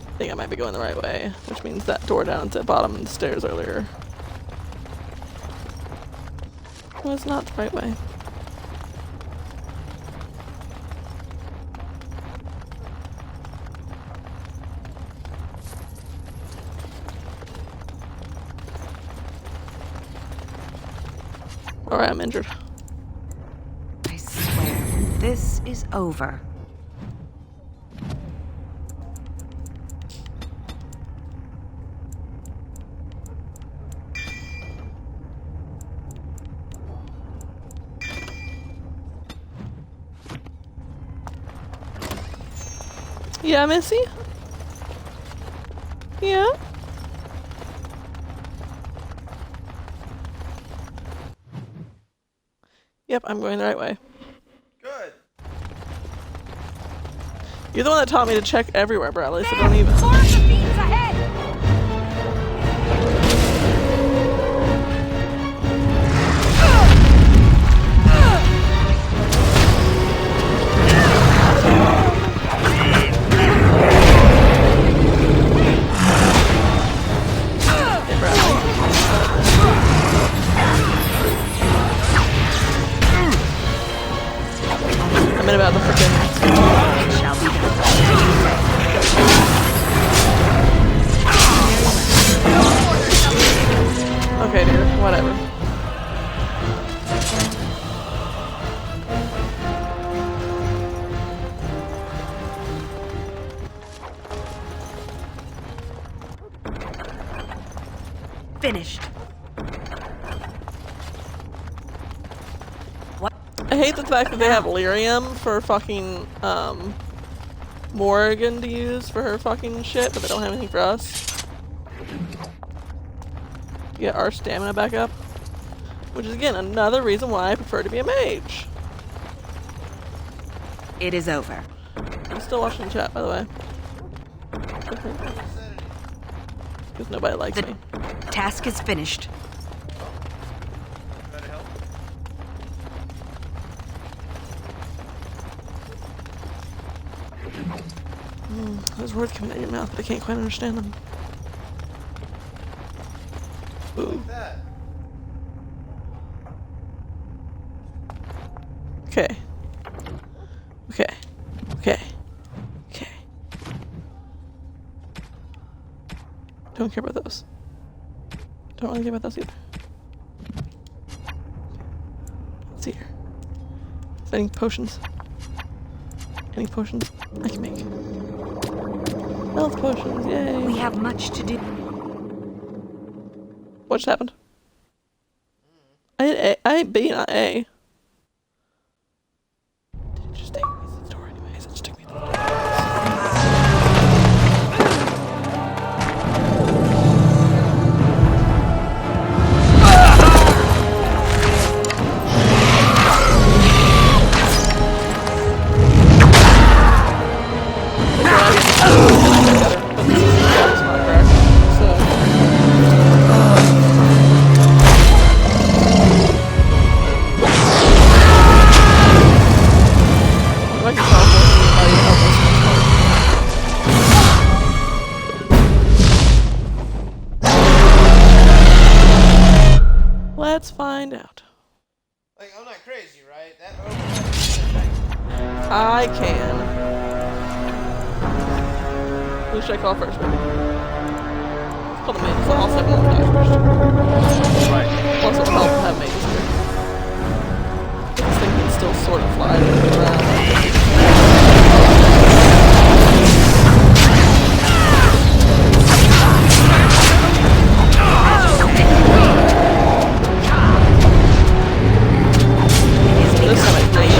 I think I might be going the right way, which means that door down at the bottom of the stairs earlier was not the right way. Alright, I'm injured. I swear, this is over. Yeah, Missy? Yeah? Yep, I'm going the right way. Good. You're the one that taught me to check everywhere, Bradley, so don't even. More of the beams ahead! I'm in about the frickin'. Shall be done. Okay, dear, whatever. Finished. I hate the fact that they have lyrium for fucking, Morrigan to use for her fucking shit, but they don't have anything for us. Get our stamina back up. Which is, again, another reason why I prefer to be a mage. It is over. I'm still watching the chat, by the way. Because nobody likes me. Task is finished. There's words coming out of your mouth, but I can't quite understand them. Ooh. Okay. Okay. Okay. Okay. Don't care about those. Don't really care about those either. Let's see here. Is there any potions? Any potions I can make? Health potions, yay! We have much to do. What just happened? I hit A. I hit B, not A. Did it just take me to the door anyways? It just took me to the door. Let's find out. Like, I'm not crazy, right? That I can. Who should I call first, baby? Let's call the maid, so I'll second one die first. Right. Plus it'll help have mages here. This thing can still sort of fly around. This time I think.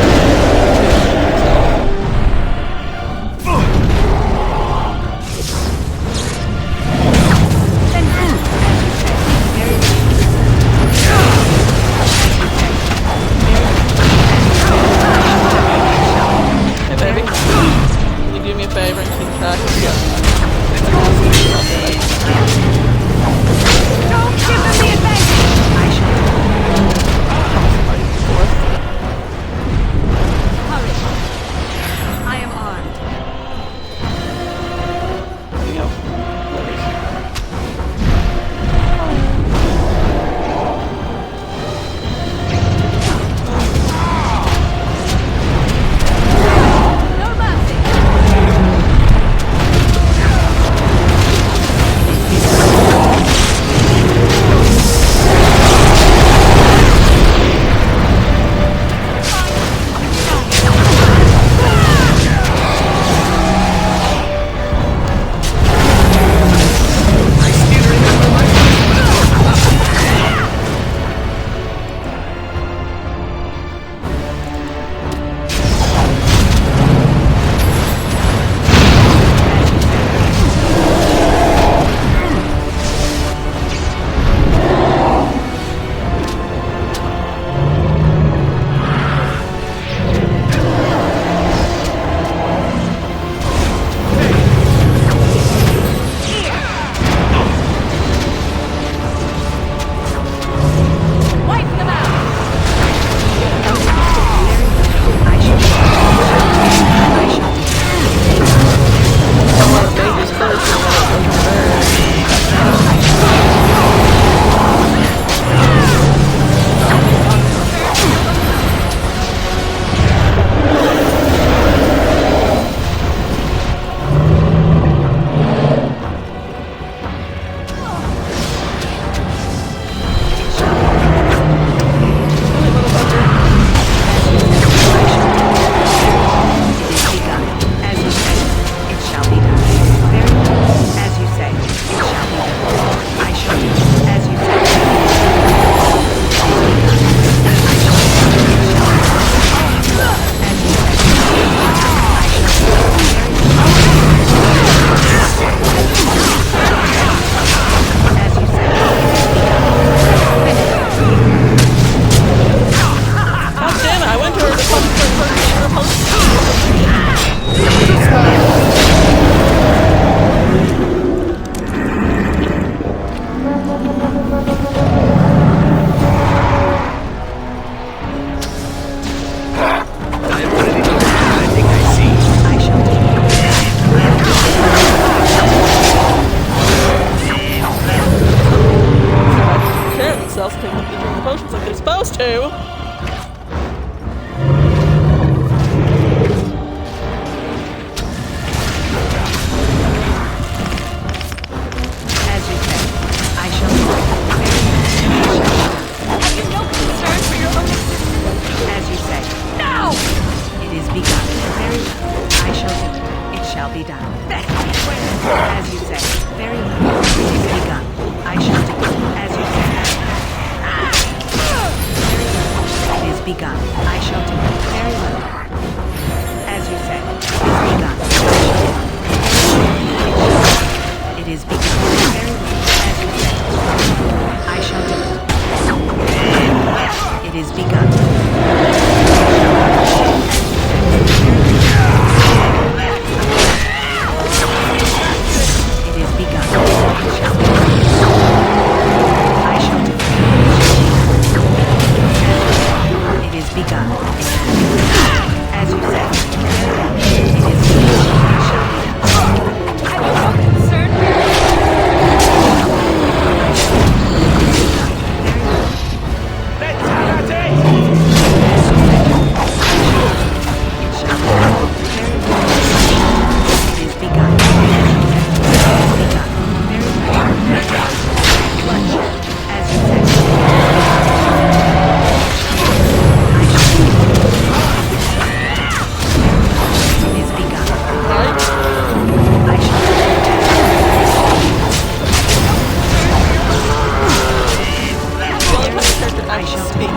I shall do it. Very well. As you say, it is begun. Very well. As you say, I shall do it. It is begun. It is begun. I shall do it. It is begun. As you say, it is begun. I'm not concerned. Let's have it! It is begun. As you say. I shall speak.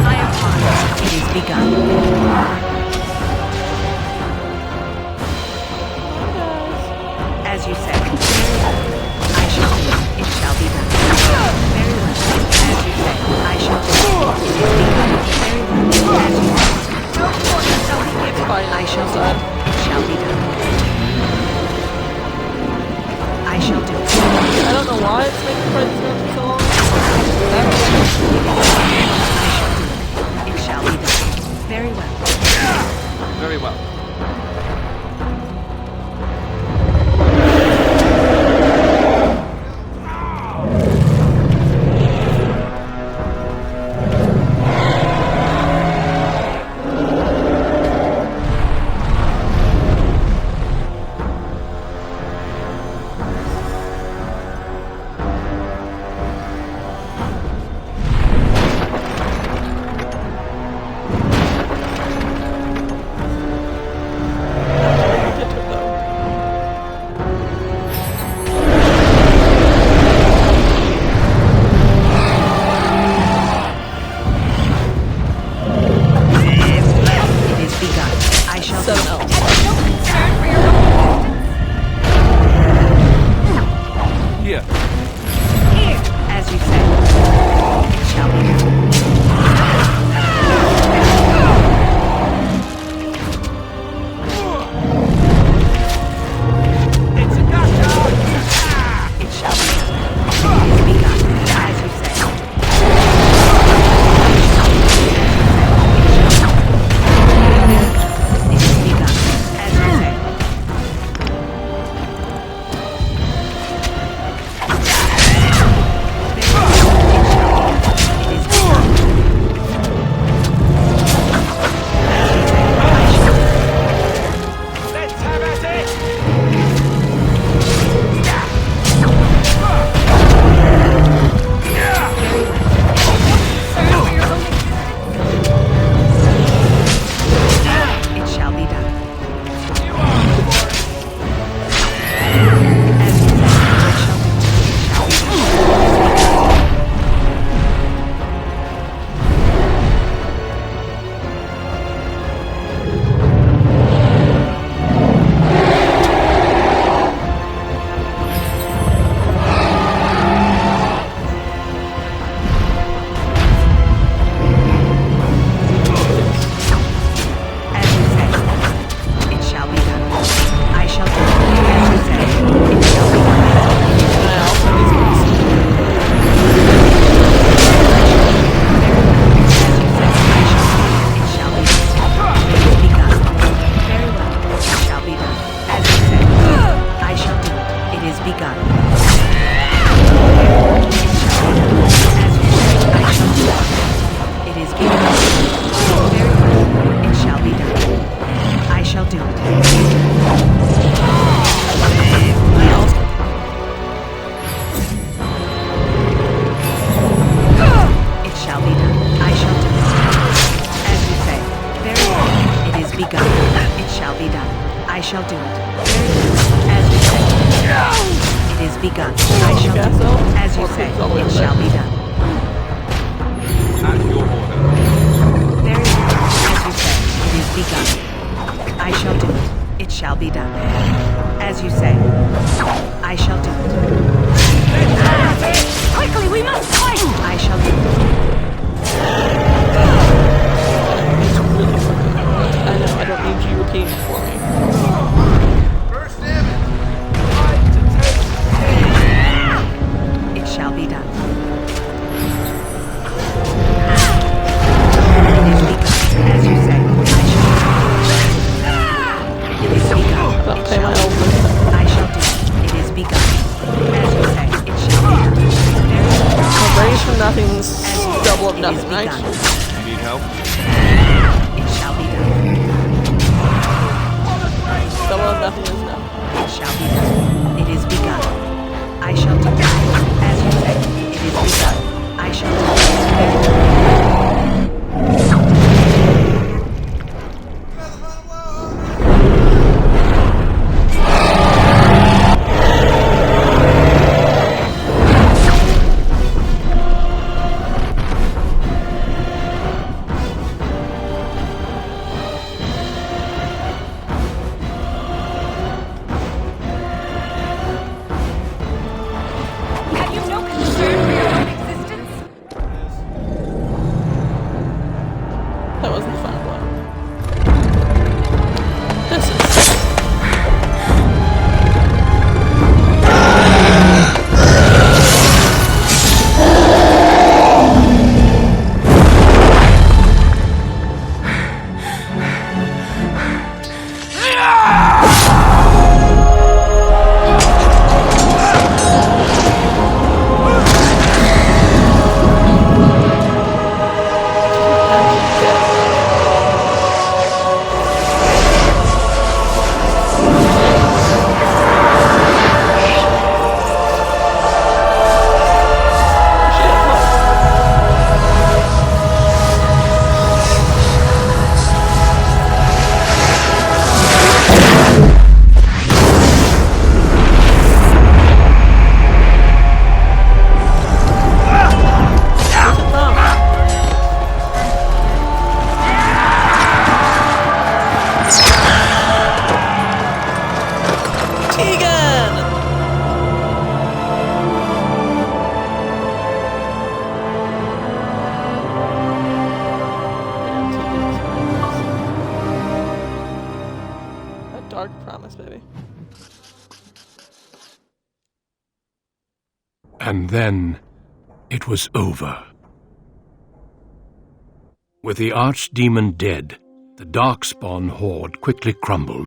I am fine. It is begun. As you say. I shall do it. It shall be done. Very well. As you say. I shall do it. It is begun. Very well. As you say. I shall do it. It shall be done. I shall do it. I don't know why it's making prices go so long. I shall do it. It shall be done. Very well. Very well. begun. I shall do it. As you say, it shall be done. At your order. Very well. As you say, it is begun. I shall do it. It shall be done. As you say, I shall do it. Quickly, we must fight! I shall do it. I know, I don't need you repeating for me. It shall be done. It is begun. As you say, I shall do it. It is begun. Don't pay my old I shall do it. It is begun. As you say, it shall be done. Raise from nothing's double of nothing, right? Need help? It shall be done. Double of nothing is no. It shall be done. It is begun. I shall do it. As you say, it is begun. I shall do Have you no concern for your own existence? That wasn't the final blow. This is. Dark promise, baby. And then it was over. With the archdemon dead, the Darkspawn horde quickly crumbled.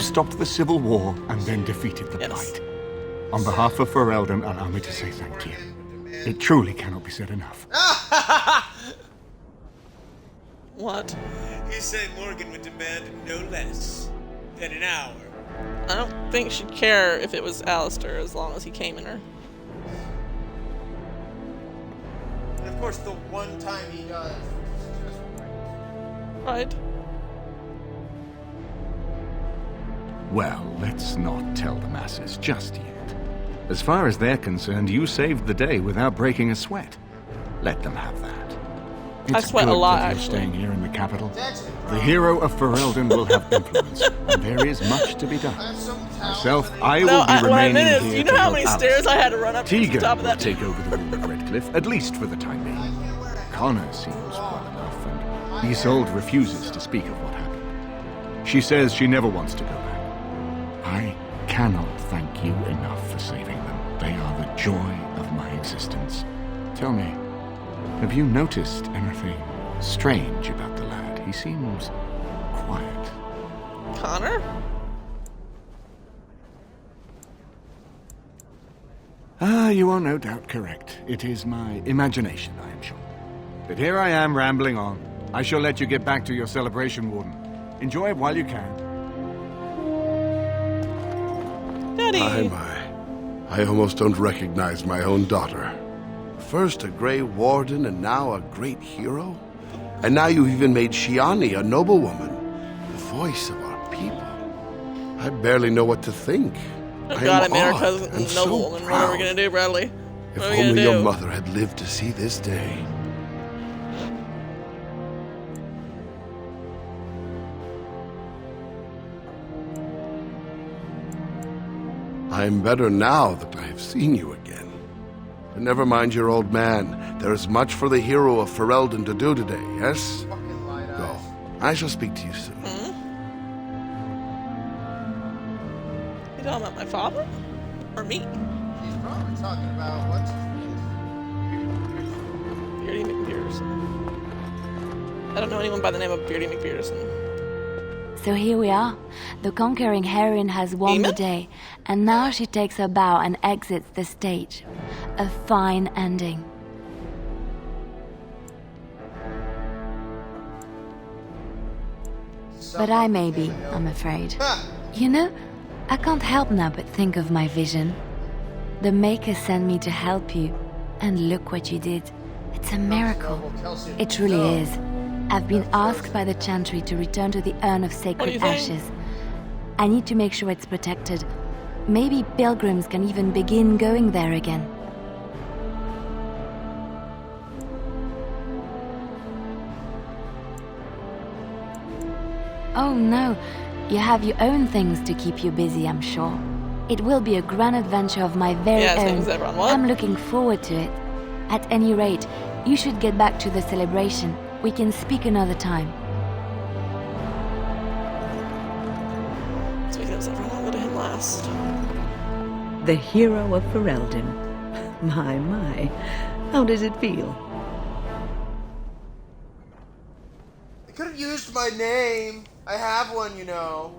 stopped the civil war and then defeated the Blight. On behalf of Ferelden, allow me to say thank you. It truly cannot be said enough. What? He said Morgan would demand no less than an hour. I don't think she'd care if it was Alistair as long as he came in her. And of course, the one time he does, is just right. Well, let's not tell the masses just yet. As far as they're concerned, you saved the day without breaking a sweat. Let them have that. I sweat a lot, that you're actually. Staying here in the capital. The hero of Ferelden will have influence, and there is much to be done. Myself, I will be remaining here. You know how many stairs I had to run up to the Tegan top of will that? take over the rule of Redcliffe, at least for the time being. Connor seems well enough, and Isolde refuses to speak of what happened. She says she never wants to go back. I cannot thank you enough for saving them. They are the joy of my existence. Tell me, have you noticed anything strange about the lad? He seems quiet. Connor? Ah, you are no doubt correct. It is my imagination, I am sure. But here I am rambling on. I shall let you get back to your celebration, Warden. Enjoy it while you can. Daddy! I almost don't recognize my own daughter. First a Grey Warden and now a great hero? And now you've even made Shiani a noblewoman, the voice of our people. I barely know what to think. Oh I God, I am made our awed cousin and a so noblewoman. What are we proud. gonna do, Bradley? If What are we gonna only do? your mother had lived to see this day. I'm better now that I have seen you again. But never mind your old man. There is much for the hero of Ferelden to do today, yes? Go. I shall speak to you soon. You talking about my father? Or me? He's probably talking about what's Beardy McPherson. I don't know anyone by the name of Beardy McPherson. So here we are. The conquering heroine has won the day, and now she takes her bow and exits the stage. A fine ending. But I may be, I'm afraid. You know, I can't help now but think of my vision. The Maker sent me to help you, and look what you did. It's a miracle. It truly is. I've been asked by the Chantry to return to the Urn of Sacred Ashes. I need to make sure it's protected. Maybe pilgrims can even begin going there again. Oh no, you have your own things to keep you busy, I'm sure. It will be a grand adventure of my very own. I'm looking forward to it. At any rate, you should get back to the celebration. We can speak another time. Speaking of Zephyr, I'll go to him last. The hero of Ferelden. My. How does it feel? They could have used my name. I have one, you know.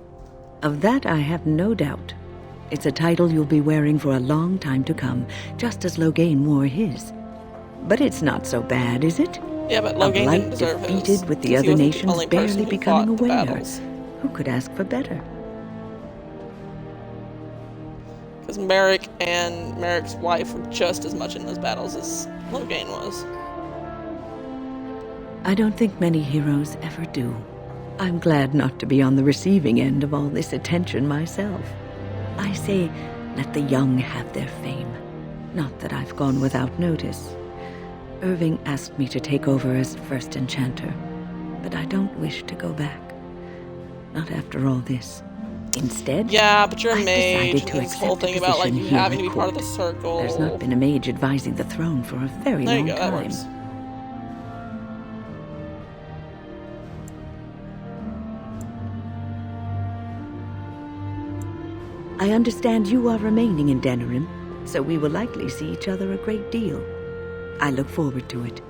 Of that I have no doubt. It's a title you'll be wearing for a long time to come, just as Loghain wore his. But it's not so bad, is it? Yeah, but A Loghain didn't blight deserve defeated his, with the because he other wasn't the nations only person barely who becoming fought the aware. battles. Who could ask for better? Because Merrick and Merrick's wife were just as much in those battles as Loghain was. I don't think many heroes ever do. I'm glad not to be on the receiving end of all this attention myself. I say, let the young have their fame. Not that I've gone without notice. Irving asked me to take over as first enchanter, but I don't wish to go back. Not after all this. Instead, Yeah, but you're a I've mage, decided and to this whole accept a thing about like position you here having to at be part of the court. circle. There's not been a mage advising the throne for a very There you long go, that time. works. I understand you are remaining in Denerim, so we will likely see each other a great deal. I look forward to it.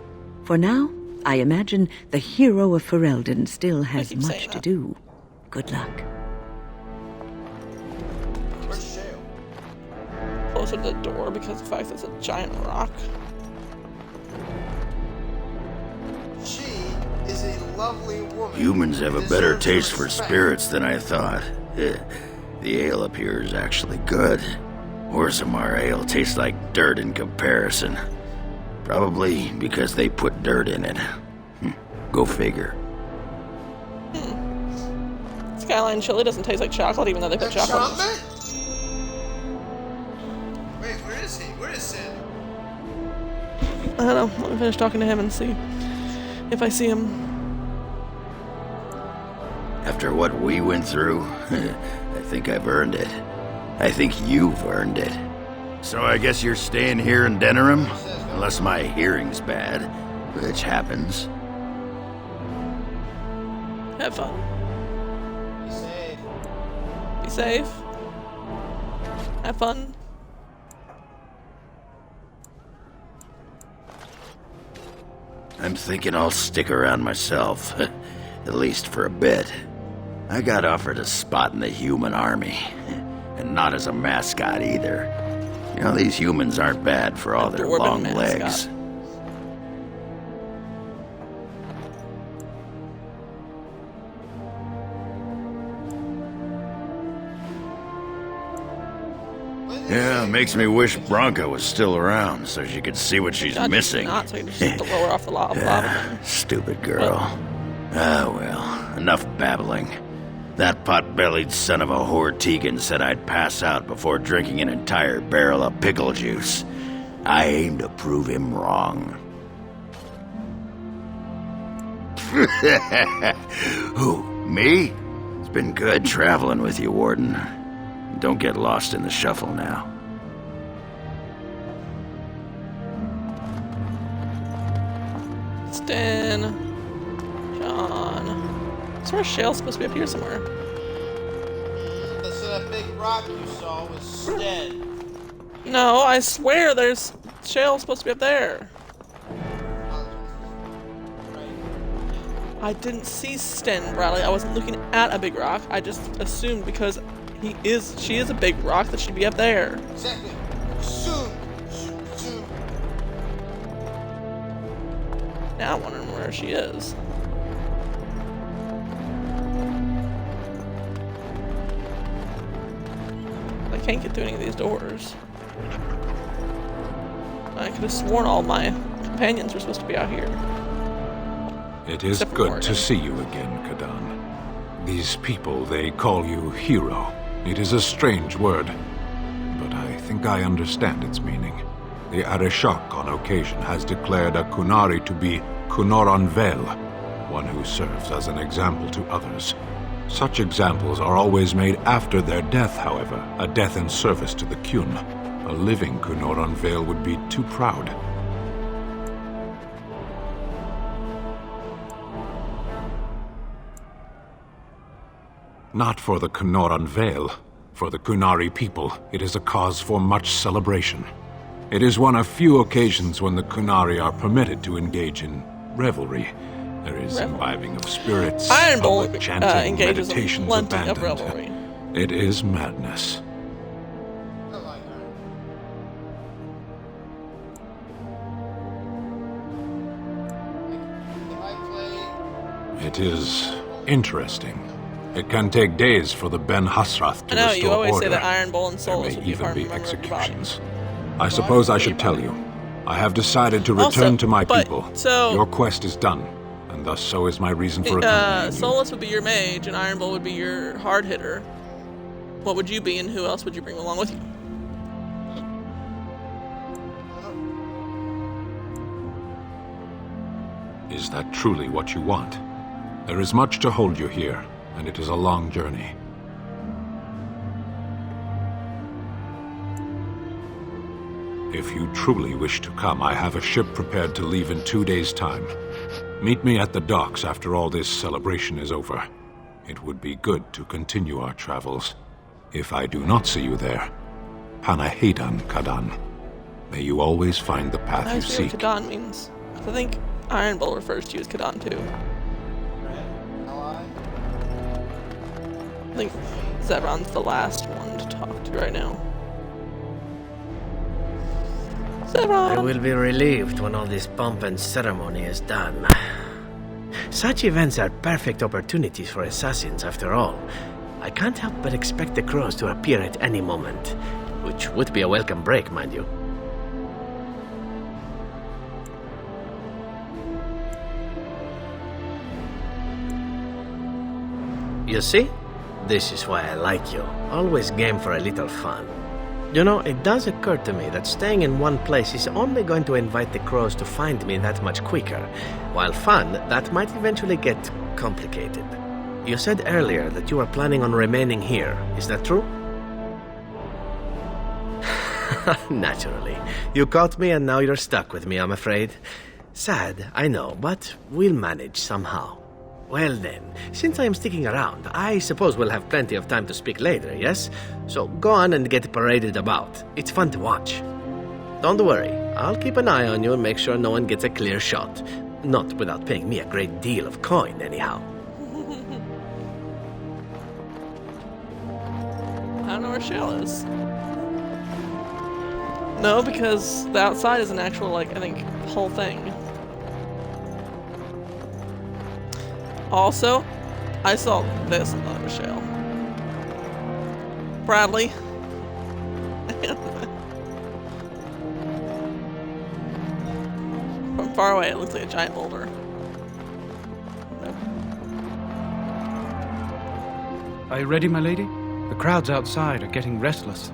For now, I imagine the hero of Ferelden still has keep much saying to that. do. Good luck. closer to the door because of the fact that it's a giant rock. She is a lovely woman. Humans have a better taste for spirits than I thought. The ale up here is actually good. Orzammar ale tastes like dirt in comparison. Probably because they put dirt in it. Go figure. Skyline chili doesn't taste like chocolate, even though they put chocolate. Wait, where is he? Where is Sid? I don't know. Let me finish talking to him and see if I see him. After what we went through, I think I've earned it. I think you've earned it. So I guess you're staying here in Denerim? Unless my hearing's bad, which happens. Have fun. Be safe. Have fun. I'm thinking I'll stick around myself, at least for a bit. I got offered a spot in the human army, and not as a mascot either. You know, these humans aren't bad for all their long legs. Yeah, makes me wish Bronca was still around so she could see what she's missing. Not, so you just throw her off the lava. Stupid girl. Ah, well, enough babbling. That pot-bellied son of a whore Tegan said I'd pass out before drinking an entire barrel of pickle juice. I aim to prove him wrong. Who, me? It's been good traveling with you, Warden. Don't get lost in the shuffle now. Stan. John. I swear Shale's supposed to be up here somewhere. So that big rock you saw was Sten. No, I swear there's Shale's supposed to be up there. I didn't see Sten, Bradley. I wasn't looking at a big rock. I just assumed because she is a big rock that she'd be up there. Exactly. Soon. Now I'm wondering where she is. I can't get through any of these doors. I could have sworn all my companions were supposed to be out here. It is good to see you again, Kadan. These people, they call you hero. It is a strange word, but I think I understand its meaning. The Arishok on occasion has declared a Kunari to be Kunoran Vel, one who serves as an example to others. Such examples are always made after their death, however, a death in service to the Kyun. A living Kunoran Vel would be too proud. Not for the Kunoran Vel. For the Kunari people, it is a cause for much celebration. It is one of few occasions when the Kunari are permitted to engage in revelry. There is imbibing of spirits, public chanting, meditations abandoned. It is madness. It is interesting. It can take days for the Ben Hasrath to restore order. I know, you always say that Iron Bowl and Souls would be hard to remember executions. I suppose I should tell you. I have decided to return to my people. Your quest is done, and thus so is my reason for accompanying you. Solus would be your mage, and Iron Bowl would be your hard hitter. What would you be, and who else would you bring along with you? Is that truly what you want? There is much to hold you here, and it is a long journey. If you truly wish to come, I have a ship prepared to leave in 2 days' time. Meet me at the docks after all this celebration is over. It would be good to continue our travels. If I do not see you there, Panahedan Kadan. May you always find the path you seek. What Kadan means. I think Iron Bowl refers to you as Kadan too. I think Zebron's the last one to talk to right now. I will be relieved when all this pomp and ceremony is done. Such events are perfect opportunities for assassins, after all. I can't help but expect the crows to appear at any moment, which would be a welcome break, mind you. You see? This is why I like you. Always game for a little fun. You know, it does occur to me that staying in one place is only going to invite the crows to find me that much quicker, while fun, that might eventually get complicated. You said earlier that you were planning on remaining here. Is that true? Naturally. You caught me and now you're stuck with me, I'm afraid. Sad, I know, but we'll manage somehow. Well then, since I am sticking around, I suppose we'll have plenty of time to speak later, yes? So go on and get paraded about. It's fun to watch. Don't worry, I'll keep an eye on you and make sure no one gets a clear shot. Not without paying me a great deal of coin, anyhow. I don't know where Shale is. No, because the outside is an actual, like, I think, whole thing. Also, I saw this in the Shale. Bradley. From far away, it looks like a giant boulder. Are you ready, my lady? The crowds outside are getting restless.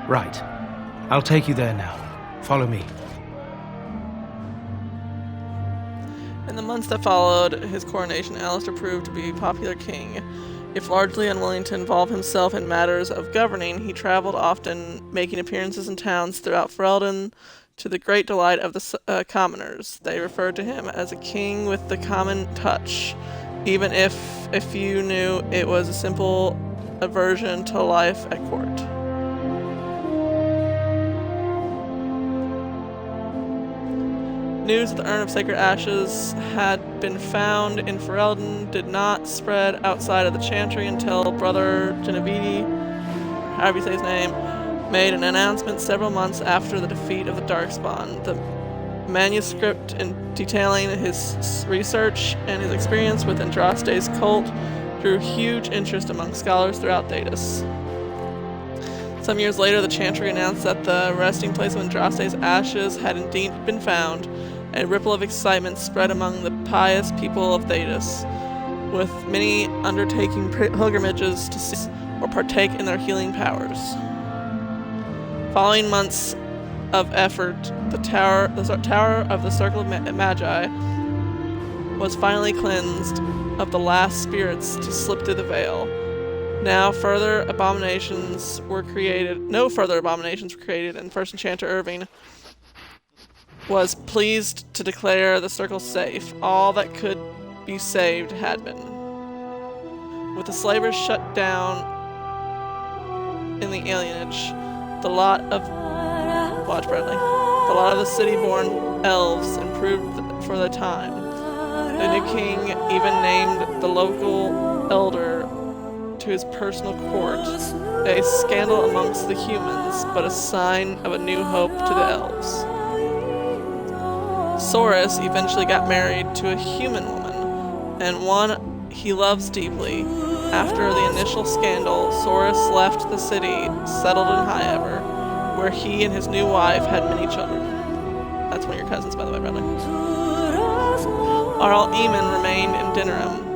Right. I'll take you there now. Follow me. In the months that followed his coronation, Alistair proved to be a popular king. If largely unwilling to involve himself in matters of governing, he traveled often, making appearances in towns throughout Ferelden to the great delight of the commoners. They referred to him as a king with the common touch, even if a few knew it was a simple aversion to life at court. News that the Urn of Sacred Ashes had been found in Ferelden did not spread outside of the Chantry until Brother Genevieve, however you say his name, made an announcement several months after the defeat of the Darkspawn. The manuscript detailing his research and his experience with Andraste's cult drew huge interest among scholars throughout Thedas. Some years later, the Chantry announced that the resting place of Andraste's ashes had indeed been found. A ripple of excitement spread among the pious people of Thedas, with many undertaking pilgrimages to see or partake in their healing powers. Following months of effort, the Tower of the Circle of Magi was finally cleansed of the last spirits to slip through the veil. No further abominations were created, and First Enchanter Irving was pleased to declare the circle safe. All that could be saved had been. With the slavers shut down in the alienage, the lot of the city-born elves improved for the time. The new king even named the local elder to his personal court, a scandal amongst the humans, but a sign of a new hope to the elves. Soris eventually got married to a human woman, and one he loves deeply. After the initial scandal, Soris left the city, settled in Highever, where he and his new wife had many children. That's one of your cousins, by the way, Bradley. Arl Eamon remained in Dinneram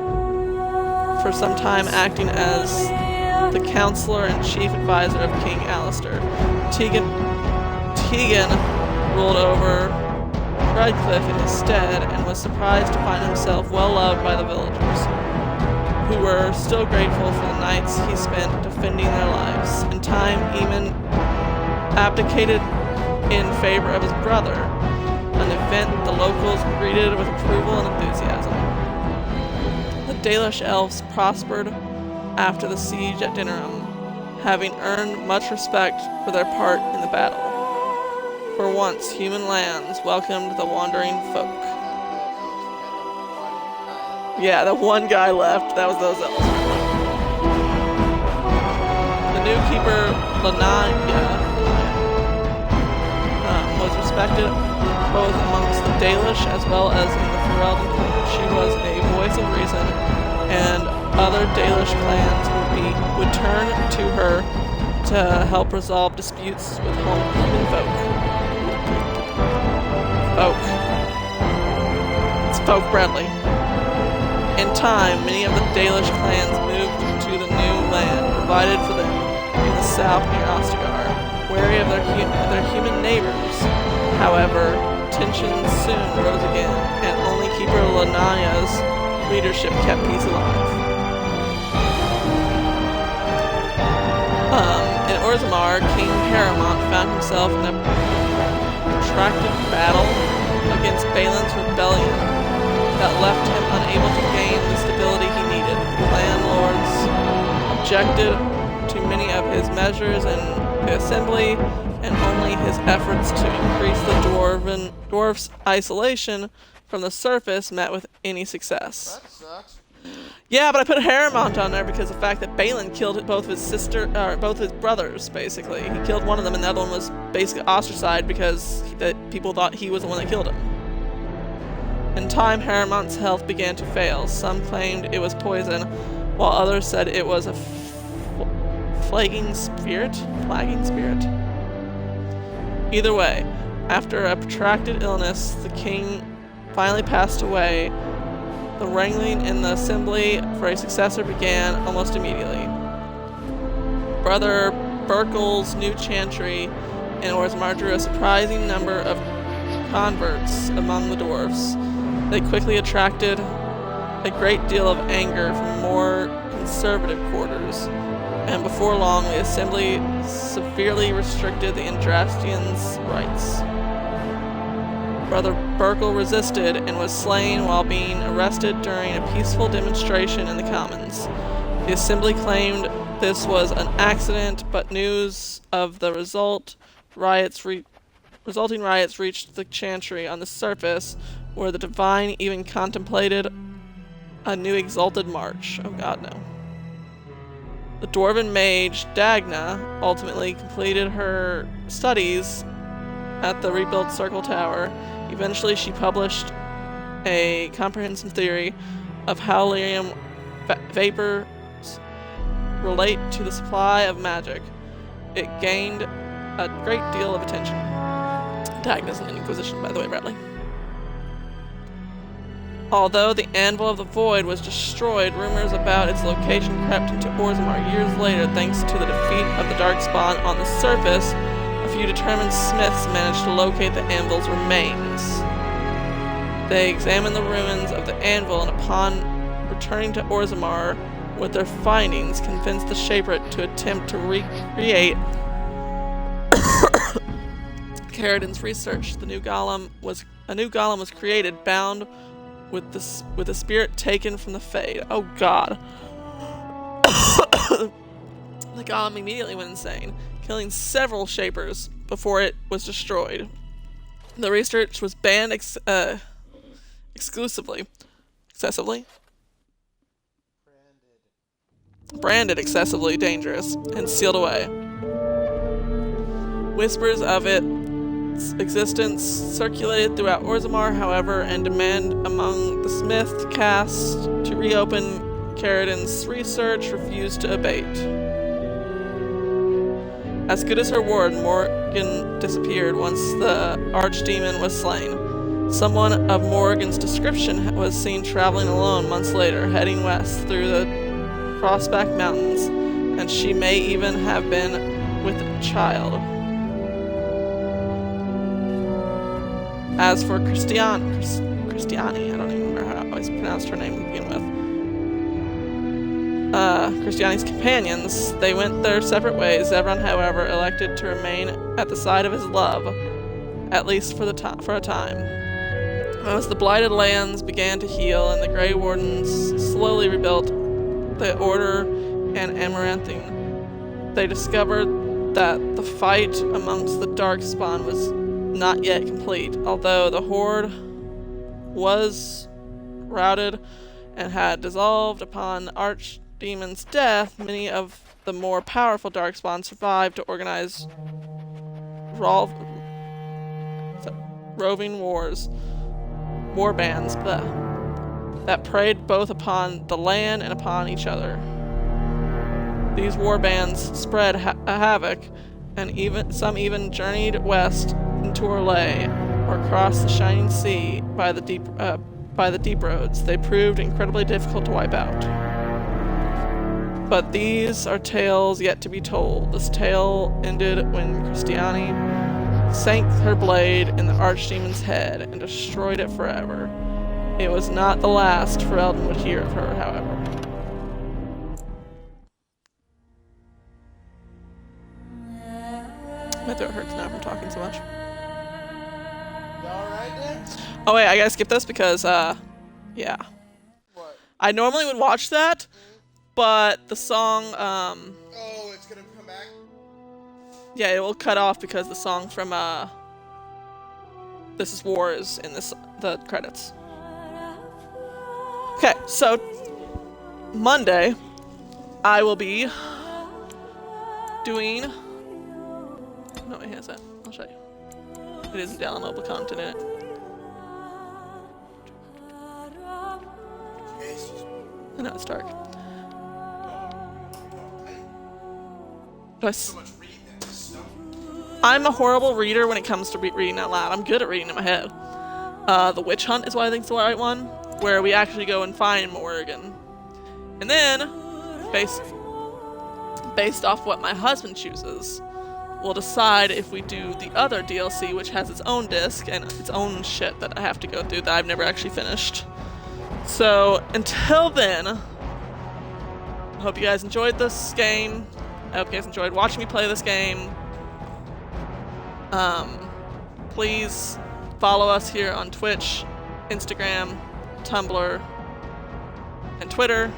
for some time, acting as the counselor and chief advisor of King Alistair. Tegan ruled over Redcliffe in his stead, and was surprised to find himself well loved by the villagers, who were still grateful for the nights he spent defending their lives. In time, Eamon abdicated in favor of his brother, an event the locals greeted with approval and enthusiasm. The Dalish elves prospered after the siege at Dinneram, having earned much respect for their part in the battle. For once, human lands welcomed the wandering folk. Yeah, the one guy left, that was those elves. The new keeper, Lanaya, was respected both amongst the Dalish as well as in the Ferelden court. She was a voice of reason, and other Dalish clans would turn to her to help resolve disputes with human folk. It's folk Bradley. In time, many of the Dalish clans moved to the new land provided for them in the south near Ostagar, wary of their human neighbors. However, tensions soon rose again, and only Keeper Lanya's leadership kept peace alive. In Orzammar, King Haremont found himself in a protracted battle against Balin's rebellion that left him unable to gain the stability he needed. The landlords objected to many of his measures in the assembly, and only his efforts to increase the dwarf's isolation from the surface met with any success. That sucks. Yeah, but I put Haremont on there because of the fact that Balin killed both his brothers, basically. He killed one of them, and the other one was basically ostracized because people thought he was the one that killed him. In time, Haremont's health began to fail. Some claimed it was poison, while others said it was a flagging spirit. Either way, after a protracted illness, the king finally passed away. The wrangling in the assembly for a successor began almost immediately. Brother Berkel's new chantry in Orzammar drew a surprising number of converts among the dwarves. They quickly attracted a great deal of anger from more conservative quarters, and before long the assembly severely restricted the Andrastians' rights. Brother Berkel resisted and was slain while being arrested during a peaceful demonstration in the Commons. The assembly claimed this was an accident, but news of the resulting riots reached the chantry on the surface, where the Divine even contemplated a new exalted march. Oh god, no. The dwarven mage, Dagna, ultimately completed her studies at the rebuilt Circle Tower. Eventually, she published a comprehensive theory of how lyrium vapors relate to the supply of magic. It gained a great deal of attention. Dagna's an Inquisition, by the way, Bradley. Although the Anvil of the Void was destroyed, rumors about its location crept into Orzammar years later thanks to the defeat of the Darkspawn on the surface. A few determined smiths managed to locate the anvil's remains. They examined the ruins of the anvil, and upon returning to Orzammar with their findings, convinced the Shaperate to attempt to recreate Caridin's research. A new golem was created, bound with the spirit taken from the Fade. Oh god. The golem immediately went insane, killing several Shapers before it was destroyed. The research was banned excessively, branded excessively dangerous, and sealed away. Whispers of its existence circulated throughout Orzammar, however, and demand among the Smith caste to reopen Caridin's research refused to abate. As good as her word, Morgan disappeared once the archdemon was slain. Someone of Morgan's description was seen traveling alone months later, heading west through the Frostback Mountains, and she may even have been with a child. As for Christiani, I don't even remember how I always pronounced her name to begin with. Christiani's companions, they went their separate ways. Zevran, however, elected to remain at the side of his love, at least for a time. As the blighted lands began to heal and the Grey Wardens slowly rebuilt the Order and Amaranthine, they discovered that the fight amongst the Darkspawn was not yet complete. Although the Horde was routed and had dissolved upon the Archdemon's death, many of the more powerful Darkspawn survived to organize roving war bands that preyed both upon the land and upon each other. These war bands spread havoc, and some even journeyed west into Orlais, or crossed the shining sea by the deep roads. They proved incredibly difficult to wipe out. But these are tales yet to be told. This tale ended when Christiani sank her blade in the archdemon's head and destroyed it forever. It was not the last Ferelden would hear of her, however. My throat hurts now from talking so much. Oh wait, I gotta skip this because, yeah. What? I normally would watch that, but the song, Oh, it's gonna come back? yeah, it will cut off because the song from, This Is War is in the credits. Okay, so, Monday, I will be doing... No, it has that. I'll show you. It isn't downloadable content in it. I know it's dark. I'm a horrible reader when it comes to reading out loud. I'm good at reading in my head. The Witch Hunt is what I think is the right one, where we actually go and find Morrigan. And then, based off what my husband chooses, we'll decide if we do the other DLC, which has its own disc and its own shit that I have to go through that I've never actually finished. So, until then, I hope you guys enjoyed this game. I hope you guys enjoyed watching me play this game. Please follow us here on Twitch, Instagram, Tumblr, and Twitter.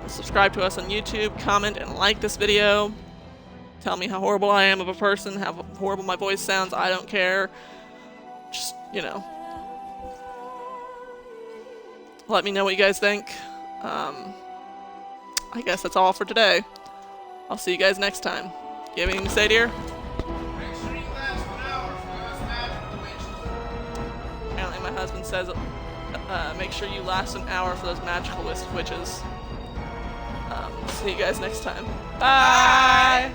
Subscribe to us on YouTube, comment and like this video. Tell me how horrible I am of a person, how horrible my voice sounds, I don't care. Just, you know. Let me know what you guys think. I guess that's all for today. I'll see you guys next time. You have anything to say, dear? Apparently my husband says, make sure you last an hour for those magical witches. See you guys next time. Bye!